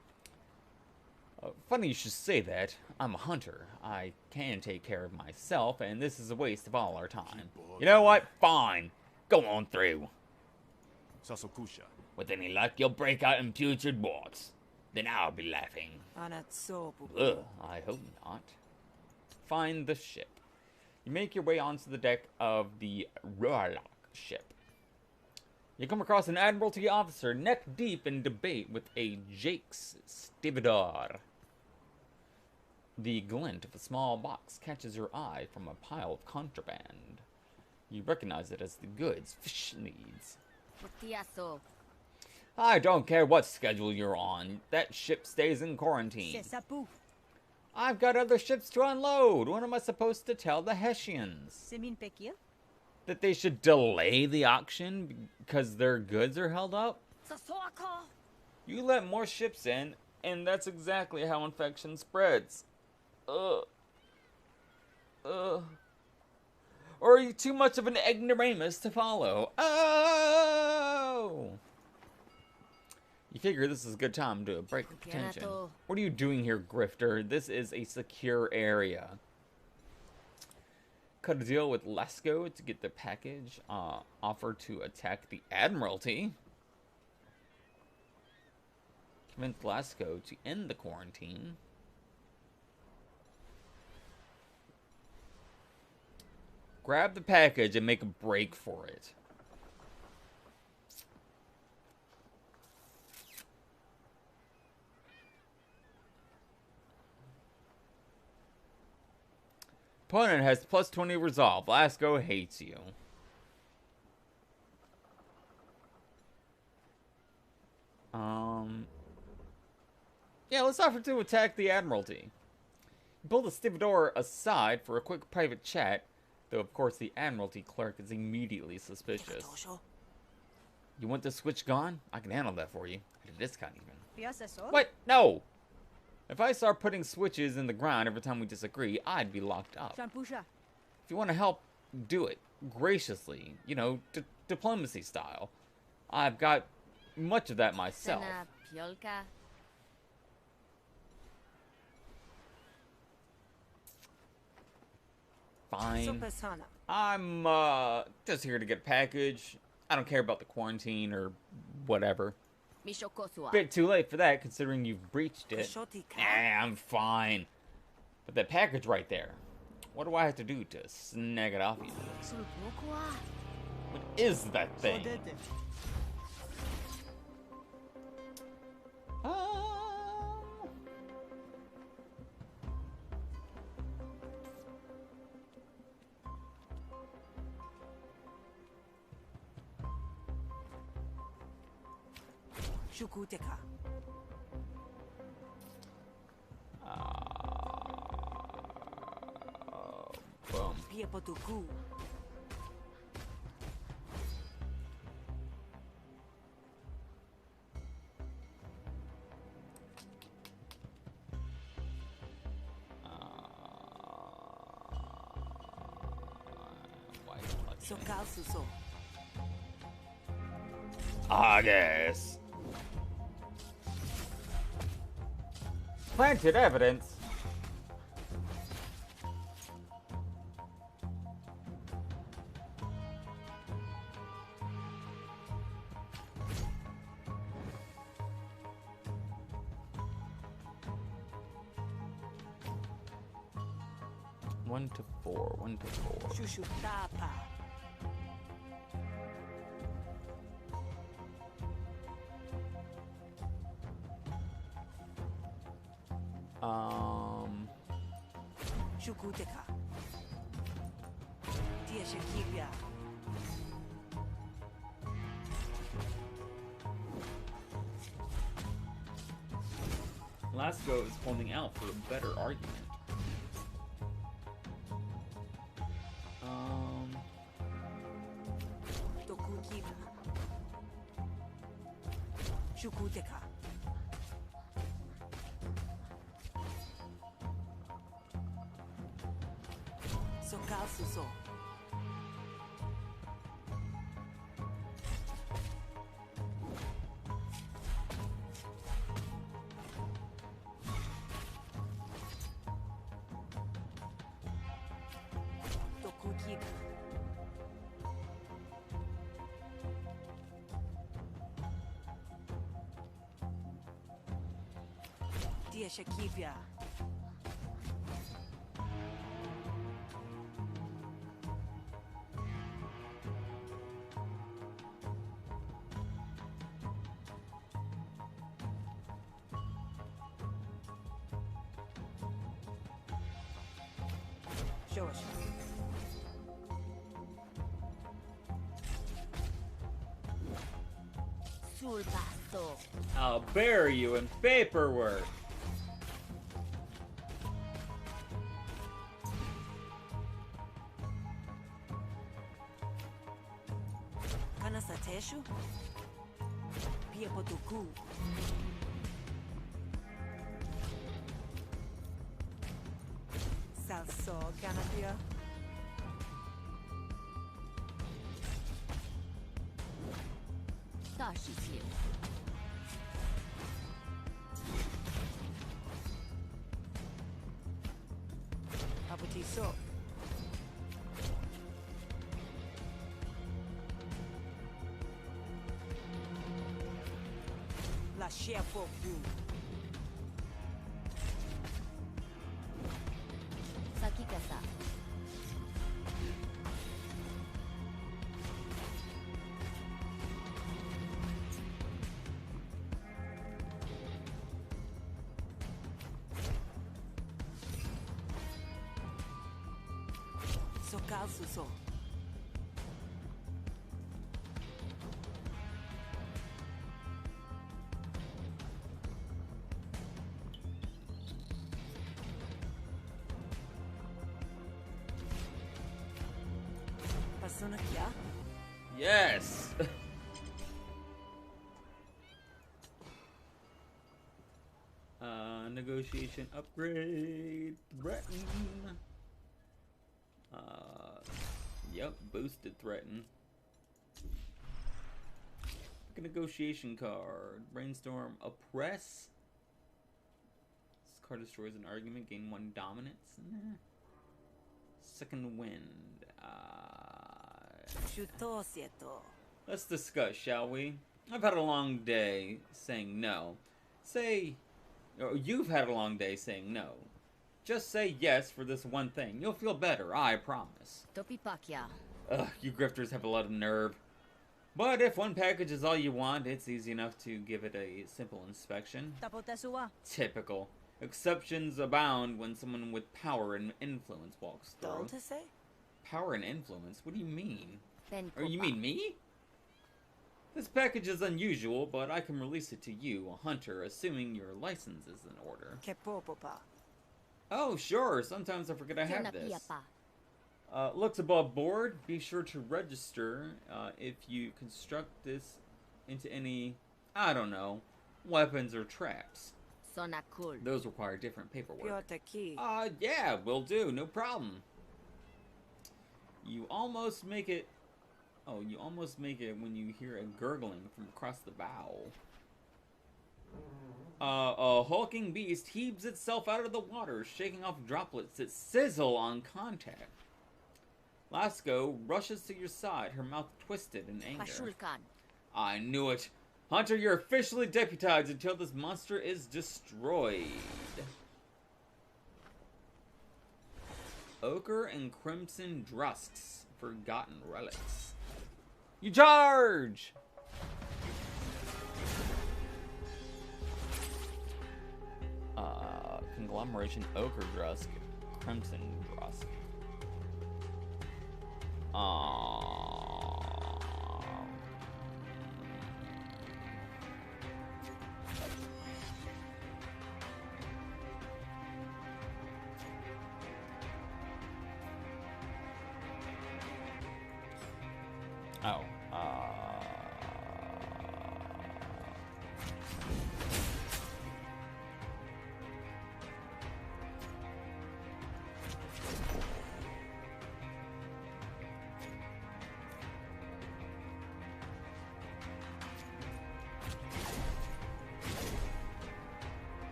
Funny you should say that. I'm a hunter. I can take care of myself, and this is a waste of all our time. You know what? Fine. Go on through.
Sasokusha.
With any luck, you'll break out in putrid warts. Then I'll be laughing.
Anatsopu.
Ugh, I hope not. Find the ship. You make your way onto the deck of the Rorlock ship. You come across an Admiralty officer neck deep in debate with a Jake's stevedore. The glint of a small box catches your eye from a pile of contraband. You recognize it as the goods Fish needs.
Putiaso.
I don't care what schedule you're on. That ship stays in quarantine.
Sesapu.
I've got other ships to unload. What am I supposed to tell the Hessians?
Semin Pekia.
That they should delay the auction because their goods are held up?
Sasoako.
You let more ships in, and that's exactly how infection spreads. Ugh. Or are you too much of an ignoramus to follow? Oh! You figure this is a good time to break the tension. What are you doing here, Grifter? This is a secure area. Cut a deal with Lesko to get the package. Offer to attack the Admiralty. Convince Lesko to end the quarantine. Grab the package and make a break for it. Opponent has plus 20 resolve. Lesko hates you. Yeah, let's offer to attack the Admiralty. You pull the stevedore aside for a quick private chat, though of course the Admiralty clerk is immediately suspicious. You want the switch gone? I can handle that for you. At a discount even. What? No! If I start putting switches in the ground every time we disagree, I'd be locked up.
Shampusha.
If you want to help, do it. Graciously. You know, diplomacy style. I've got much of that myself.
Sana Piolka.
Fine.
Sopasana.
I'm, just here to get a package. I don't care about the quarantine or whatever.
Mishokosua.
Bit too late for that, considering you've breached it.
Kashotika.
I'm fine. But that package right there, what do I have to do to snag it off you?
Sulpokua.
What is that thing?
Sodete.
Shukuteka.
Boom.
Piepotuku. Sokalsuso.
I guess. Planted evidence. 1 to 4. 1 to 4.
Shushutapa. Shukuteka. Tia Shakibia.
Lasco is holding out for a better argument.
Tokukiba. Shukuteka. Sokasuso. Tokukiba. Tia Shakibia. Show us.
Sul passo.
I'll bury you in paperwork.
Kanasateshu? Pia Potuku. Salso Canapia.
Tashi-sil.
Aputiso. La Shefofu.
Sakikasa.
Sokasuso. Persona Kia?
Yes. Negotiation upgrade. Threaten. Yep, boosted threaten. Pick a negotiation card. Brainstorm. Oppress. This card destroys an argument. Gain 1 dominance. Nah. Second wind.
Shutosieto.
Let's discuss, shall we? I've had a long day saying no. You've had a long day saying no. Just say yes for this one thing. You'll feel better, I promise.
Topipakia.
Ugh, you grifters have a lot of nerve. But if one package is all you want, it's easy enough to give it a simple inspection.
Tapotesua.
Typical. Exceptions abound when someone with power and influence walks through.
Don't say?
Power and influence? What do you mean?
Ben
Or you
Kopa.
mean me? This package is unusual, but I can release it to you, a hunter, assuming your license is in order.
Kepopopa.
Oh, sure. Sometimes I forget I have this.
Tionapiapa.
Looks above board. Be sure to register if you construct this into any, I don't know, weapons or traps.
Sonakul.
Those require different paperwork.
Piotaki.
Yeah, will do. No problem. You almost make it. Oh, you almost make it when you hear a gurgling from across the bow. A hulking beast heaves itself out of the water, shaking off droplets that sizzle on contact. Lasco rushes to your side, her mouth twisted in anger.
Pashulkan.
I knew it. Hunter, you're officially deputized until this monster is destroyed. Ochre and Crimson Drusks. Forgotten Relics. You charge! Conglomeration Ochre Drusk. Crimson Drusk. Oh,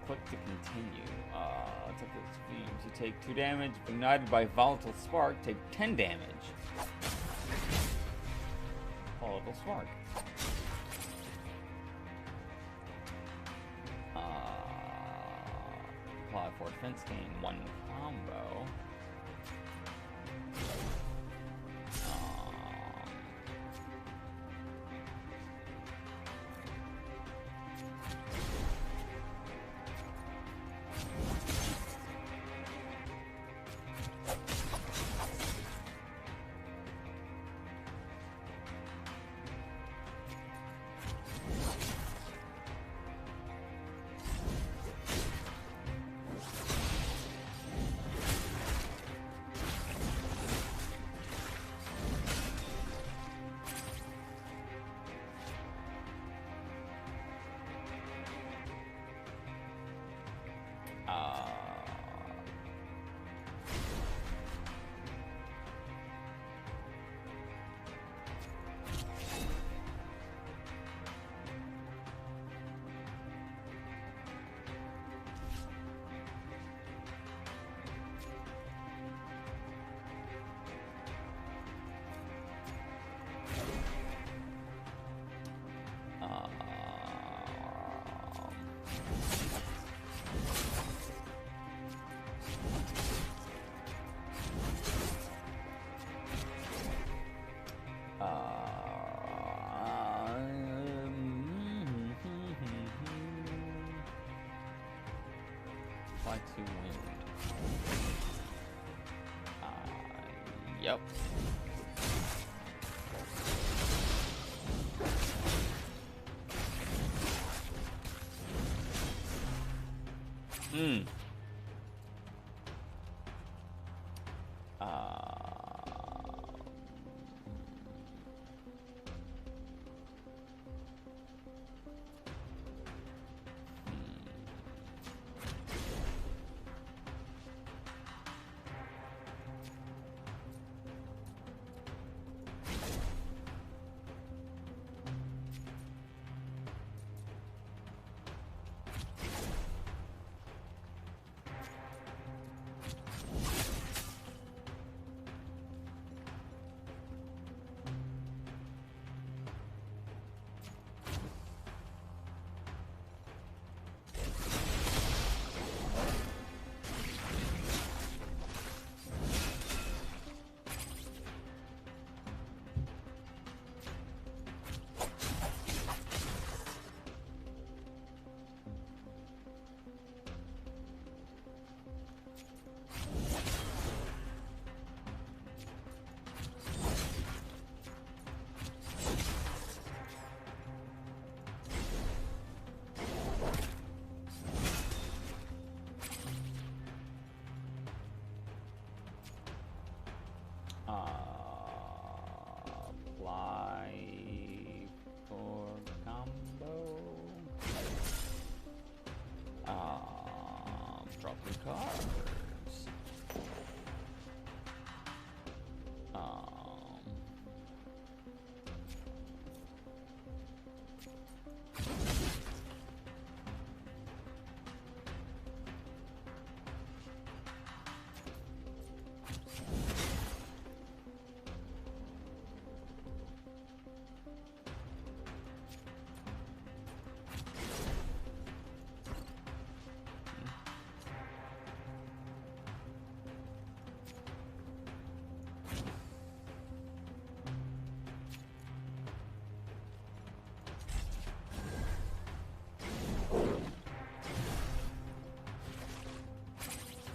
click to continue. It's up to its fumes. You take 2 damage. If ignited by volatile spark, take 10 damage. Volatile spark. Apply for defense gain 1 combo. Apply 2 wound. Yep.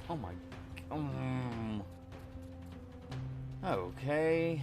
Oh my. Okay. Okay.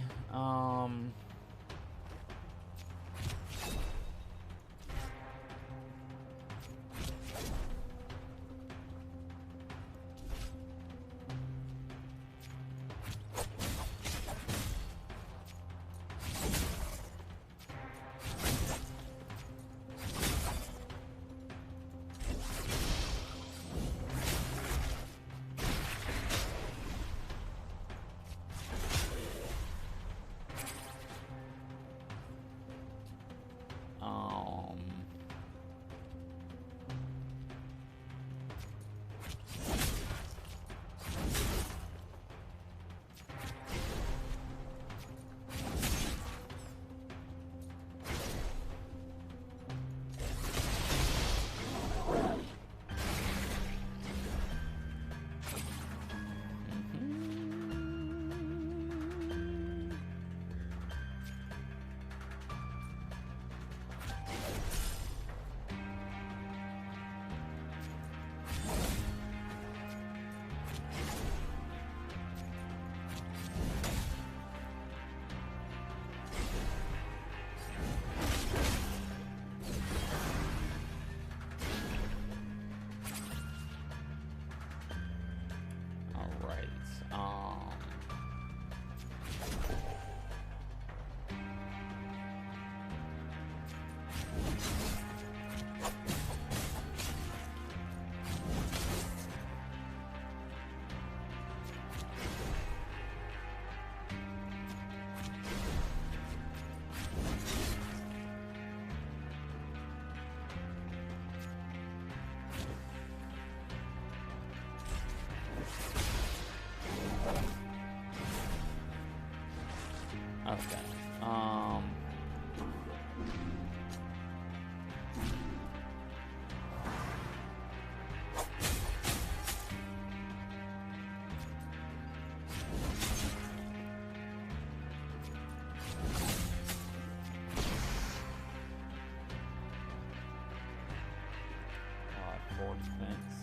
4 defense.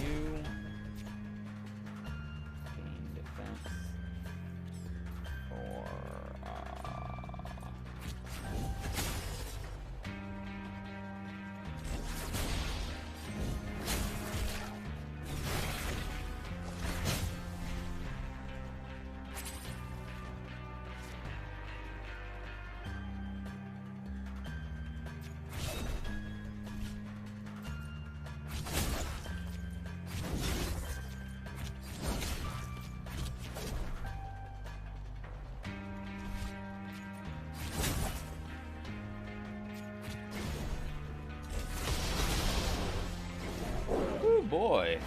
You gain defense for boy.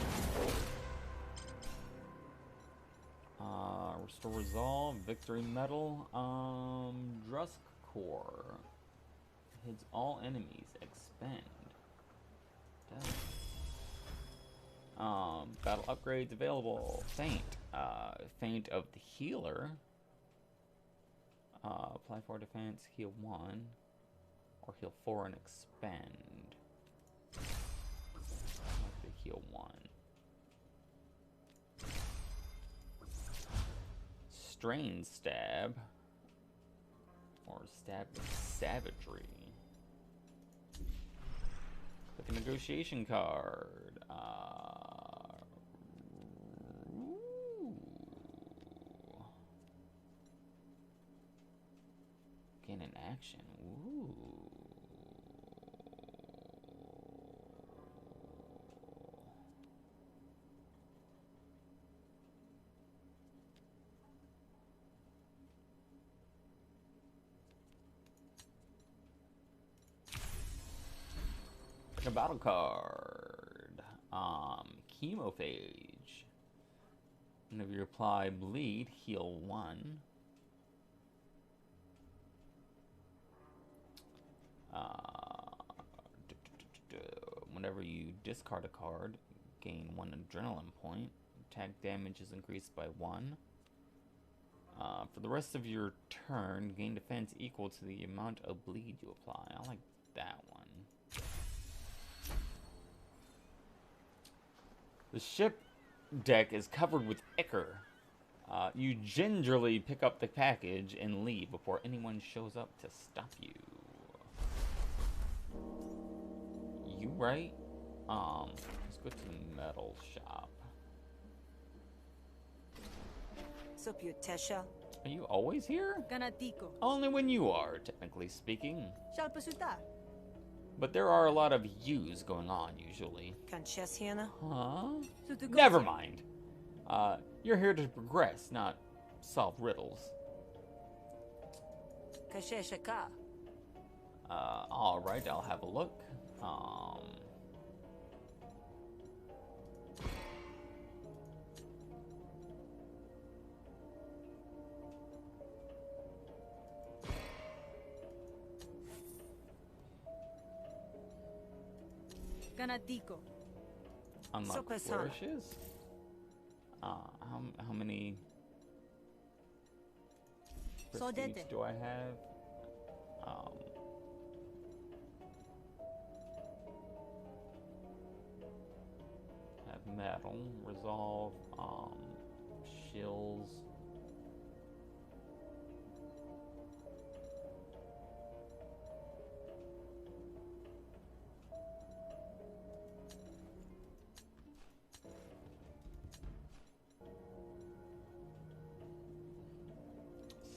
Restore resolve, victory medal, Drusk core. Hits all enemies, expend. Battle upgrades available. Feint. Feint of the healer. Apply 4 defense, heal 1. Or heal 4 and expend. Heal 1. Strain stab. Or stab with savagery. Click a negotiation card. Gain an action. Ooh. A battle card. Chemophage. Whenever you apply bleed, heal 1. Whenever you discard a card, gain 1 adrenaline point. Attack damage is increased by 1. For the rest of your turn, gain defense equal to the amount of bleed you apply. I like that one. The ship deck is covered with ichor. You gingerly pick up the package and leave before anyone shows up to stop you. You right? Let's go to the metal shop.
Soputesha.
Are you always here?
Ganatico.
Only when you are, technically speaking.
Shalpasuta.
But there are a lot of yous going on, usually.
Conchesiana.
Huh?
Sutugosa.
Never mind. You're here to progress, not solve riddles.
Kasheshaka.
Alright, I'll have a look.
Ganatico.
Unlock
Sopa-san.
flourishes? How many prestige
Sodete.
do I have? Have metal, resolve, shills.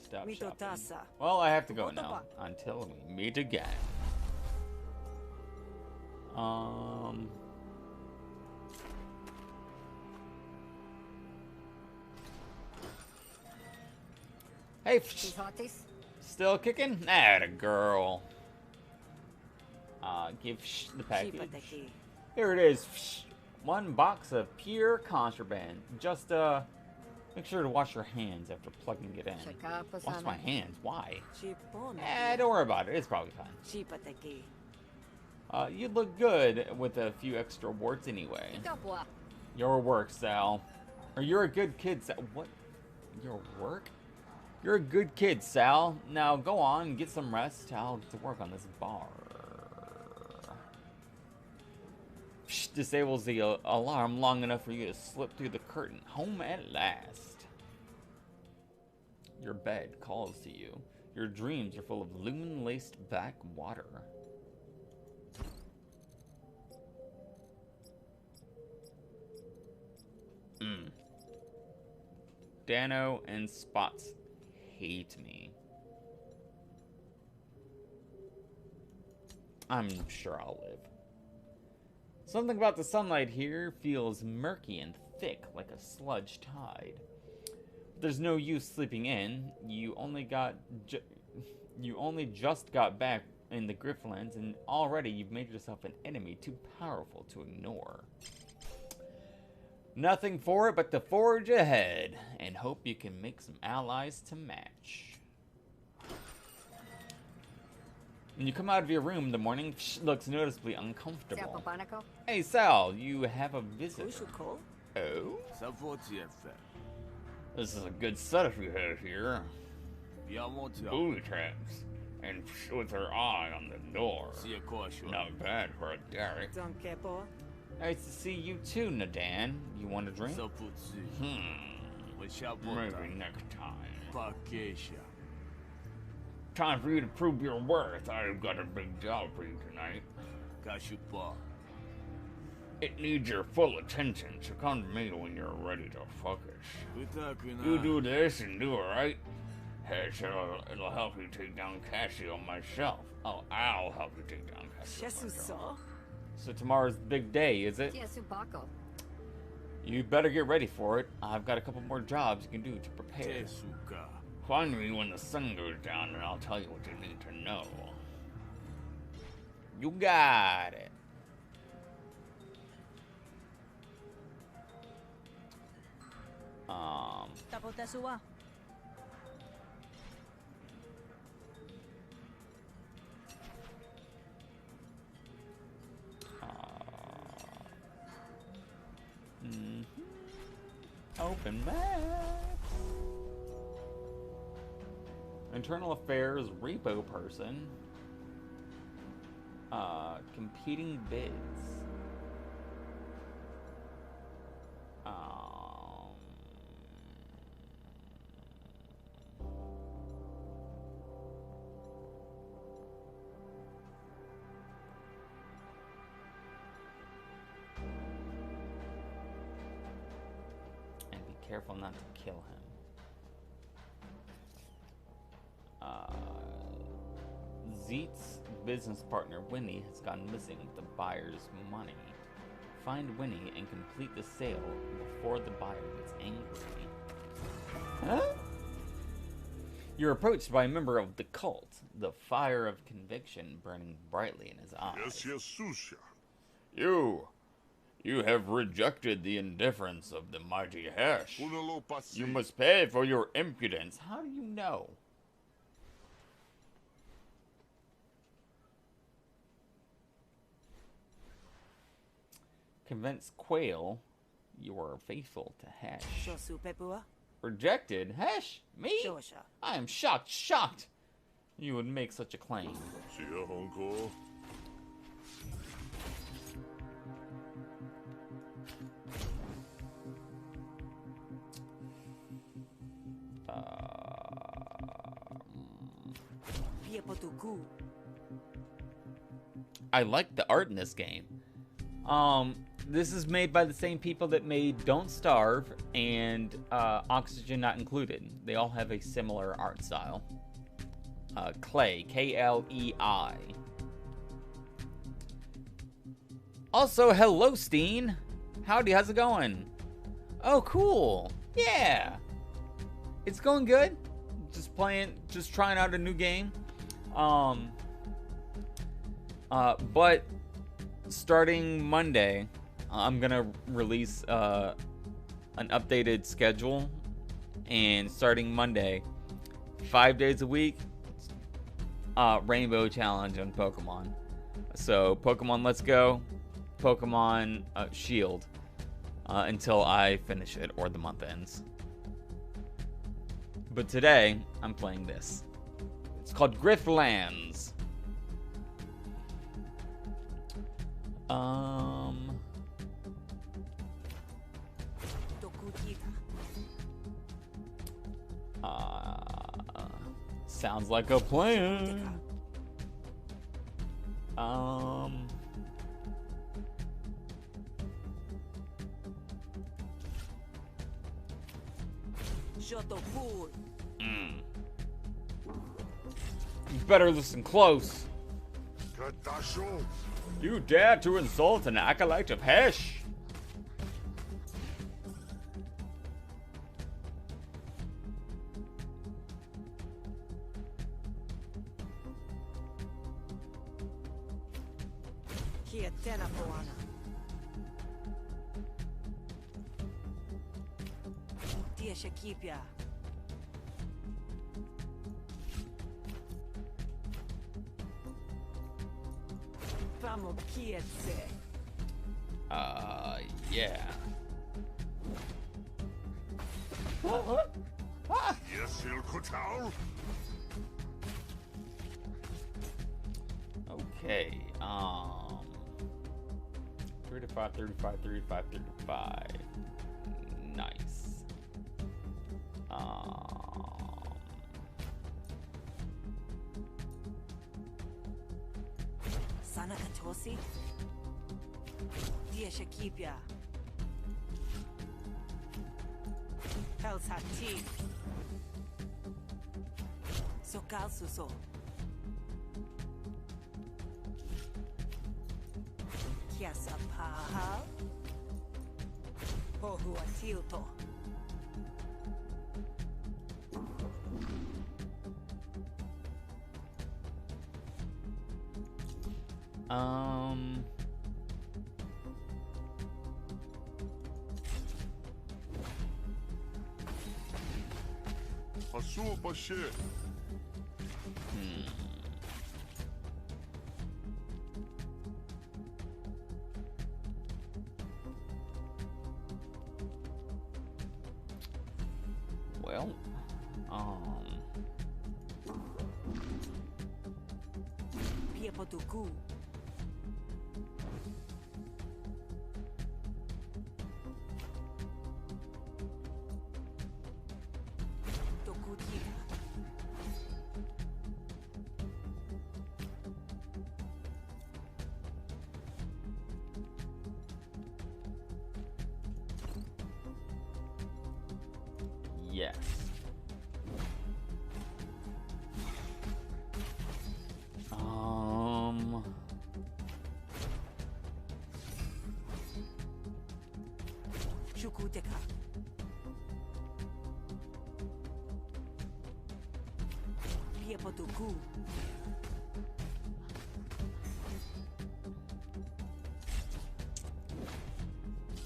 Stop shopping.
Mitotasa.
Well, I have to go now. Until we meet again. Hey, still kicking? Atta girl. Give the package.
Chipateki.
Here it is. One box of pure contraband. Just, make sure to wash your hands after plugging it in. Wash my hands? Why?
Chipona.
Don't worry about it. It's probably fine.
Chipateki.
You look good with a few extra warts anyway. Your work, Sal. Or you're a good kid, Sal. What? Your work? You're a good kid, Sal. Now go on and get some rest. I'll get to work on this bar. Psh, disables the alarm long enough for you to slip through the curtain. Home at last. Your bed calls to you. Your dreams are full of lumen-laced back water. Dano and Spots hate me. I'm sure I'll live. Something about the sunlight here feels murky and thick, like a sludge tide. There's no use sleeping in. You only just got back in the Griftlands, and already you've made yourself an enemy too powerful to ignore. Nothing for it but to forge ahead and hope you can make some allies to match. When you come out of your room in the morning, looks noticeably uncomfortable. Hey Sal, you have a visitor.
Ushuko.
Oh? This is a good setup you have here. Booby traps. And with her eye on the door. Not bad for a Derek.
Donkepo.
Nice to see you too, Nadan. You want a drink? Maybe next time. Time for you to prove your worth. I've got a big job for you tonight. It needs your full attention, so come to me when you're ready to focus. You do this and do it right. Hey, so it'll help you take down Cassio myself. Oh, I'll help you take down Cassio myself. So tomorrow's the big day, is it? You better get ready for it. I've got a couple more jobs you can do to prepare. Find me when the sun goes down and I'll tell you what you need to know. You got it.
Tapotesua.
Open map. Internal Affairs repo person. Competing bids. careful not to kill him. Zeet's business partner Winnie has gone missing with the buyer's money. Find Winnie and complete the sale before the buyer gets angry. Huh? You're approached by a member of the cult, the fire of conviction burning brightly in his eyes.
Yes, Susha.
You have rejected the indifference of the mighty Hesh.
Unalo pasi.
You must pay for your impudence. How do you know? Convince Quail you are faithful to Hesh.
Shosu Pepua?
Rejected? Hesh? Me?
Shosha.
I am shocked. You would make such a claim.
Shia Honko.
Piepotuku.
I like the art in this game. This is made by the same people that made Don't Starve and Oxygen Not Included. They all have a similar art style. Klei, K-L-E-I. Also, hello, Steen. Howdy, how's it going? Oh, cool. Yeah. It's going good. Just trying out a new game. But starting Monday, I'm gonna release an updated schedule, and starting Monday, 5 days a week, Rainbow Challenge on Pokemon. So Pokemon Let's Go, Pokemon Shield, until I finish it or the month ends. But today, I'm playing this. It's called Griftlands. Sounds like a plan. You better listen close. You dare to insult an acolyte of Hesh?
Kia tena poana. Tia Shakipia. Vamos kietse.
Yeah.
Yes, Il Kutao.
Okay, 35, 35, 35, 35. Nice.
Sana Katosi. Tia Shakipia. Helsati. Sokal Suso. Kiasa Paha. Pohua Tilto.
Asu Bashe.
Well,
Piepotuku. Tokutia.
Yes.
Chukuteka. Piepotuku.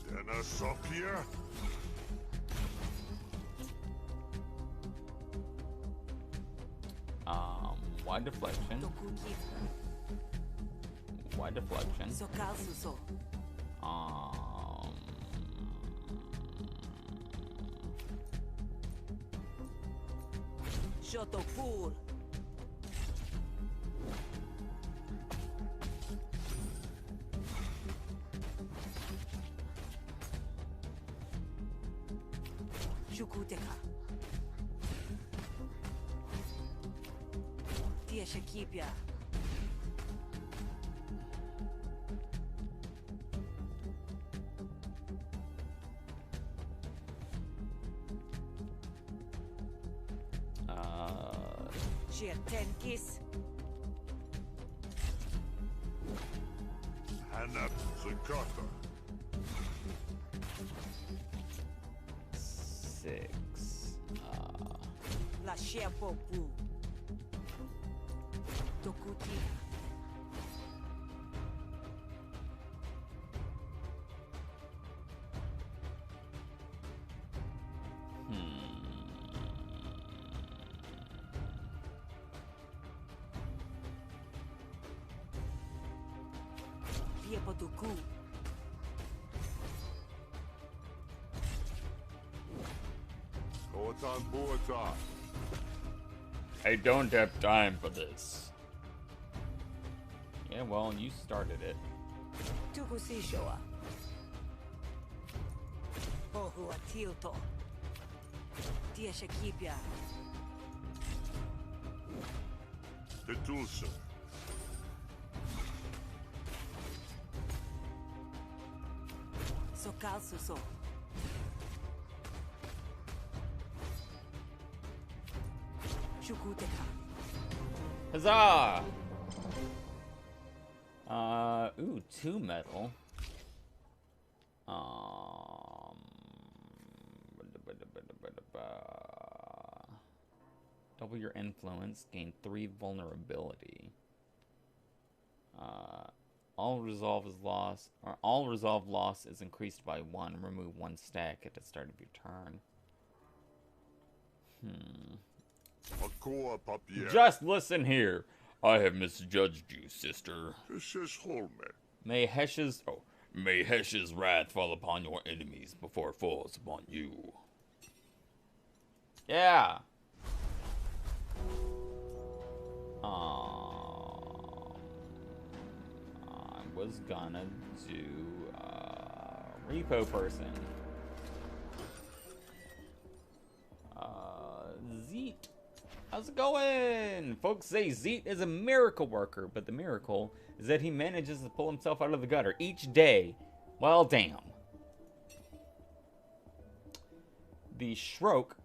Dana Sopia?
Why deflection?
Tokuki.
Why deflection?
Sokalsuso. Shotopur. Chukuteka. Tia Shakipia. Tenkis.
Hanap Zakata.
6.
La Shepopu. Tokuti. Piepotuku.
Otan Buata.
I don't have time for this. Yeah, well, you started it.
Tukusishoa. Pohua Tilto. Tia Shakipia.
Tetulsa.
Sokalsuso. Chukuteka.
Huzzah! Ooh, 2 metal. Double your influence, gain 3 vulnerability. All resolved loss is increased by 1. Remove 1 stack at the start of your turn.
Akoa Papier.
Just listen here. I have misjudged you, sister.
This is Holme.
May Hesh's wrath fall upon your enemies before it falls upon you. Yeah. I was gonna do repo person. Zeet. How's it going? Folks say Zeet is a miracle worker, but the miracle is that he manages to pull himself out of the gutter each day. Well, damn. The Shroak,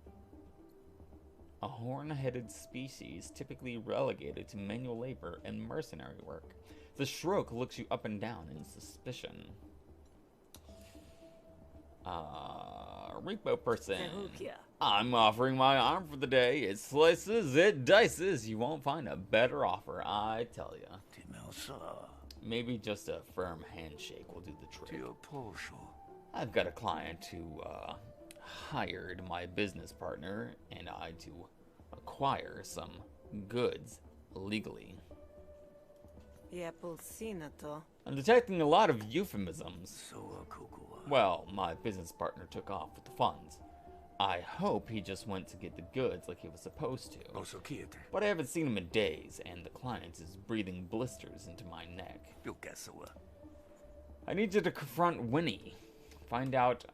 a horn-headed species typically relegated to manual labor and mercenary work. The Shroak looks you up and down in suspicion. Repo person. I'm offering my arm for the day. It slices, it dices. You won't find a better offer, I tell ya. Maybe just a firm handshake will do the trick. I've got a client who hired my business partner and I to acquire some goods legally. I'm detecting a lot of euphemisms. Well, my business partner took off with the funds. I hope he just went to get the goods like he was supposed to. But I haven't seen him in days, and the client is breathing blisters into my neck. I need you to confront Winnie. Find out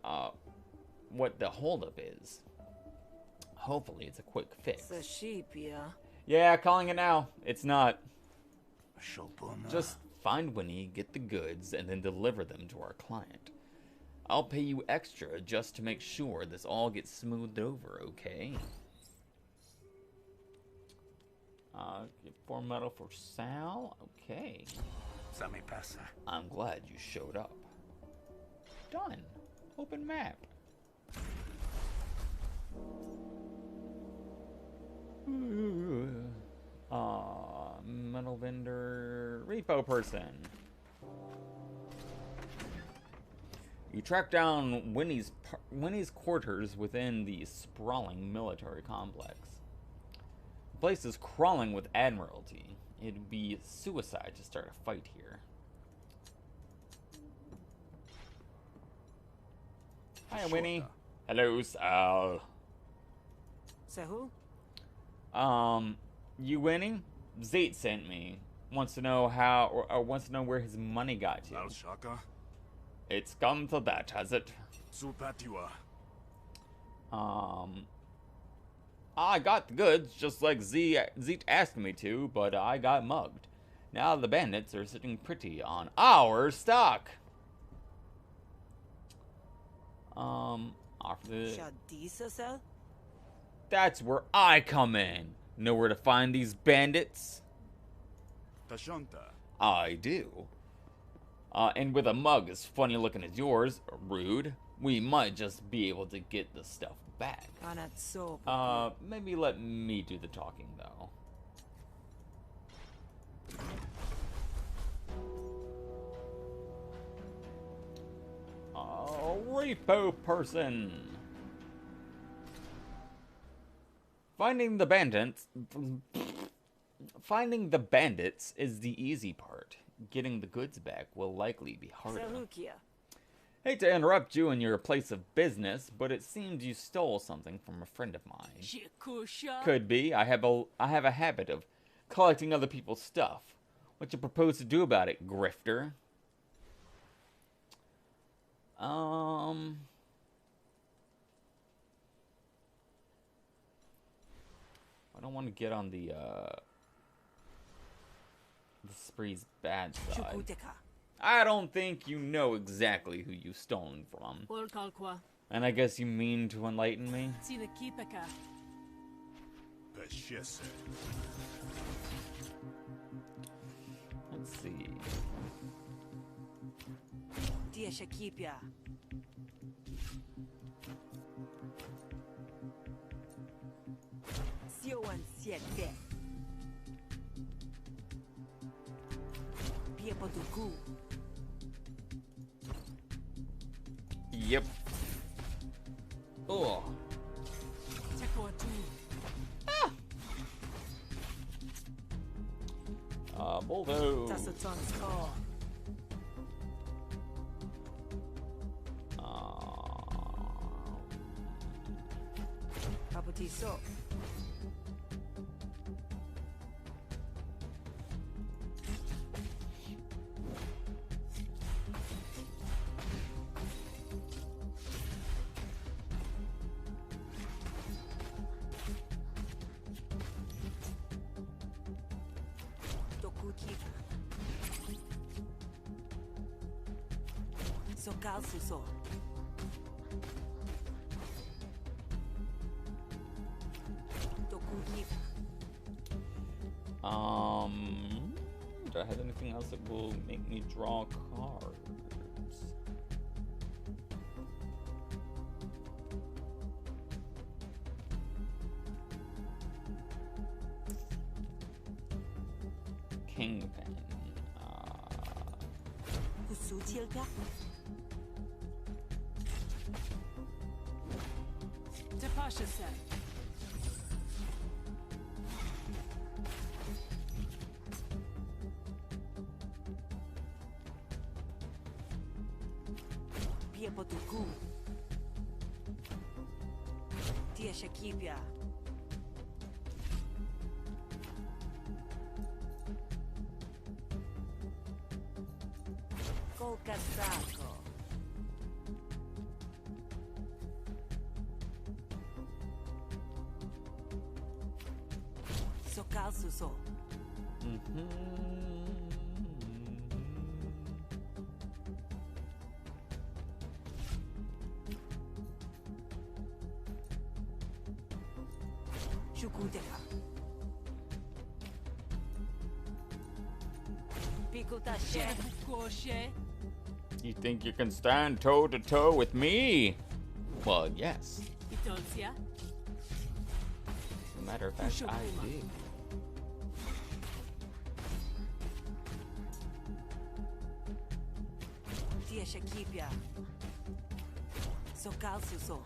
what the holdup is. Hopefully it's a quick fix. Yeah, calling it now. It's not. Just find Winnie, get the goods, and then deliver them to our client. I'll pay you extra just to make sure this all gets smoothed over, okay? Get 4 metal for Sal. Okay. I'm glad you showed up. Done. Open map. Metal vendor. Repo person. You track down Winnie's quarters within the sprawling military complex. The place is crawling with admiralty. It'd be suicide to start a fight here. Hi, Winnie. Hello, Sal.
Say who?
You Winnie? Zate sent me. Wants to know how, or wants to know where his money got to. It's come to that, has it? I got the goods just like Zeke asked me to, but I got mugged. Now the bandits are sitting pretty on our stock. That's where I come in. Know where to find these bandits? I do. And with a mug as funny looking as yours, rude, we might just be able to get the stuff back. Maybe let me do the talking, though. Repo person. Finding the bandits is the easy part. Getting the goods back will likely be harder. Hate to interrupt you in your place of business, but it seems you stole something from a friend of mine. Could be. I have a habit of collecting other people's stuff. What you propose to do about it, grifter? I don't want to get on the spree's bad side. I don't think you know exactly who you've stolen from. And I guess you mean to enlighten me? Let's see. Yep. Oh. Bulldoze. Do I have anything else that will make me draw cards? Kingpin.
Shukuteka. Pikutashe.
You think you can stand toe to toe with me? Well, yes.
Itolsia.
As a matter of fact, I do.
Tia Shakipia. Sokal Suso.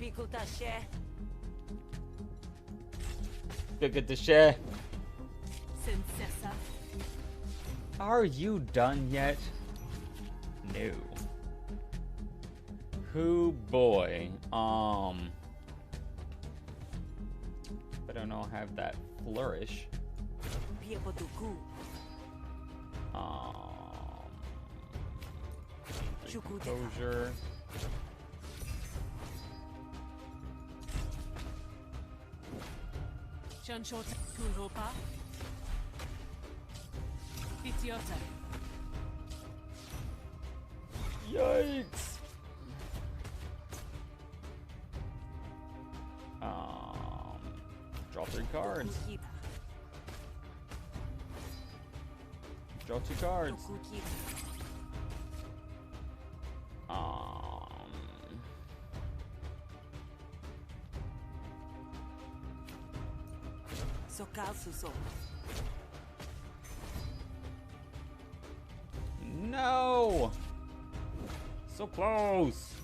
Pikutashe.
Look at the share.
Sensesa.
Are you done yet? No. Who boy? But I don't have that flourish.
Piepotuku.
Composure.
Chanchota Kunhopa. Pitiota.
Yikes! Draw 3 cards. Draw 2 cards.
Sokal Suso.
No! So close!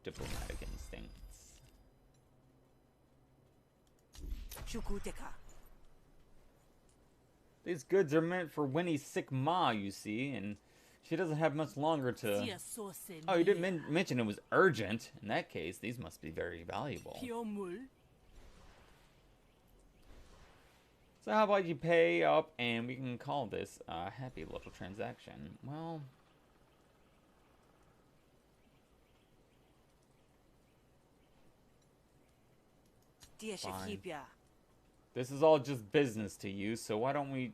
Diplomatic instincts.
Shukuteka.
These goods are meant for Winnie's sick ma, you see, and she doesn't have much longer to... Oh, you didn't mention it was urgent. In that case, these must be very valuable. So how about you pay up and we can call this a happy little transaction. Well... Fine. This is all just business to you, so why don't we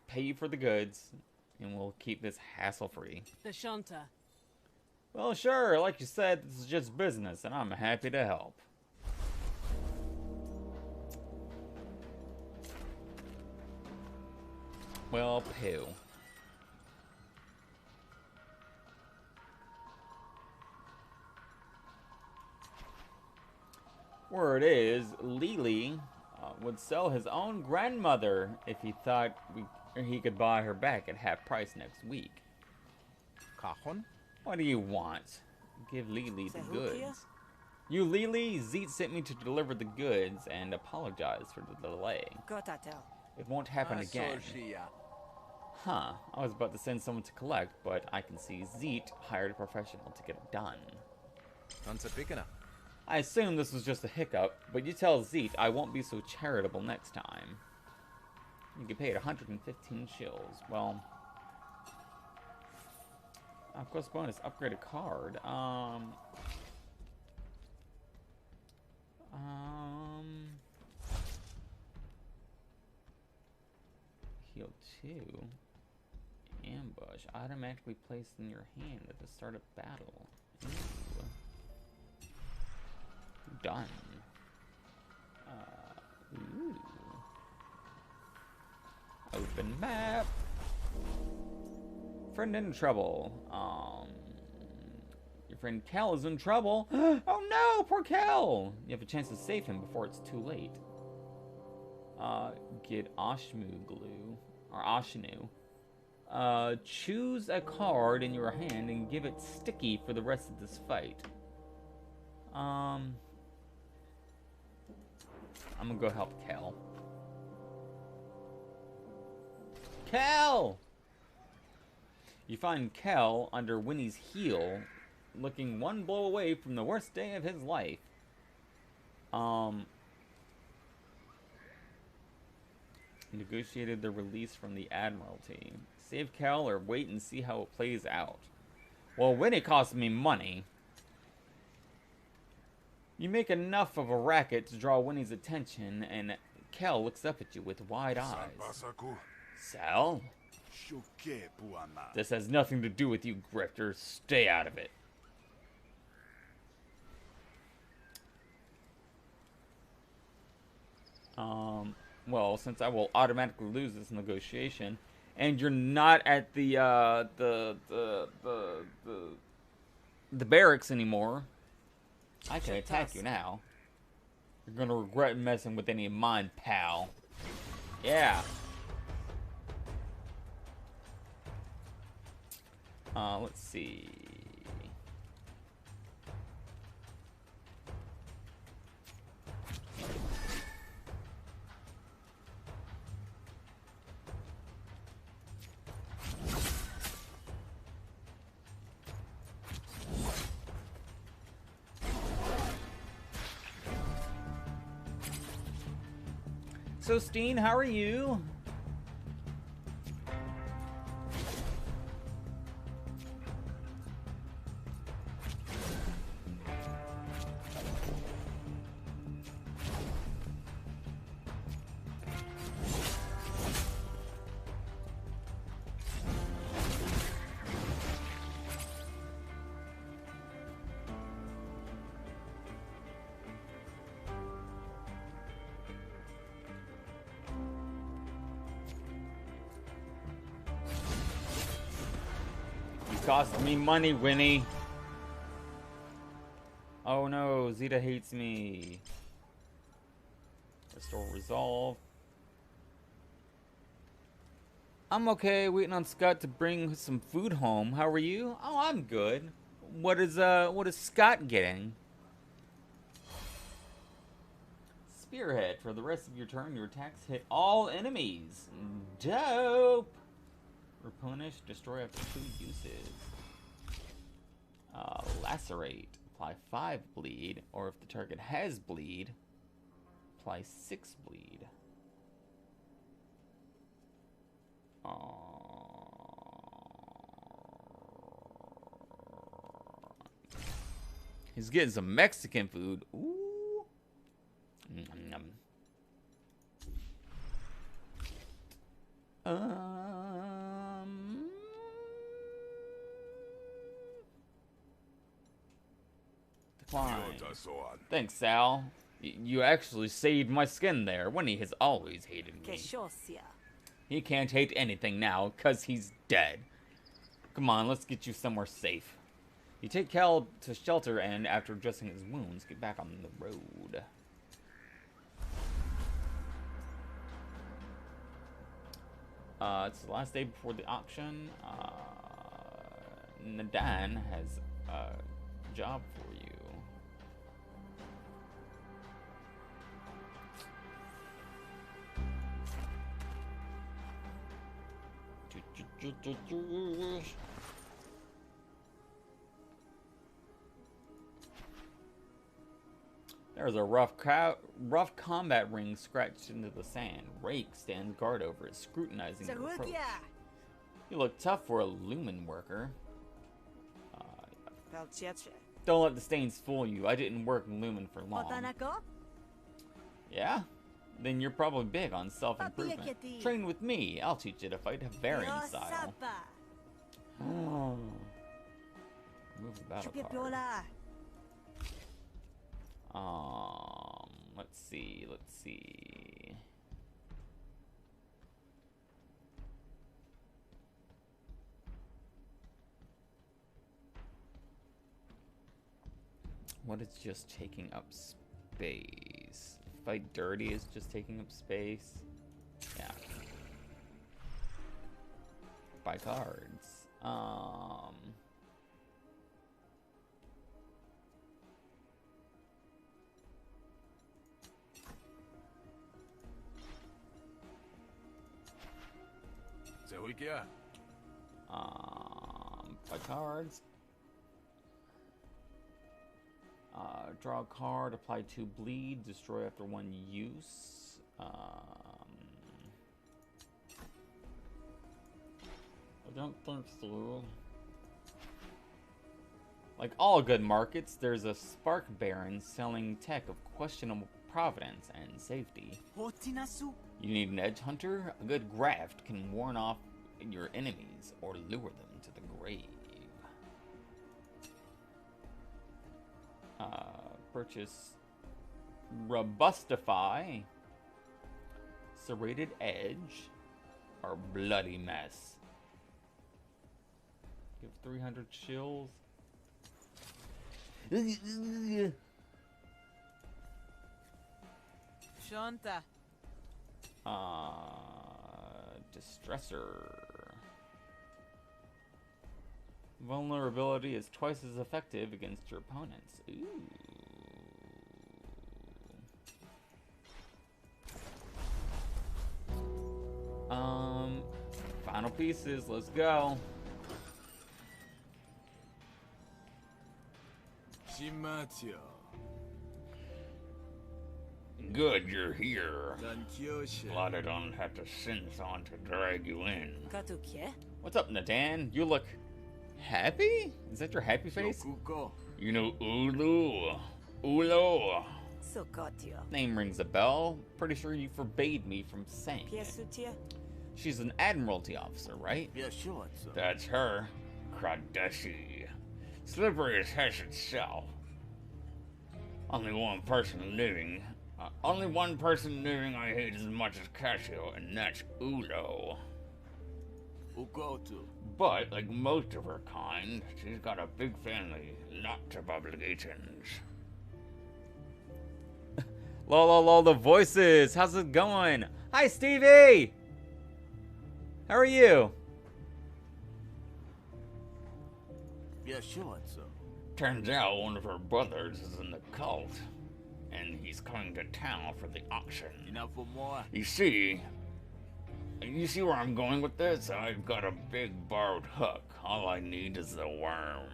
pay you for the goods, and we'll keep this hassle-free.
The Shanta.
Well, sure, like you said, this is just business, and I'm happy to help. Well, poo. Word is, Lily would sell his own grandmother if he thought he could buy her back at half price next week.
Cajon?
What do you want? Give Lily the goods. You Lily, Zeet sent me to deliver the goods and apologize for the delay. It won't happen again. Huh, I was about to send someone to collect, but I can see Zeet hired a professional to get it done. I assume this was just a hiccup, but you tell Zeet I won't be so charitable next time. You get paid 115 shills. Well, of course, bonus, upgrade a card. Heal 2. Ambush. Automatically placed in your hand at the start of battle. Ooh. Done. Ooh. Open map. Friend in trouble. Your friend Kel is in trouble. Oh no, poor Kel! You have a chance to save him before it's too late. Get Oshmu glue or Oshinu. Choose a card in your hand and give it sticky for the rest of this fight. I'm gonna go help Kel. Kel! You find Kel under Winnie's heel, looking one blow away from the worst day of his life. Negotiated their release from the Admiralty. Save Cal or wait and see how it plays out. Well, Winnie cost me money. You make enough of a racket to draw Winnie's attention, and Cal looks up at you with wide eyes. Sal? This has nothing to do with you, Grifter. Stay out of it. Well, since I will automatically lose this negotiation, and you're not at the barracks anymore, I can attack you now. You're gonna regret messing with any of mine, pal. Yeah. Let's see. So, Steen, how are you? Cost me money, Winnie. Oh no, Zeta hates me. Restore resolve. I'm okay, waiting on Scott to bring some food home. How are you? Oh, I'm good. What is Scott getting? Spearhead. For the rest of your turn, your attacks hit all enemies. Dope. Replenish, destroy after 2 uses. Lacerate, apply 5 bleed, or if the target has bleed, apply 6 bleed. He's getting some Mexican food. Ooh. Decline. Thanks, Sal. You actually saved my skin there. Winnie has always hated me. He can't hate anything now, because he's dead. Come on, let's get you somewhere safe. You take Cal to shelter and, after dressing his wounds, get back on the road. It's the last day before the auction. Nadan has a job for you. There's a rough combat ring scratched into the sand. Rake stands guard over it, scrutinizing your approach. You look tough for a lumen worker. Don't let the stains fool you. I didn't work in lumen for long. Yeah? Then you're probably big on self-improvement. Train with me. I'll teach you to fight a varying style. Oh. Remove the battle card. Let's see. What is just taking up space? Fight dirty is just taking up space. Yeah. Buy cards. Buy cards. Draw a card, apply 2 bleed, destroy after 1 use. don't think so. Like all good markets, there's a spark baron selling tech of questionable provenance and safety.
Hotinasu.
You need an edge hunter? A good graft can warn off your enemies or lure them to the grave. Purchase Robustify, Serrated Edge, or Bloody Mess. Give 300 shills.
Shanta.
Distressor. Vulnerability is twice as effective against your opponents. Ooh. Final pieces, let's go.
Shimatio.
Good, you're here.
Dankyosha.
Glad I don't have to sense on to drag you in.
Katukie.
What's up, Nadan? You look happy? Is that your happy face?
Yokuko.
You know Ulu. Ulo.
Sokotio.
Name rings a bell. Pretty sure you forbade me from saying it.
Piesutia.
She's an admiralty officer, right?
Yeah, sure.
That's her. Kradeshi. Slippery as hesh itself. Only one person living I hate as much as Casio, and that's Ulo.
Ukotu.
But, like most of her kind, she's got a big family, lots of obligations. Lol, the voices! How's it going? Hi, Stevie! How are you?
Yeah, sure.
Turns out one of her brothers is in the cult, and he's coming to town for the auction.
Enough for more.
You see where I'm going with this? I've got a big borrowed hook. All I need is the worm.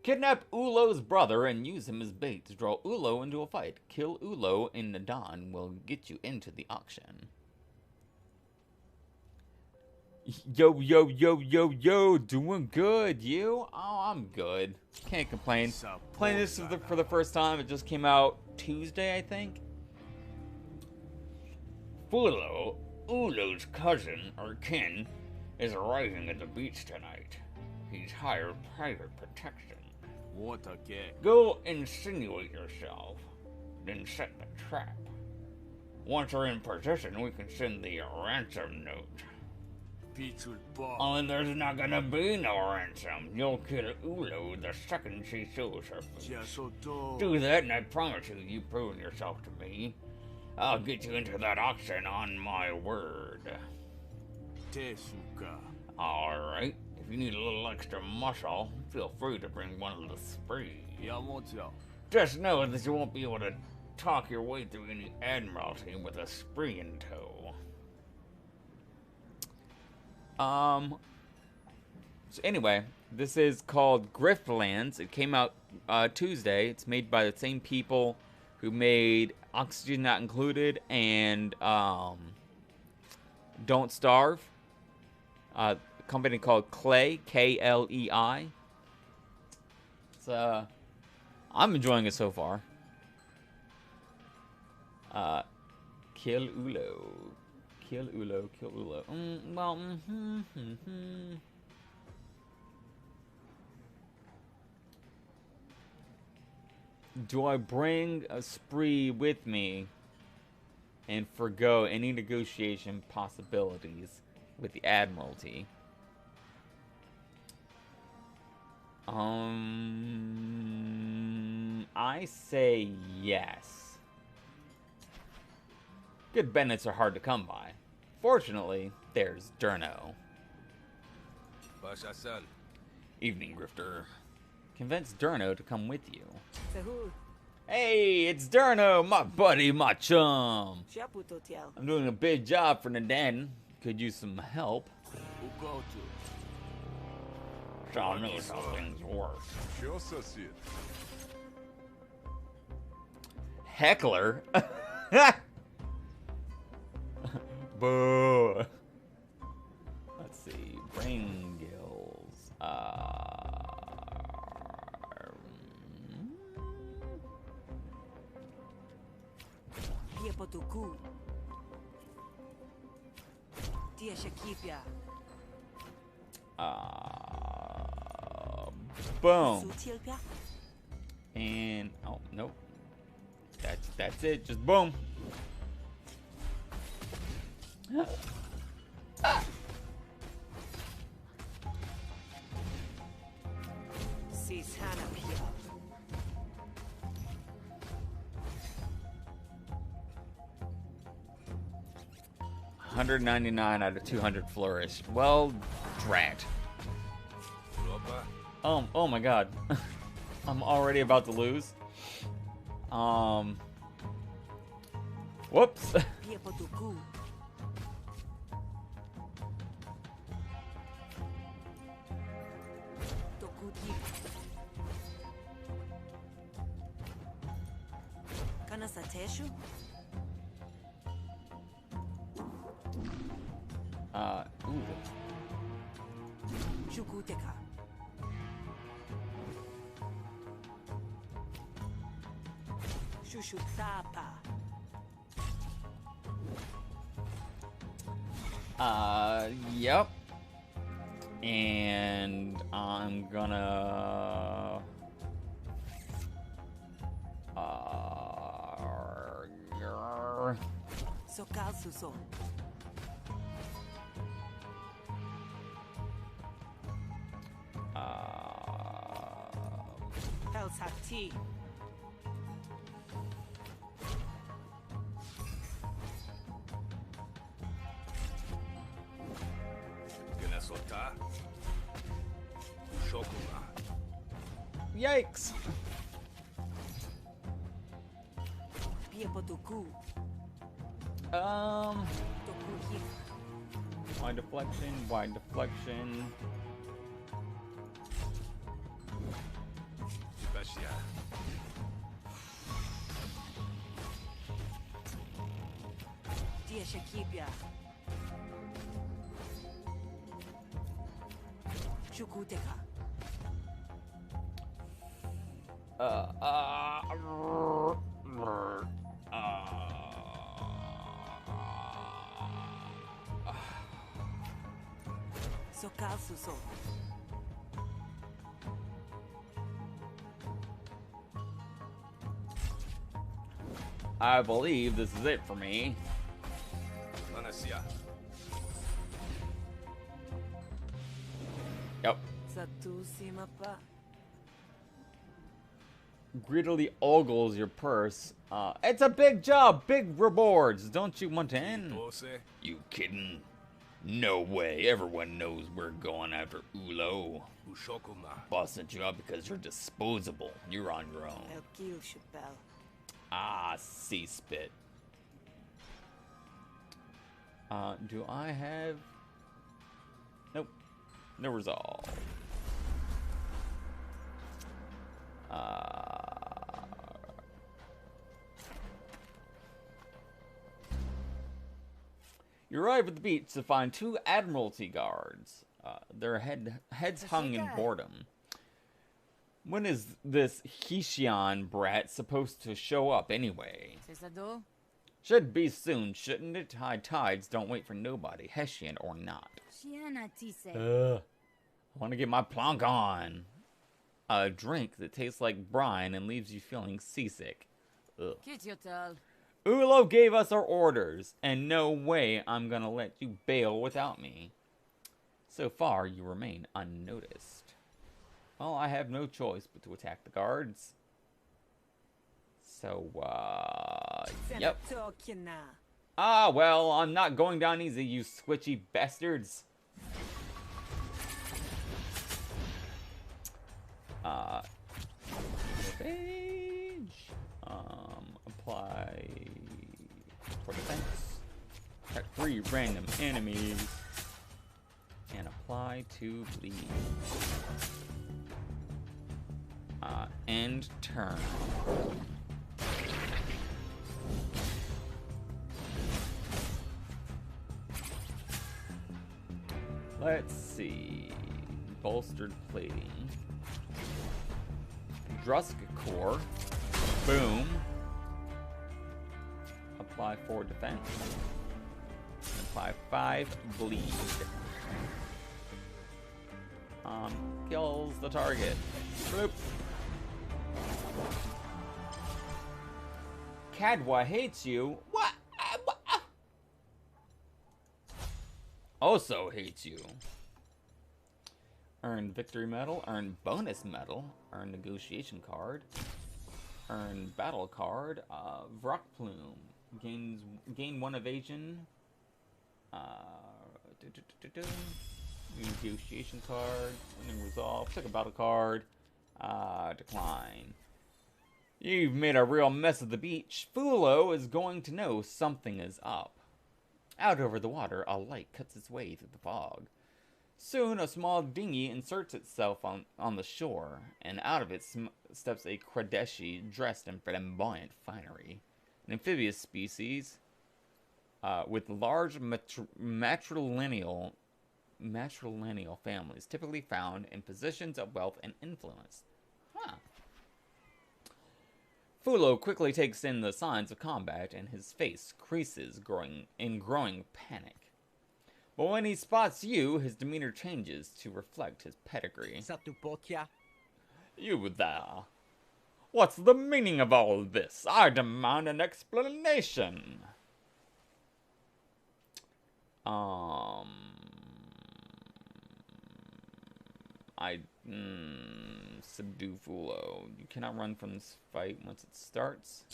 Kidnap Ulo's brother and use him as bait to draw Ulo into a fight. Kill Ulo in the dawn will get you into the auction. Yo, doing good, you? Oh, I'm good. Can't complain. Playing this for the first time, it just came out Tuesday, I think. Fulo, Ulo's cousin, or kin, is arriving at the beach tonight. He's hired private protection.
What again?
Go insinuate yourself, then set the trap. Once we're in position, we can send the ransom note. Only there's not gonna be no ransom. You'll kill Ulo the second she shows her face. Do that and I promise you've proven yourself to me. I'll get you into that auction on my word.
Tesuka.
Alright, if you need a little extra muscle, feel free to bring one of the spree. Just know that you won't be able to talk your way through any admiralty with a spree in tow. So anyway, this is called Griftlands. It came out Tuesday. It's made by the same people who made Oxygen Not Included and Don't Starve. A company called Klei, K-L-E-I. It's I'm enjoying it so far. Kill Ulo. Kill Ulo, kill Ulo. Do I bring a spree with me and forgo any negotiation possibilities with the Admiralty? I say yes. Good Bennets are hard to come by. Fortunately, there's Durno. Evening, Grifter. Convince Durno to come with you. Hey, it's Durno, my buddy, my chum. I'm doing a big job for Nadan. Could use some help. Shaw knows how things work. Heckler? Boo.
Piepotuku. Tia Shakipia.
Boom.
Sutilpia.
And oh nope. That's it. Just boom.
Sis Hanapia.
199 out of 200 flourish. Well, drat. Oh my god. I'm already about to lose. Whoops.
Piepotuku. Tokuti. Kanasateshu.
Ooh.
Chukuteka. Shushutapa.
Yep. And I'm gonna
Sokal Suso. Helsati.
Ganesota. Shokuma.
Yikes.
Piepotuku. Tokuhi.
Wide deflection, wide deflection.
Tibasia.
Tia Shakipia. Chukuteka. Sokal Suso.
I believe this is it for me.
Manasia.
Yep.
Satu Simapa.
Greedily ogles your purse. It's a big job, big rewards. Don't you want in?
Dose.
You kidding? No way. Everyone knows we're going after Ulo.
Ushokuma.
Boss sent you out because you're disposable. You're on your own.
El Gil Chappelle.
Ah, sea spit. Do I have... Nope. No resolve. You arrive at the beach to find two Admiralty guards. Their heads hung in boredom. When is this Heshion brat supposed to show up anyway?
Cesado?
Should be soon, shouldn't it? High tides don't wait for nobody, Hessian or not.
Shiana Tise.
I want to get my plonk on. A drink that tastes like brine and leaves you feeling seasick. Ugh.
Kityotal.
Ulo gave us our orders, and no way I'm gonna let you bail without me. So far, you remain unnoticed. Well, I have no choice but to attack the guards. So, yep. Ah, well, I'm not going down easy, you switchy bastards. Page. Apply for defense. Attack 3 random enemies. And apply to bleed. End turn. Let's see. Bolstered plating. Drusk core. Boom. Apply 4 defense. Apply 5 bleed. Kills the target. Bloop. Cadwa hates you. What? Also hates you. Earn victory medal. Earn bonus medal. Earn negotiation card. Earn battle card. Vrock plume. Gain 1 evasion. Negotiation card. Winning resolve. Took a battle card. Decline. You've made a real mess of the beach. Fulo is going to know something is up. Out over the water, a light cuts its way through the fog. Soon, a small dinghy inserts itself on the shore, and out of it steps a Kradeshi dressed in flamboyant finery. An amphibious species with large matrilineal families, typically found in positions of wealth and influence. Huh. Fulo quickly takes in the signs of combat, and his face creases in growing panic. But when he spots you, his demeanor changes to reflect his pedigree. You there. What's the meaning of all this? I demand an explanation. Subdue Fulo. You cannot run from this fight once it starts.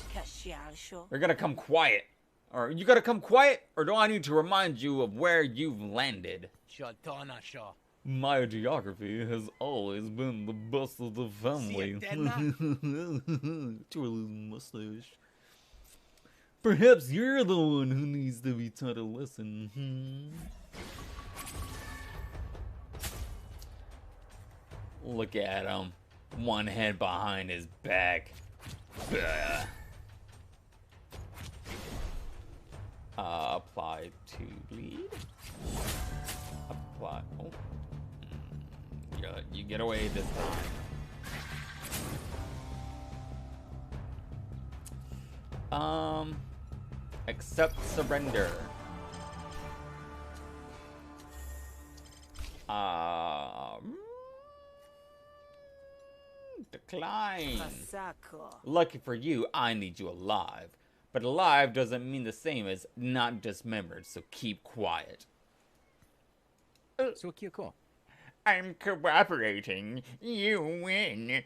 You're gonna come quiet. Or you gotta come quiet, or do I need to remind you of where you've landed? My geography has always been the best of the family. Twirl his mustache. Perhaps you're the one who needs to be taught a lesson. Look at him. One head behind his back. Apply 2 bleed. Apply. Oh. You get away this time. Accept surrender. Decline. Lucky for you, I need you alive. But alive doesn't mean the same as not dismembered, so keep quiet. I'm cooperating. You win.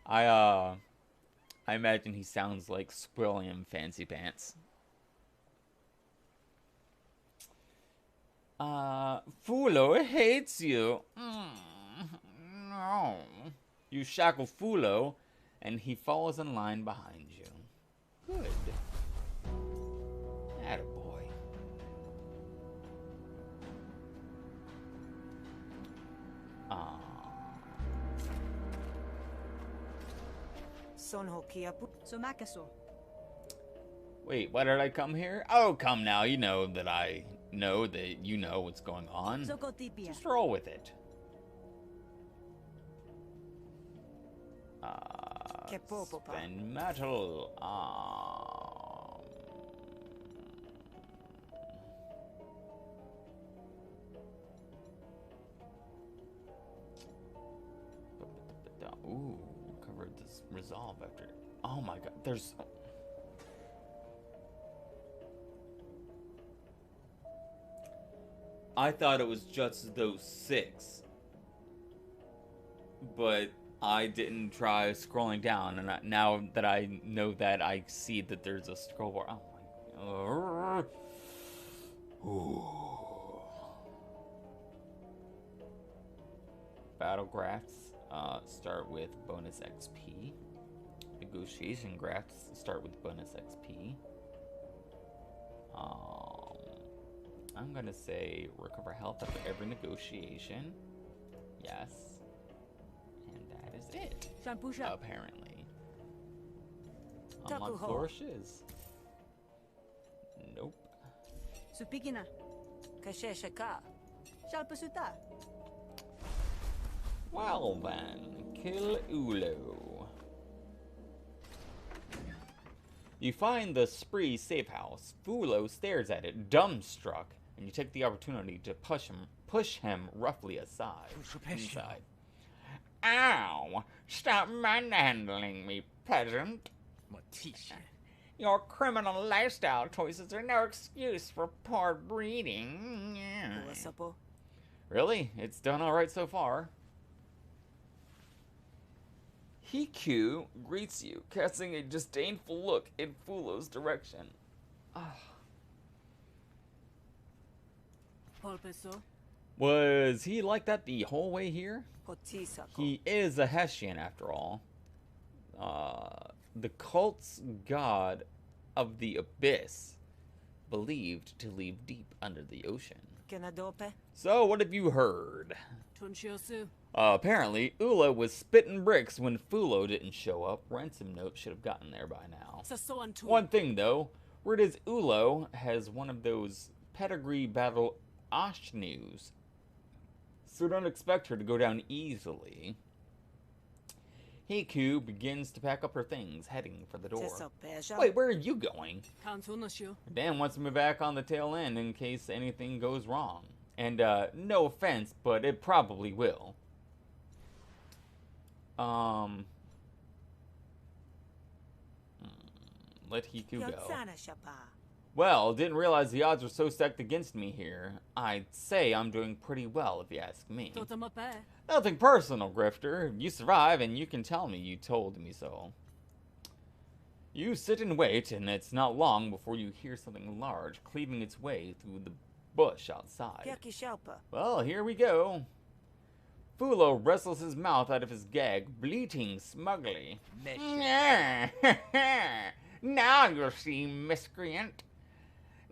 I imagine he sounds like Squilliam Fancy Pants. Fulo hates you. No. You shackle Fulo, and he falls in line behind you. Good. Attaboy. Wait, why did I come here? Oh, come now. You know that I know that you know what's going on. Just roll with it. Spend metal. Ooh, covered this resolve after. Oh my god, there's. I thought it was just those 6, but I didn't try scrolling down, and now that I know that, I see that there's a scroll bar. Oh my. Ooh. Battle graphs start with bonus XP. Negotiation graphs start with bonus XP. I'm gonna say recover health after every negotiation. Yes. And that is it. Apparently. On floor shiz. Nope.
Supikina.
Shalpasuta.
Well then, kill Ulo. You find the Spree safe house. Fulo stares at it, dumbstruck, and you take the opportunity to push him roughly inside. Ow! Stop manhandling me, peasant. Your criminal lifestyle choices are no excuse for poor breeding. Really? It's done alright so far. Hiku greets you, casting a disdainful look in Fulo's direction. Was he like that the whole way here? He is a Hessian, after all. The cult's god of the abyss, believed to live deep under the ocean. So, what have you heard? Apparently, Ula was spitting bricks when Fulo didn't show up. Ransom note should have gotten there by now. One thing, though. Word is Ulo has one of those pedigree battle Ashnus, so don't expect her to go down easily. Hiku begins to pack up her things, heading for the door. Wait, where are you going? Dan wants to move back on the tail end in case anything goes wrong. And, no offense, but it probably will. Let Hiku go. Well, didn't realize the odds were so stacked against me here. I'd say I'm doing pretty well, if you ask me. Nothing personal, Grifter. You survive, and you can tell me you told me so. You sit and wait, and it's not long before you hear something large cleaving its way through the bush outside. Well, here we go. Fulo wrestles his mouth out of his gag, bleating smugly. Now you'll see, miscreant.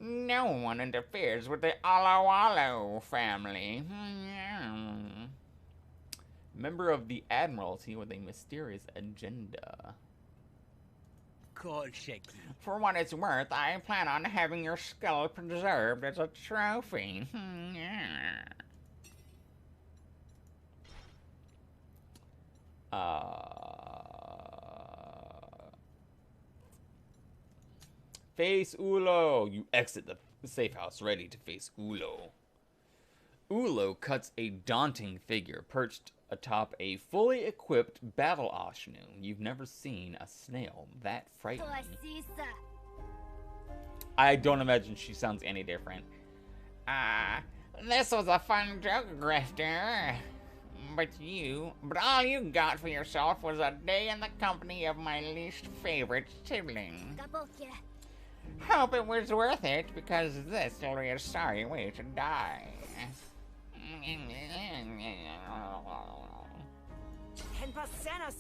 No one interferes with the Alo family. Member of the Admiralty with a mysterious agenda. For what it's worth, I plan on having your skull preserved as a trophy. Face Ulo. You exit the safe house, ready to face Ulo. Ulo cuts a daunting figure perched atop a fully equipped battle Ashnu. You've never seen a snail that frightening. I don't imagine she sounds any different. This was a fun joke, Grifter. But all you got for yourself was a day in the company of my least favorite sibling. Hope it was worth it, because this will be a sorry way to die.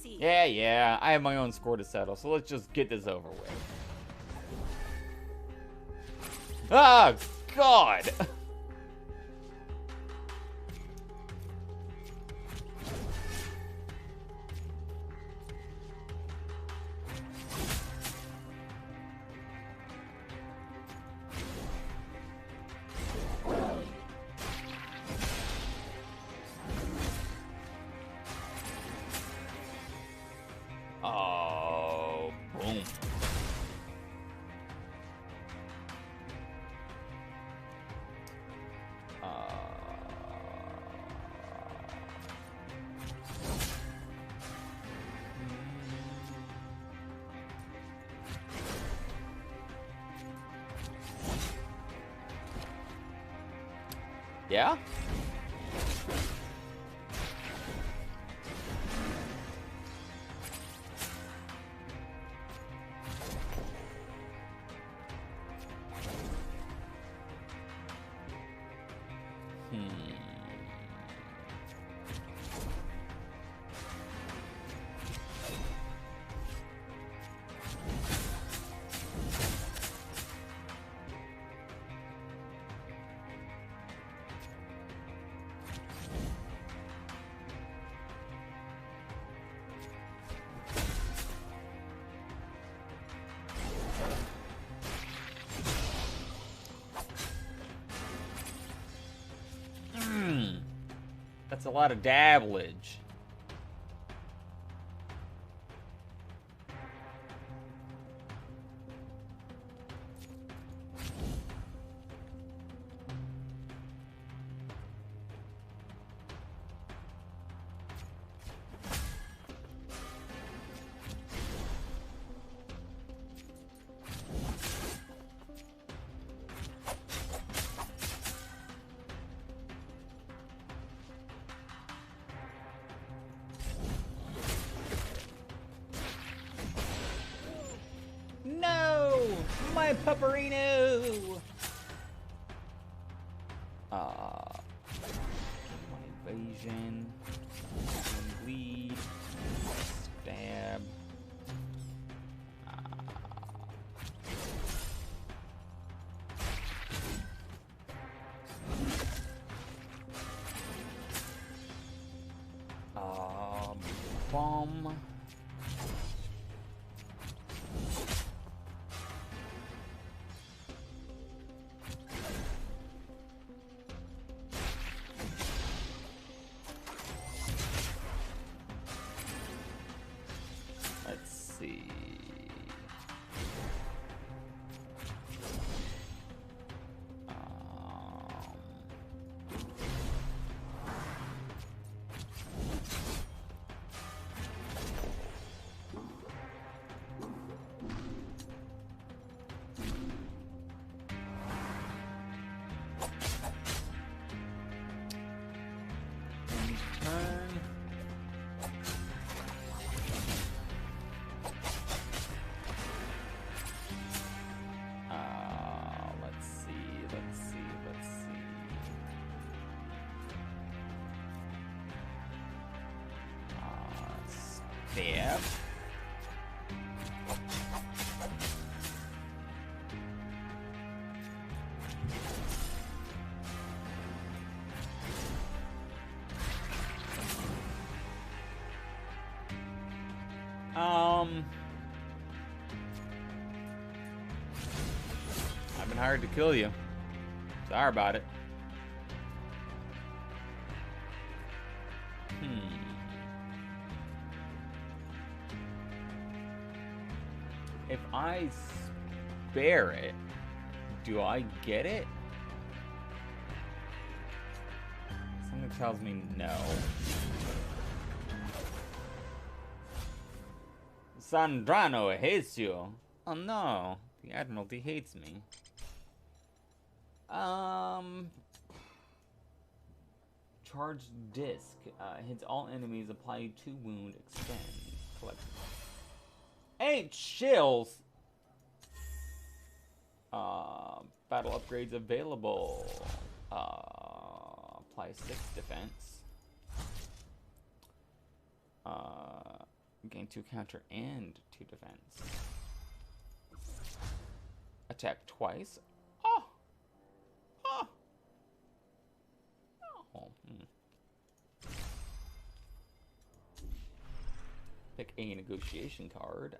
Yeah, I have my own score to settle, so let's just get this over with. Oh, God! Oh, boom. Yeah? That's a lot of dabblage. my pupperino! My evasion. Bleed. Stab. Bomb. Let's see. Turn. Let's see. Stab. I've been hired to kill you. Sorry about it. If I spare it, do I get it? Something tells me no. Sandrano hates you. Oh no, the Admiralty hates me. Charged disc. Hits all enemies, apply 2 wound, extend. Collect. 8 shills! Battle upgrades available. Apply 6 defense. Gain 2 counter and 2 defense. Attack twice. Oh! Oh! Oh. Pick a negotiation card.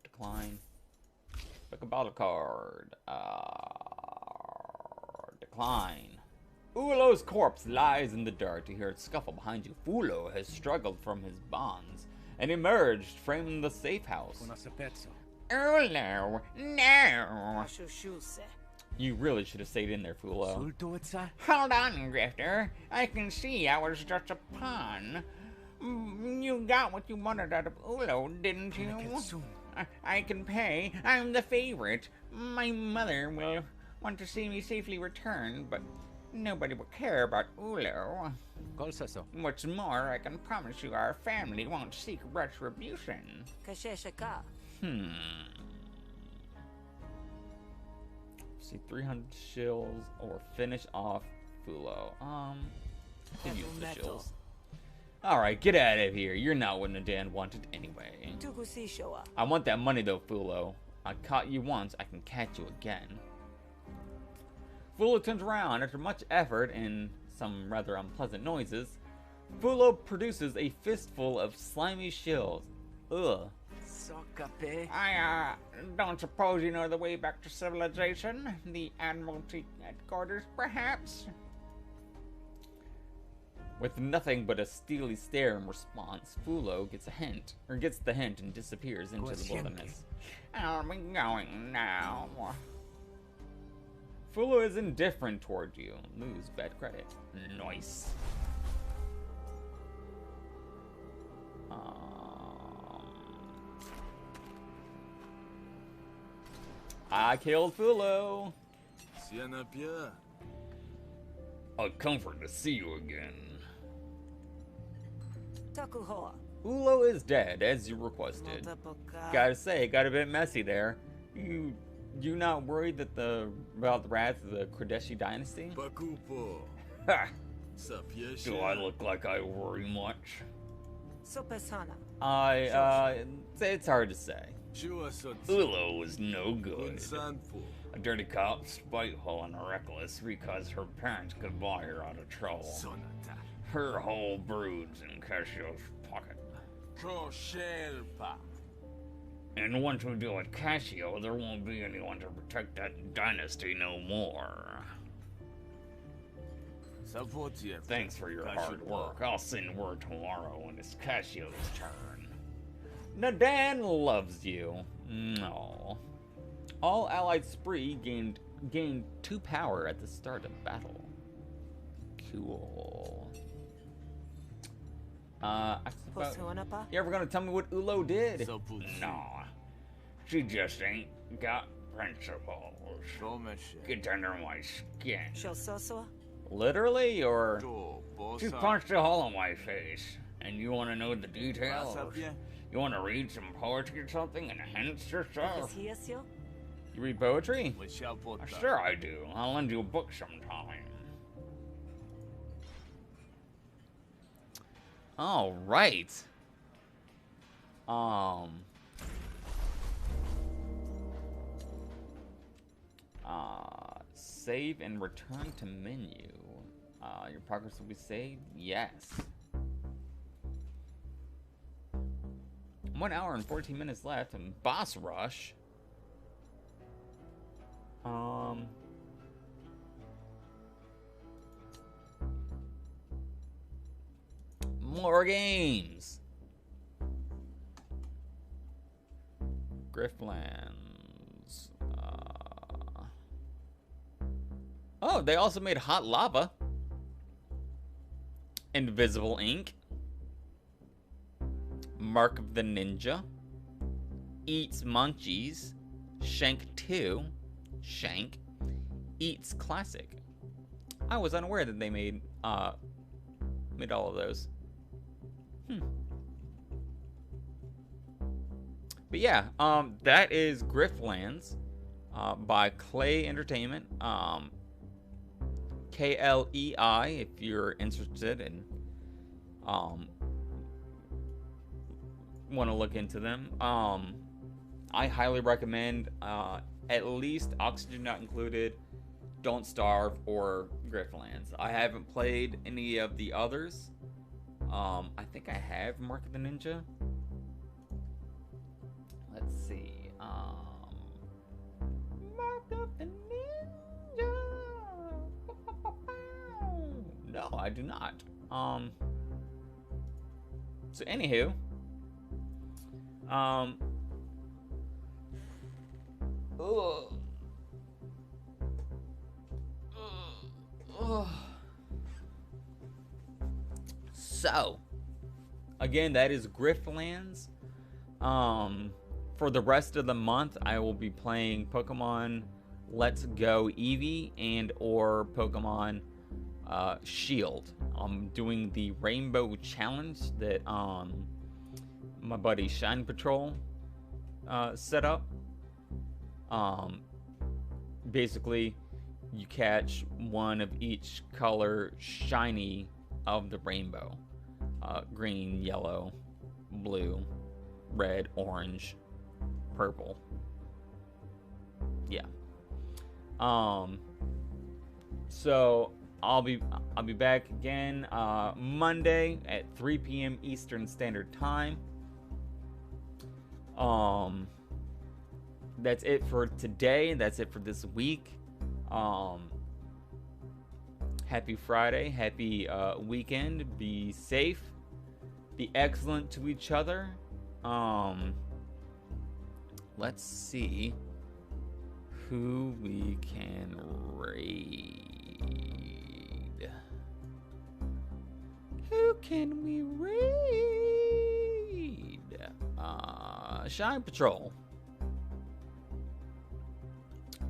Decline. Pick a battle card. Decline. Ulo's corpse lies in the dirt. You hear it scuffle behind you. Fulo has struggled from his bonds and emerged from the safe house. Ulo, no! You really should have stayed in there, Fulo. Hold on, Grifter. I can see I was just a pawn. You got what you wanted out of Ulo, didn't you? I can pay. I'm the favorite. My mother will want to see me safely return, but nobody will care about Ulo. What's more, I can promise you our family won't seek retribution. See, 300 shills or finish off Fulo. Can use the shills. Alright, get out of here. You're not what Nadan wanted anyway. I want that money though, Fulo. I caught you once, I can catch you again. Fulo turns around. After much effort and some rather unpleasant noises, Fulo produces a fistful of slimy shills. Ugh. I don't suppose you know the way back to civilization? The Admiralty headquarters, perhaps? With nothing but a steely stare in response, Fulo gets the hint and disappears into the wilderness. I'll be going now. Fulo is indifferent toward you. Lose bad credit. Nice. I killed Fulo. A comfort to see you again. Ulo is dead, as you requested. Gotta say, it got a bit messy there. You not worried that about the wrath of the Kodeshi dynasty?
Bakupo.
Ha!
Sapiesha.
Do I look like I worry much?
Sopesana.
It's hard to say.
Shua Sotsu.
Ulo was no good.
Unsanfu.
A dirty cop, spiteful and reckless because her parents could buy her out of trouble.
Sonata.
Her whole brood's in Cassio's pocket.
Koshelpa.
And once we deal with Cassio, there won't be anyone to protect that dynasty no more.
Savotia.
Thanks for your hard work. I'll send word tomorrow when it's Cassio's turn. Nadan loves you. No. All allied spree gained 2 power at the start of battle. Cool. You ever gonna tell me what Ulo did? Nah. She just ain't got principles. Get under my skin. Literally, or she punched a hole in my face, and you want to know the details? You want to read some poetry or something and enhance yourself? You read poetry? Sure I do. I'll lend you a book sometime. All right. Save and return to menu. Your progress will be saved? Yes. 1 hour and 14 minutes left and boss rush. More games. Griftlands. Oh, they also made Hot Lava. Invisible Ink. Mark of the Ninja. Eats Munchies. Shank 2. Shank. Eats Classic. I was unaware that they made all of those. But yeah, that is Griftlands by Clay Entertainment. KLEI if you're interested and want to look into them. I highly recommend at least Oxygen Not Included, Don't Starve, or Griftlands. I haven't played any of the others. I think I have Mark of the Ninja. Let's see. Mark of the Ninja. No, I do not. So anywho, so again, that is Griftlands. For the rest of the month, I will be playing Pokemon Let's Go Eevee and or Pokemon Shield. I'm doing the Rainbow Challenge that my buddy Shine Patrol set up. Basically, you catch one of each color shiny of the rainbow. Green, yellow, blue, red, orange, purple. Yeah. So I'll be back again Monday at 3 p.m. Eastern Standard Time. That's it for today. That's it for this week. Happy Friday. Happy weekend. Be safe. Be excellent to each other. Let's see who we can raid. Who can we raid? Shine Patrol.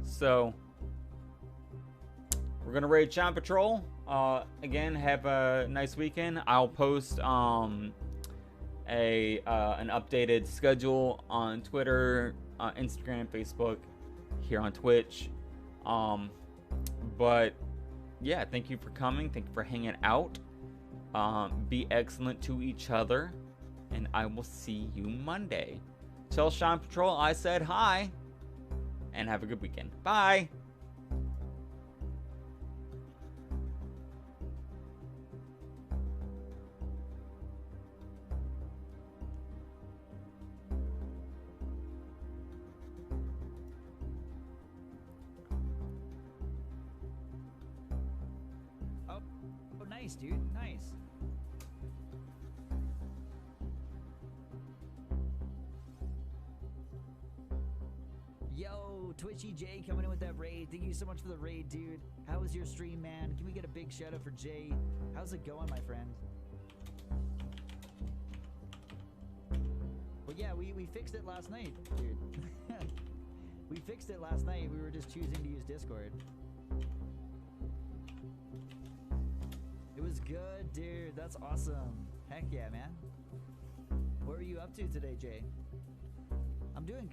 So we're gonna raid Shine Patrol. Again, have a nice weekend. I'll post an updated schedule on Twitter, Instagram, Facebook, here on Twitch. But yeah, thank you for coming. Thank you for hanging out. Be excellent to each other, and I will see you Monday. Tell Sean Patrol I said hi, and have a good weekend. Bye.
Oh, nice, dude. Nice. Yo, Twitchy Jay coming in with that raid. Thank you so much for the raid, dude. How was your stream, man? Can we get a big shout out for Jay? How's it going, my friend? Well, yeah, we fixed it last night, dude. We fixed it last night. We were just choosing to use Discord. It was good, dude. That's awesome. Heck yeah, man. What were you up to today, Jay? I'm doing